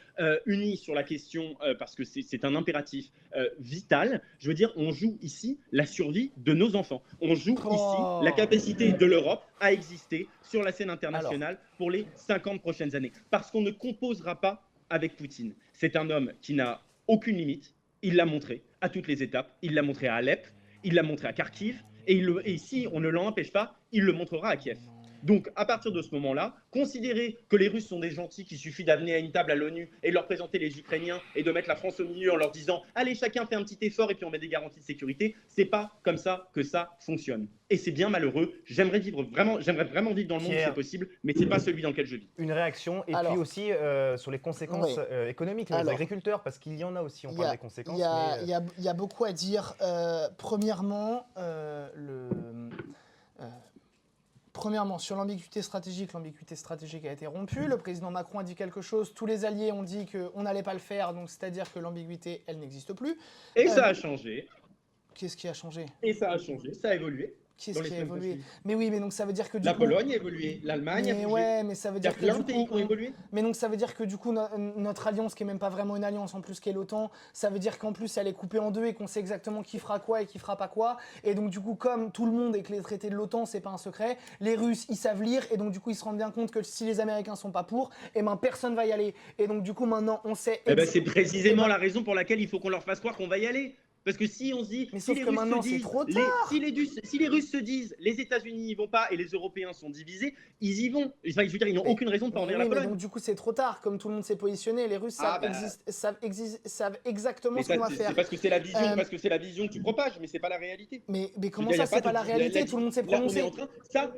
unis sur la question, parce que c'est un impératif vital. Je veux dire, on joue ici la survie de nos enfants. On joue ici la capacité de l'Europe à exister sur la scène internationale pour les 50 prochaines années. Parce qu'on ne composera pas avec Poutine. C'est un homme qui n'a aucune limite. Il l'a montré à toutes les étapes. Il l'a montré à Alep, il l'a montré à Kharkiv, et si on ne l'en empêche pas, il le montrera à Kiev. Donc, à partir de ce moment-là, considérer que les Russes sont des gentils, qu'il suffit d'amener à une table à l'ONU et de leur présenter les Ukrainiens et de mettre la France au milieu en leur disant « Allez, chacun fait un petit effort et puis on met des garanties de sécurité », c'est pas comme ça que ça fonctionne. Et c'est bien malheureux. J'aimerais vraiment vivre dans le monde où c'est possible, mais c'est pas celui dans lequel je vis. Une réaction, et puis aussi sur les conséquences économiques, les agriculteurs, parce qu'il y en a aussi, on parle des conséquences. Il y a beaucoup à dire. Premièrement, Premièrement, sur l'ambiguïté stratégique a été rompue. Le président Macron a dit quelque chose, tous les alliés ont dit qu'on n'allait pas le faire, donc c'est-à-dire que l'ambiguïté, elle n'existe plus. Et ça a changé. Qu'est-ce qui a changé? Et ça a changé, ça a évolué. Qu'est-ce qui a évolué? Mais oui, mais donc ça veut dire que du coup... La Pologne a évolué, l'Allemagne a bougé. Ouais, mais ça veut dire que plein de pays qui ont évolué. Mais donc ça veut dire que du coup, notre alliance, qui est même pas vraiment une alliance en plus, qui est l'OTAN, ça veut dire qu'en plus elle est coupée en deux et qu'on sait exactement qui fera quoi et qui fera pas quoi. Et donc du coup, comme tout le monde et que les traités de l'OTAN, c'est pas un secret, les Russes, ils savent lire et donc du coup, ils se rendent bien compte que si les Américains sont pas pour, et ben personne va y aller. Et donc du coup, maintenant, on sait... c'est précisément la raison pour laquelle il faut qu'on leur fasse croire qu'on va y aller. Parce que si on se dit, mais sauf que maintenant c'est trop tard. Si les Russes se disent, les États-Unis n'y vont pas et les Européens sont divisés, ils y vont. Enfin, je veux dire, ils n'ont aucune raison de pas envers la Pologne. Donc du coup, c'est trop tard. Comme tout le monde s'est positionné, les Russes savent exactement ce qu'on va faire. C'est parce que c'est la vision, que tu propages, mais c'est pas la réalité. Mais comment ça, c'est pas la réalité? Tout le monde s'est prononcé. Ça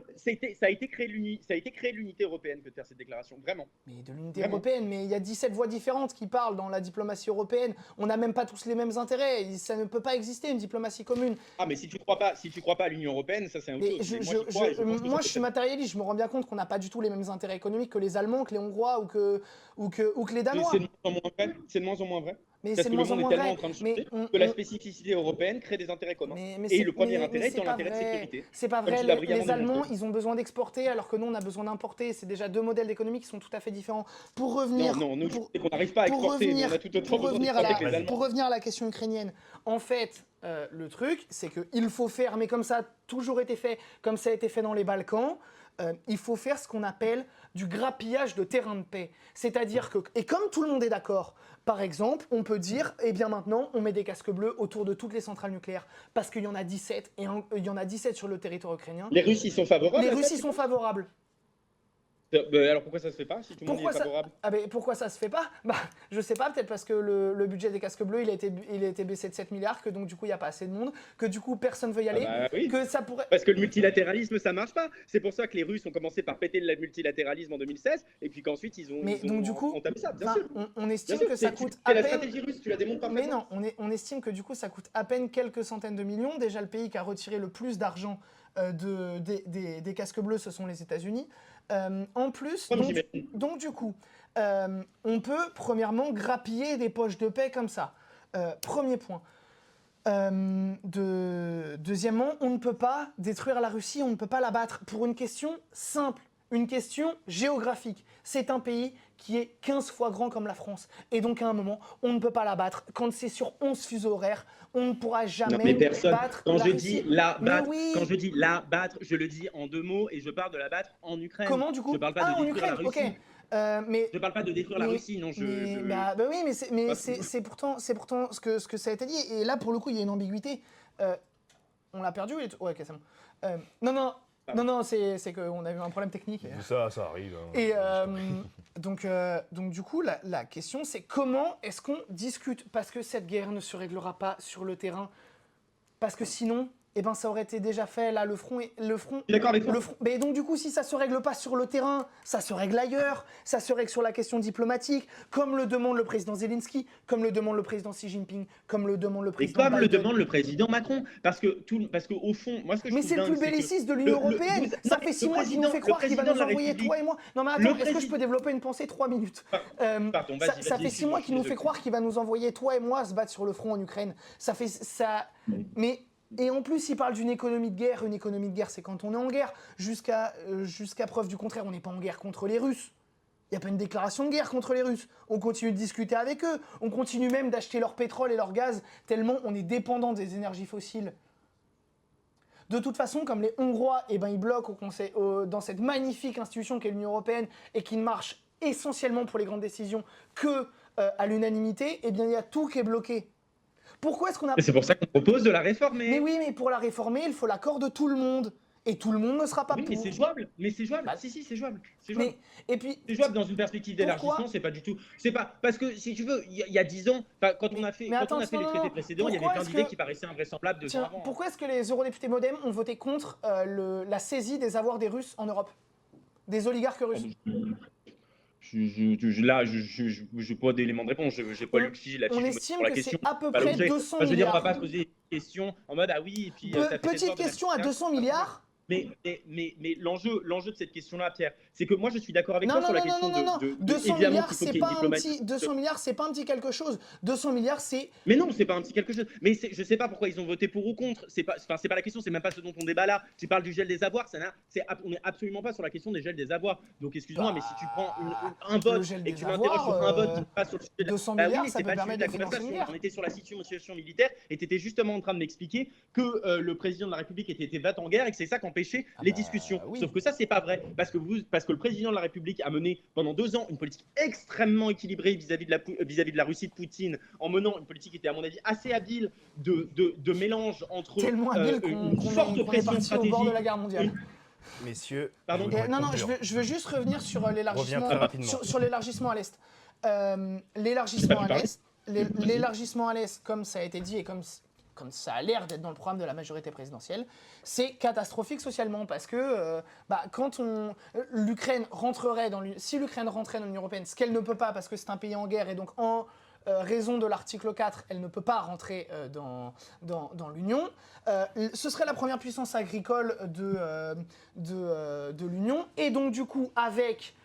a été créé l'unité européenne que de faire cette déclaration, vraiment. Mais de l'unité européenne, mais il y a 17 voix différentes qui parlent dans la diplomatie européenne. On n'a même pas tous les mêmes intérêts. Ça ne peut pas exister une diplomatie commune. Ah, mais si tu crois pas à l'Union européenne, ça c'est un autre chose. Moi, je suis matérialiste, je me rends bien compte qu'on n'a pas du tout les mêmes intérêts économiques que les Allemands, que les Hongrois ou que les Danois. C'est de moins en moins vrai. Mais parce que le monde est tellement en train de changer que la spécificité européenne crée des intérêts communs. Et le premier intérêt est dans l'intérêt de sécurité. C'est pas vrai, les Allemands, ils ont besoin d'exporter alors que nous, on a besoin d'importer. C'est déjà deux modèles d'économie qui sont tout à fait différents. Pour revenir... Non, nous, c'est qu'on n'arrive pas à exporter, mais on a tout autre pour revenir à la question ukrainienne, en fait, le truc, c'est qu'il faut faire, mais comme ça a toujours été fait, comme ça a été fait dans les Balkans, il faut faire ce qu'on appelle du grappillage de terrain de paix. C'est-à-dire que, et comme tout le monde est d'accord, par exemple, on peut dire, eh bien maintenant, on met des casques bleus autour de toutes les centrales nucléaires, parce qu'il y en a 17, et il y en a 17 sur le territoire ukrainien. Les Russes, ils sont favorables? Les Russes, ils sont favorables. Alors pourquoi ça se fait pas si tout le monde est favorable? Pourquoi ça se fait pas? Je sais pas, peut-être parce que le budget des casques bleus il a été baissé de 7 milliards, que donc du coup il n'y a pas assez de monde, que du coup personne veut y aller, que ça pourrait... Parce que le multilatéralisme ça marche pas. C'est pour ça que les Russes ont commencé par péter le multilatéralisme en 2016 et puis qu'ensuite ils ont entamé ça, bien sûr. On estime que ça coûte à peine... la stratégie russe, tu la démontres pas. Mais non, on estime que du coup ça coûte à peine quelques centaines de millions. Déjà le pays qui a retiré le plus d'argent des casques bleus, ce sont les États-Unis. En plus, donc du coup, on peut premièrement grappiller des poches de paix comme ça. Premier point. Deuxièmement, on ne peut pas détruire la Russie, on ne peut pas la battre pour une question simple une question géographique. C'est un pays qui est 15 fois grand comme la France. Et donc, à un moment, on ne peut pas la battre. Quand c'est sur 11 fuseaux horaires, on ne pourra jamais Non, mais personne. battre Quand la je Russie. dis la Mais battre, oui. quand je dis la battre, je le dis en 2 mots et je parle de la battre en Ukraine. Comment, du coup? Je parle pas Ah, de en détruire Ukraine, la Russie. ok. Mais... Je parle pas de détruire la Russie, non. Bah oui, mais c'est pourtant ce que ça a été dit. Et là, pour le coup, il y a une ambiguïté. On l'a perdu? Ouais, ok, c'est bon. Non, c'est qu'on a eu un problème technique. Ça arrive. Hein. Et donc, du coup, la question, c'est comment est-ce qu'on discute? Parce que cette guerre ne se réglera pas sur le terrain. Parce que sinon, eh ben, ça aurait été déjà fait. Là, le front. Je suis d'accord avec toi. Mais donc, du coup, si ça se règle pas sur le terrain, ça se règle ailleurs. Ça se règle sur la question diplomatique, comme le demande le président Zelensky, comme le demande le président Xi Jinping, comme le demande le Et président comme Biden. le demande le président Macron. Parce qu'au fond, moi, ce que je Mais trouve c'est le dingue, plus belliciste de l'Union européenne. Ça fait 6 mois qu'il nous fait croire qu'il va nous envoyer, toi et moi. Non, mais attends, est-ce que je peux développer une pensée 3 minutes? Pardon, vas-y, Ça fait 6 mois qu'il nous fait croire qu'il va nous envoyer, toi et moi, se battre sur le front en Ukraine. Ça fait ça. Mais. Et en plus, il parle d'une économie de guerre. Une économie de guerre, c'est quand on est en guerre. Jusqu'à preuve du contraire, on n'est pas en guerre contre les Russes. Il n'y a pas une déclaration de guerre contre les Russes. On continue de discuter avec eux. On continue même d'acheter leur pétrole et leur gaz, tellement on est dépendant des énergies fossiles. De toute façon, comme les Hongrois, eh ben, ils bloquent dans cette magnifique institution qu'est l'Union européenne et qui ne marche essentiellement pour les grandes décisions que à l'unanimité, eh bien, il y a tout qui est bloqué. Pourquoi est-ce qu'on a... C'est pour ça qu'on propose de la réformer. Mais oui, mais pour la réformer, il faut l'accord de tout le monde. Et tout le monde ne sera pas Oui, pour. mais c'est jouable. Bah, si, c'est jouable. C'est jouable. Et puis, c'est jouable dans une perspective d'élargissement, c'est pas du tout. C'est pas parce que si tu veux, il y a 10 ans, quand on a fait les traités précédents, il y avait plein d'idées qui paraissaient invraisemblables 2 ans avant. Pourquoi est-ce que les eurodéputés modem ont voté contre la saisie des avoirs des Russes en Europe, des oligarques russes? Là, je n'ai pas d'éléments de réponse. Je n'ai pas lu la on fiche estime pour la que question. c'est à peu près 200 milliards. Je veux dire, on va pas se poser des questions en mode ah oui et puis. Petite question à 200 milliards. Mais l'enjeu de cette question-là, Pierre, c'est que moi je suis d'accord avec toi sur la question de 200 évidemment milliards, qu'il faut c'est qu'il y ait pas une un diplomatie. petit 200 milliards, c'est pas un petit quelque chose. 200 milliards, c'est. Mais non, c'est pas un petit quelque chose. Mais je sais pas pourquoi ils ont voté pour ou contre. C'est pas la question. C'est même pas ce dont on débat là. Tu parles du gel des avoirs. On est absolument pas sur la question des gels des avoirs. Donc excuse-moi, mais si tu prends un vote et que tu m'interroges sur un vote qui passe sur le sujet de 200 milliards, oui, ça c'est peut pas permettre la de financer conversation. une guerre. On était sur la situation militaire et tu étais justement en train de m'expliquer que le président de la République était va en guerre et que c'est ça qui empêchait les discussions. Oui. Sauf que ça, c'est pas vrai parce que le président de la République a mené pendant 2 ans une politique extrêmement équilibrée vis-à-vis de la Russie de Poutine, en menant une politique qui était à mon avis assez habile de mélange entre tellement habile une forte pression parti au bord de la stratégique. guerre mondiale. Messieurs, Pardon. Non, je veux juste revenir sur l'élargissement. Reviens très rapidement. Sur l'élargissement à l'est. L'élargissement à l'est, comme ça a été dit et comme ça a l'air d'être dans le programme de la majorité présidentielle, c'est catastrophique socialement parce que quand l'Ukraine rentrerait si l'Ukraine rentrait dans l'Union européenne, ce qu'elle ne peut pas parce que c'est un pays en guerre et donc en raison de l'article 4, elle ne peut pas rentrer dans l'Union. Ce serait la première puissance agricole de l'Union et donc du coup avec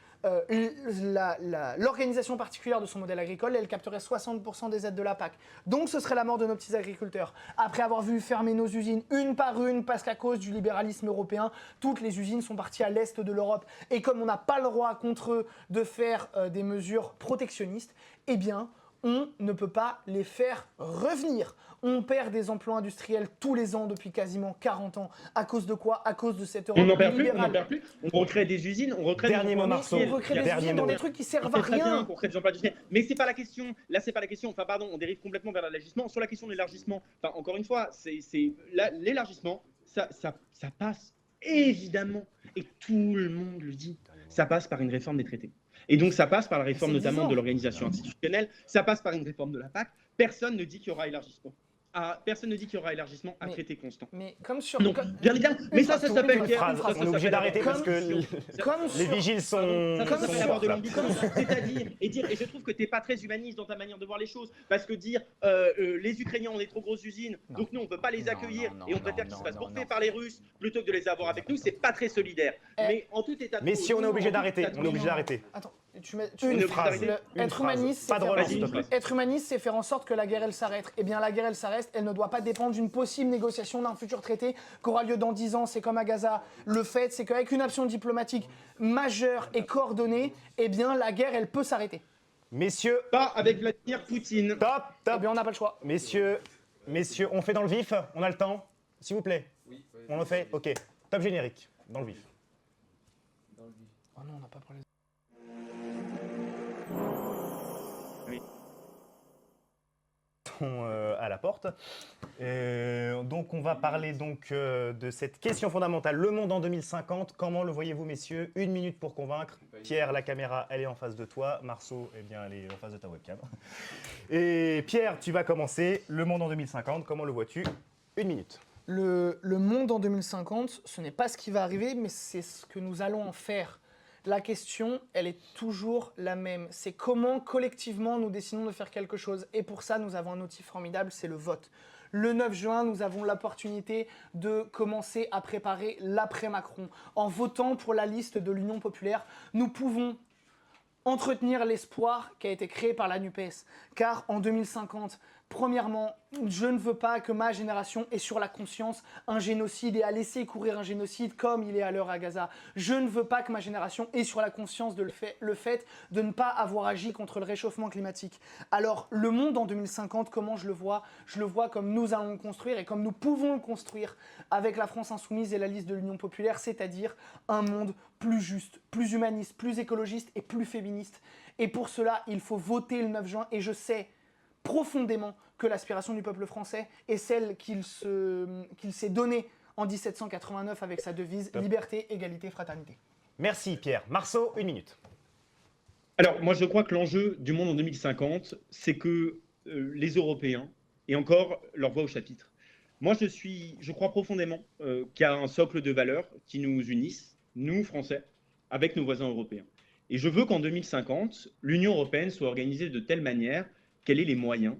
l'organisation particulière de son modèle agricole, elle capterait 60% des aides de la PAC. Donc ce serait la mort de nos petits agriculteurs. Après avoir vu fermer nos usines une par une, parce qu'à cause du libéralisme européen, toutes les usines sont parties à l'est de l'Europe. Et comme on n'a pas le droit contre eux de faire des mesures protectionnistes, eh bien, on ne peut pas les faire revenir. On perd des emplois industriels tous les ans depuis quasiment 40 ans. À cause de quoi? À cause de cette Europe libérale. On recrée des usines, on recrée Dernier mot, Marceau. On recrée des usines dans des trucs qui servent à rien. On crée des emplois industriels. Mais c'est pas la question. Là, c'est pas la question. Enfin, pardon, on dérive complètement vers l'élargissement. Sur la question de l'élargissement, encore une fois, l'élargissement, ça passe évidemment, et tout le monde le dit, ça passe par une réforme des traités. Et donc, ça passe par la réforme notamment de l'organisation institutionnelle, ça passe par une réforme de la PAC. Personne ne dit qu'il y aura élargissement. Personne ne dit qu'il y aura élargissement à traité constant. Mais comme sur... Non, bien évidemment. Mais ça s'appelle... On est obligé d'arrêter parce que les vigiles sont... Ça s'appelle avoir de l'ambition. C'est-à-dire, et je trouve que tu n'es pas très humaniste dans ta manière de voir les choses. Parce que dire, les Ukrainiens ont des trop grosses usines, donc nous, on ne peut pas les accueillir et on préfère qu'ils se fassent bouffer par les Russes plutôt que de les avoir avec nous, c'est pas très solidaire. Mais en tout état de cause... Mais si on est obligé d'arrêter, on est obligé d'arrêter. Attends, Une phrase. Être humaniste, Pas de relance, s'il te plaît. être humaniste, c'est faire en sorte que la guerre, elle s'arrête. Eh bien, la guerre, elle s'arrête. Elle ne doit pas dépendre d'une possible négociation d'un futur traité qui aura lieu dans 10 ans. C'est comme à Gaza. Le fait, c'est qu'avec une action diplomatique majeure et coordonnée, eh bien, la guerre, elle peut s'arrêter. Messieurs, Pas avec Vladimir Poutine. top, Eh top. bien, on n'a pas le choix. Messieurs, on fait dans le vif. On a le temps, s'il vous plaît. Oui, On le fait. Ok. Top générique. Dans le vif. Oh non, on n'a pas parlé. À la porte. Donc on va parler de cette question fondamentale. Le monde en 2050, comment le voyez-vous messieurs? 1 minute pour convaincre. Pierre, la caméra, elle est en face de toi. Marceau, eh bien, elle est en face de ta webcam. Et Pierre, tu vas commencer. Le monde en 2050, comment le vois-tu? 1 minute. Le monde en 2050, ce n'est pas ce qui va arriver, mais c'est ce que nous allons en faire. La question, elle est toujours la même. C'est comment collectivement nous décidons de faire quelque chose. Et pour ça, nous avons un outil formidable, c'est le vote. Le 9 juin, nous avons l'opportunité de commencer à préparer l'après-Macron. En votant pour la liste de l'Union populaire, nous pouvons entretenir l'espoir qui a été créé par la NUPES. Car en 2050, premièrement, je ne veux pas que ma génération ait sur la conscience un génocide et à laisser courir un génocide comme il est à l'heure à Gaza. Je ne veux pas que ma génération ait sur la conscience le fait de ne pas avoir agi contre le réchauffement climatique. Alors, le monde en 2050, comment je le vois? Je le vois comme nous allons le construire et comme nous pouvons le construire avec la France Insoumise et la liste de l'Union populaire, c'est-à-dire un monde plus juste, plus humaniste, plus écologiste et plus féministe. Et pour cela, il faut voter le 9 juin et je sais profondément que l'aspiration du peuple français est celle qu'il s'est donnée en 1789 avec sa devise « Liberté, égalité, fraternité ». Merci Pierre. Marceau, 1 minute. Alors, moi, je crois que l'enjeu du monde en 2050, c'est que les Européens aient encore leur voix au chapitre. Moi, je crois profondément qu'il y a un socle de valeurs qui nous unissent, nous, Français, avec nos voisins européens. Et je veux qu'en 2050, l'Union européenne soit organisée de telle manière qu'elle ait les moyens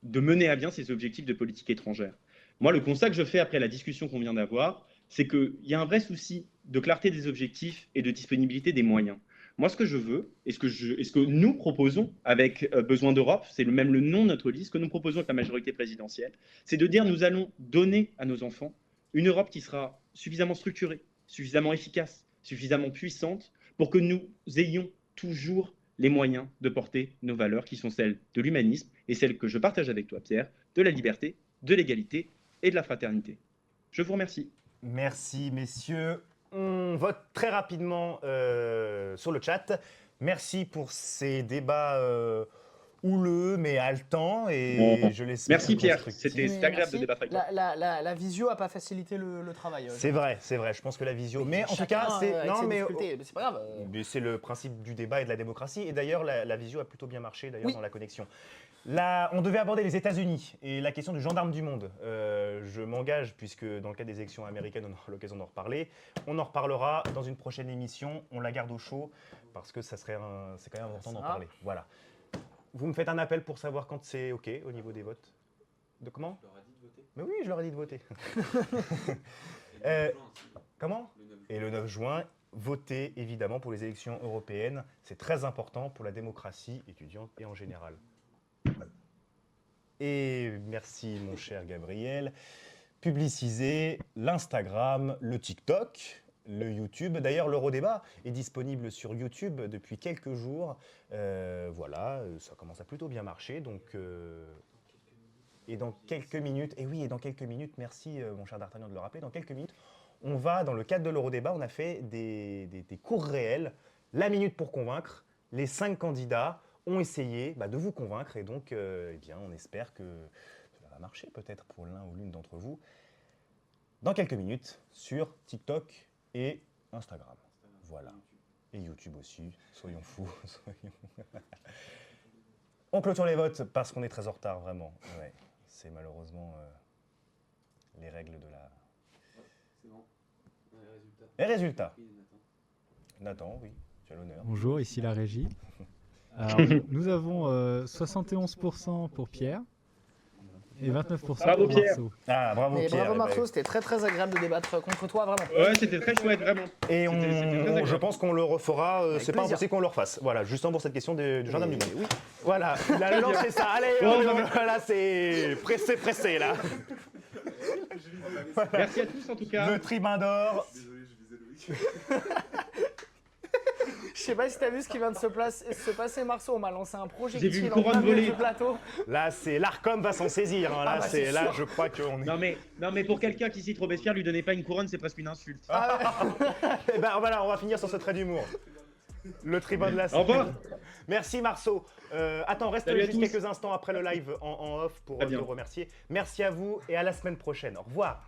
de mener à bien ses objectifs de politique étrangère. Moi, le constat que je fais après la discussion qu'on vient d'avoir, c'est qu'il y a un vrai souci de clarté des objectifs et de disponibilité des moyens. Moi, ce que je veux, et ce que nous proposons avec Besoin d'Europe, c'est même le nom de notre liste, ce que nous proposons avec la majorité présidentielle, c'est de dire nous allons donner à nos enfants une Europe qui sera suffisamment structurée, suffisamment efficace, suffisamment puissante pour que nous ayons toujours les moyens de porter nos valeurs qui sont celles de l'humanisme et celles que je partage avec toi, Pierre, de la liberté, de l'égalité et de la fraternité. Je vous remercie. Merci messieurs. On vote très rapidement sur le chat. Merci pour ces débats houleux mais haletants et je l'espère. Merci Pierre, constructifs. c'était agréable de débattre avec toi. La visio n'a pas facilité le travail. C'est vrai, je pense que la visio. Mais en tout cas, c'est pas grave. Mais c'est le principe du débat et de la démocratie. Et d'ailleurs, la visio a plutôt bien marché d'ailleurs Oui. dans la connexion. Là, on devait aborder les États-Unis et la question du gendarme du monde. Je m'engage, puisque dans le cadre des élections américaines, on aura l'occasion d'en reparler. On en reparlera dans une prochaine émission. On la garde au chaud parce que c'est quand même important d'en parler. Voilà. Vous me faites un appel pour savoir quand c'est OK au niveau des votes. De comment? Tu leur as dit de voter. Mais oui, je leur ai dit de voter. Et le 9 juin aussi. Comment? Le 9 juin. Et le 9 juin, voter évidemment pour les élections européennes. C'est très important pour la démocratie étudiante et en général. Et merci mon cher Gabriel. Publiciser l'Instagram, le TikTok, le YouTube. D'ailleurs, l'Eurodébat est disponible sur YouTube depuis quelques jours. Voilà, ça commence à plutôt bien marcher. Donc, et dans quelques minutes, merci mon cher D'Artagnan de le rappeler, dans quelques minutes, on va, dans le cadre de l'Eurodébat, on a fait des cours réels, la minute pour convaincre. Les 5 candidats ont essayé de vous convaincre et donc eh bien, on espère que cela va marcher peut-être pour l'un ou l'une d'entre vous dans quelques minutes sur TikTok et Instagram. Voilà. Et YouTube aussi, soyons fous. On clôture les votes parce qu'on est très en retard, vraiment. Ouais, c'est malheureusement les règles de la... C'est bon. Les résultats. Les résultats. Oui, Nathan. Nathan, oui, tu as l'honneur. Bonjour, ici la régie. Alors, nous avons 71% pour Pierre, Et 29% Bravo, pour Pierre. Marceau. Ah, bravo Mais Pierre. bravo eh ben, Marceau, c'était très très agréable de débattre contre toi, vraiment. Ouais, c'était très chouette, vraiment. Et C'était très je agréable. pense qu'on le refera, Avec c'est pas plaisir. impossible qu'on le refasse. Voilà, justement pour cette question du jardin du monde. Oui. Voilà, il a lancé ça. Allez, Bon, voilà, c'est pressé là. Merci à tous en tout cas. Le tribun d'or. Désolé, je visais Loïc. Je sais pas si t'as vu ce qui vient de se passer, Marceau. On m'a lancé un J'ai projectile vu une en couronne plein milieu voler. du plateau. Là, c'est l'Arcom va s'en saisir. Hein. Là, Ah bah, c'est là, sûr. je crois qu'on est. Non mais pour quelqu'un qui cite Robespierre, lui donnez pas une couronne, c'est presque une insulte. Eh ben voilà, on va finir sur ce trait d'humour. Le tribun de la Au revoir. Merci Marceau. Attends, reste Salut à juste tous. quelques instants après le live en off pour Très te bien. remercier. Merci à vous et à la semaine prochaine. Au revoir.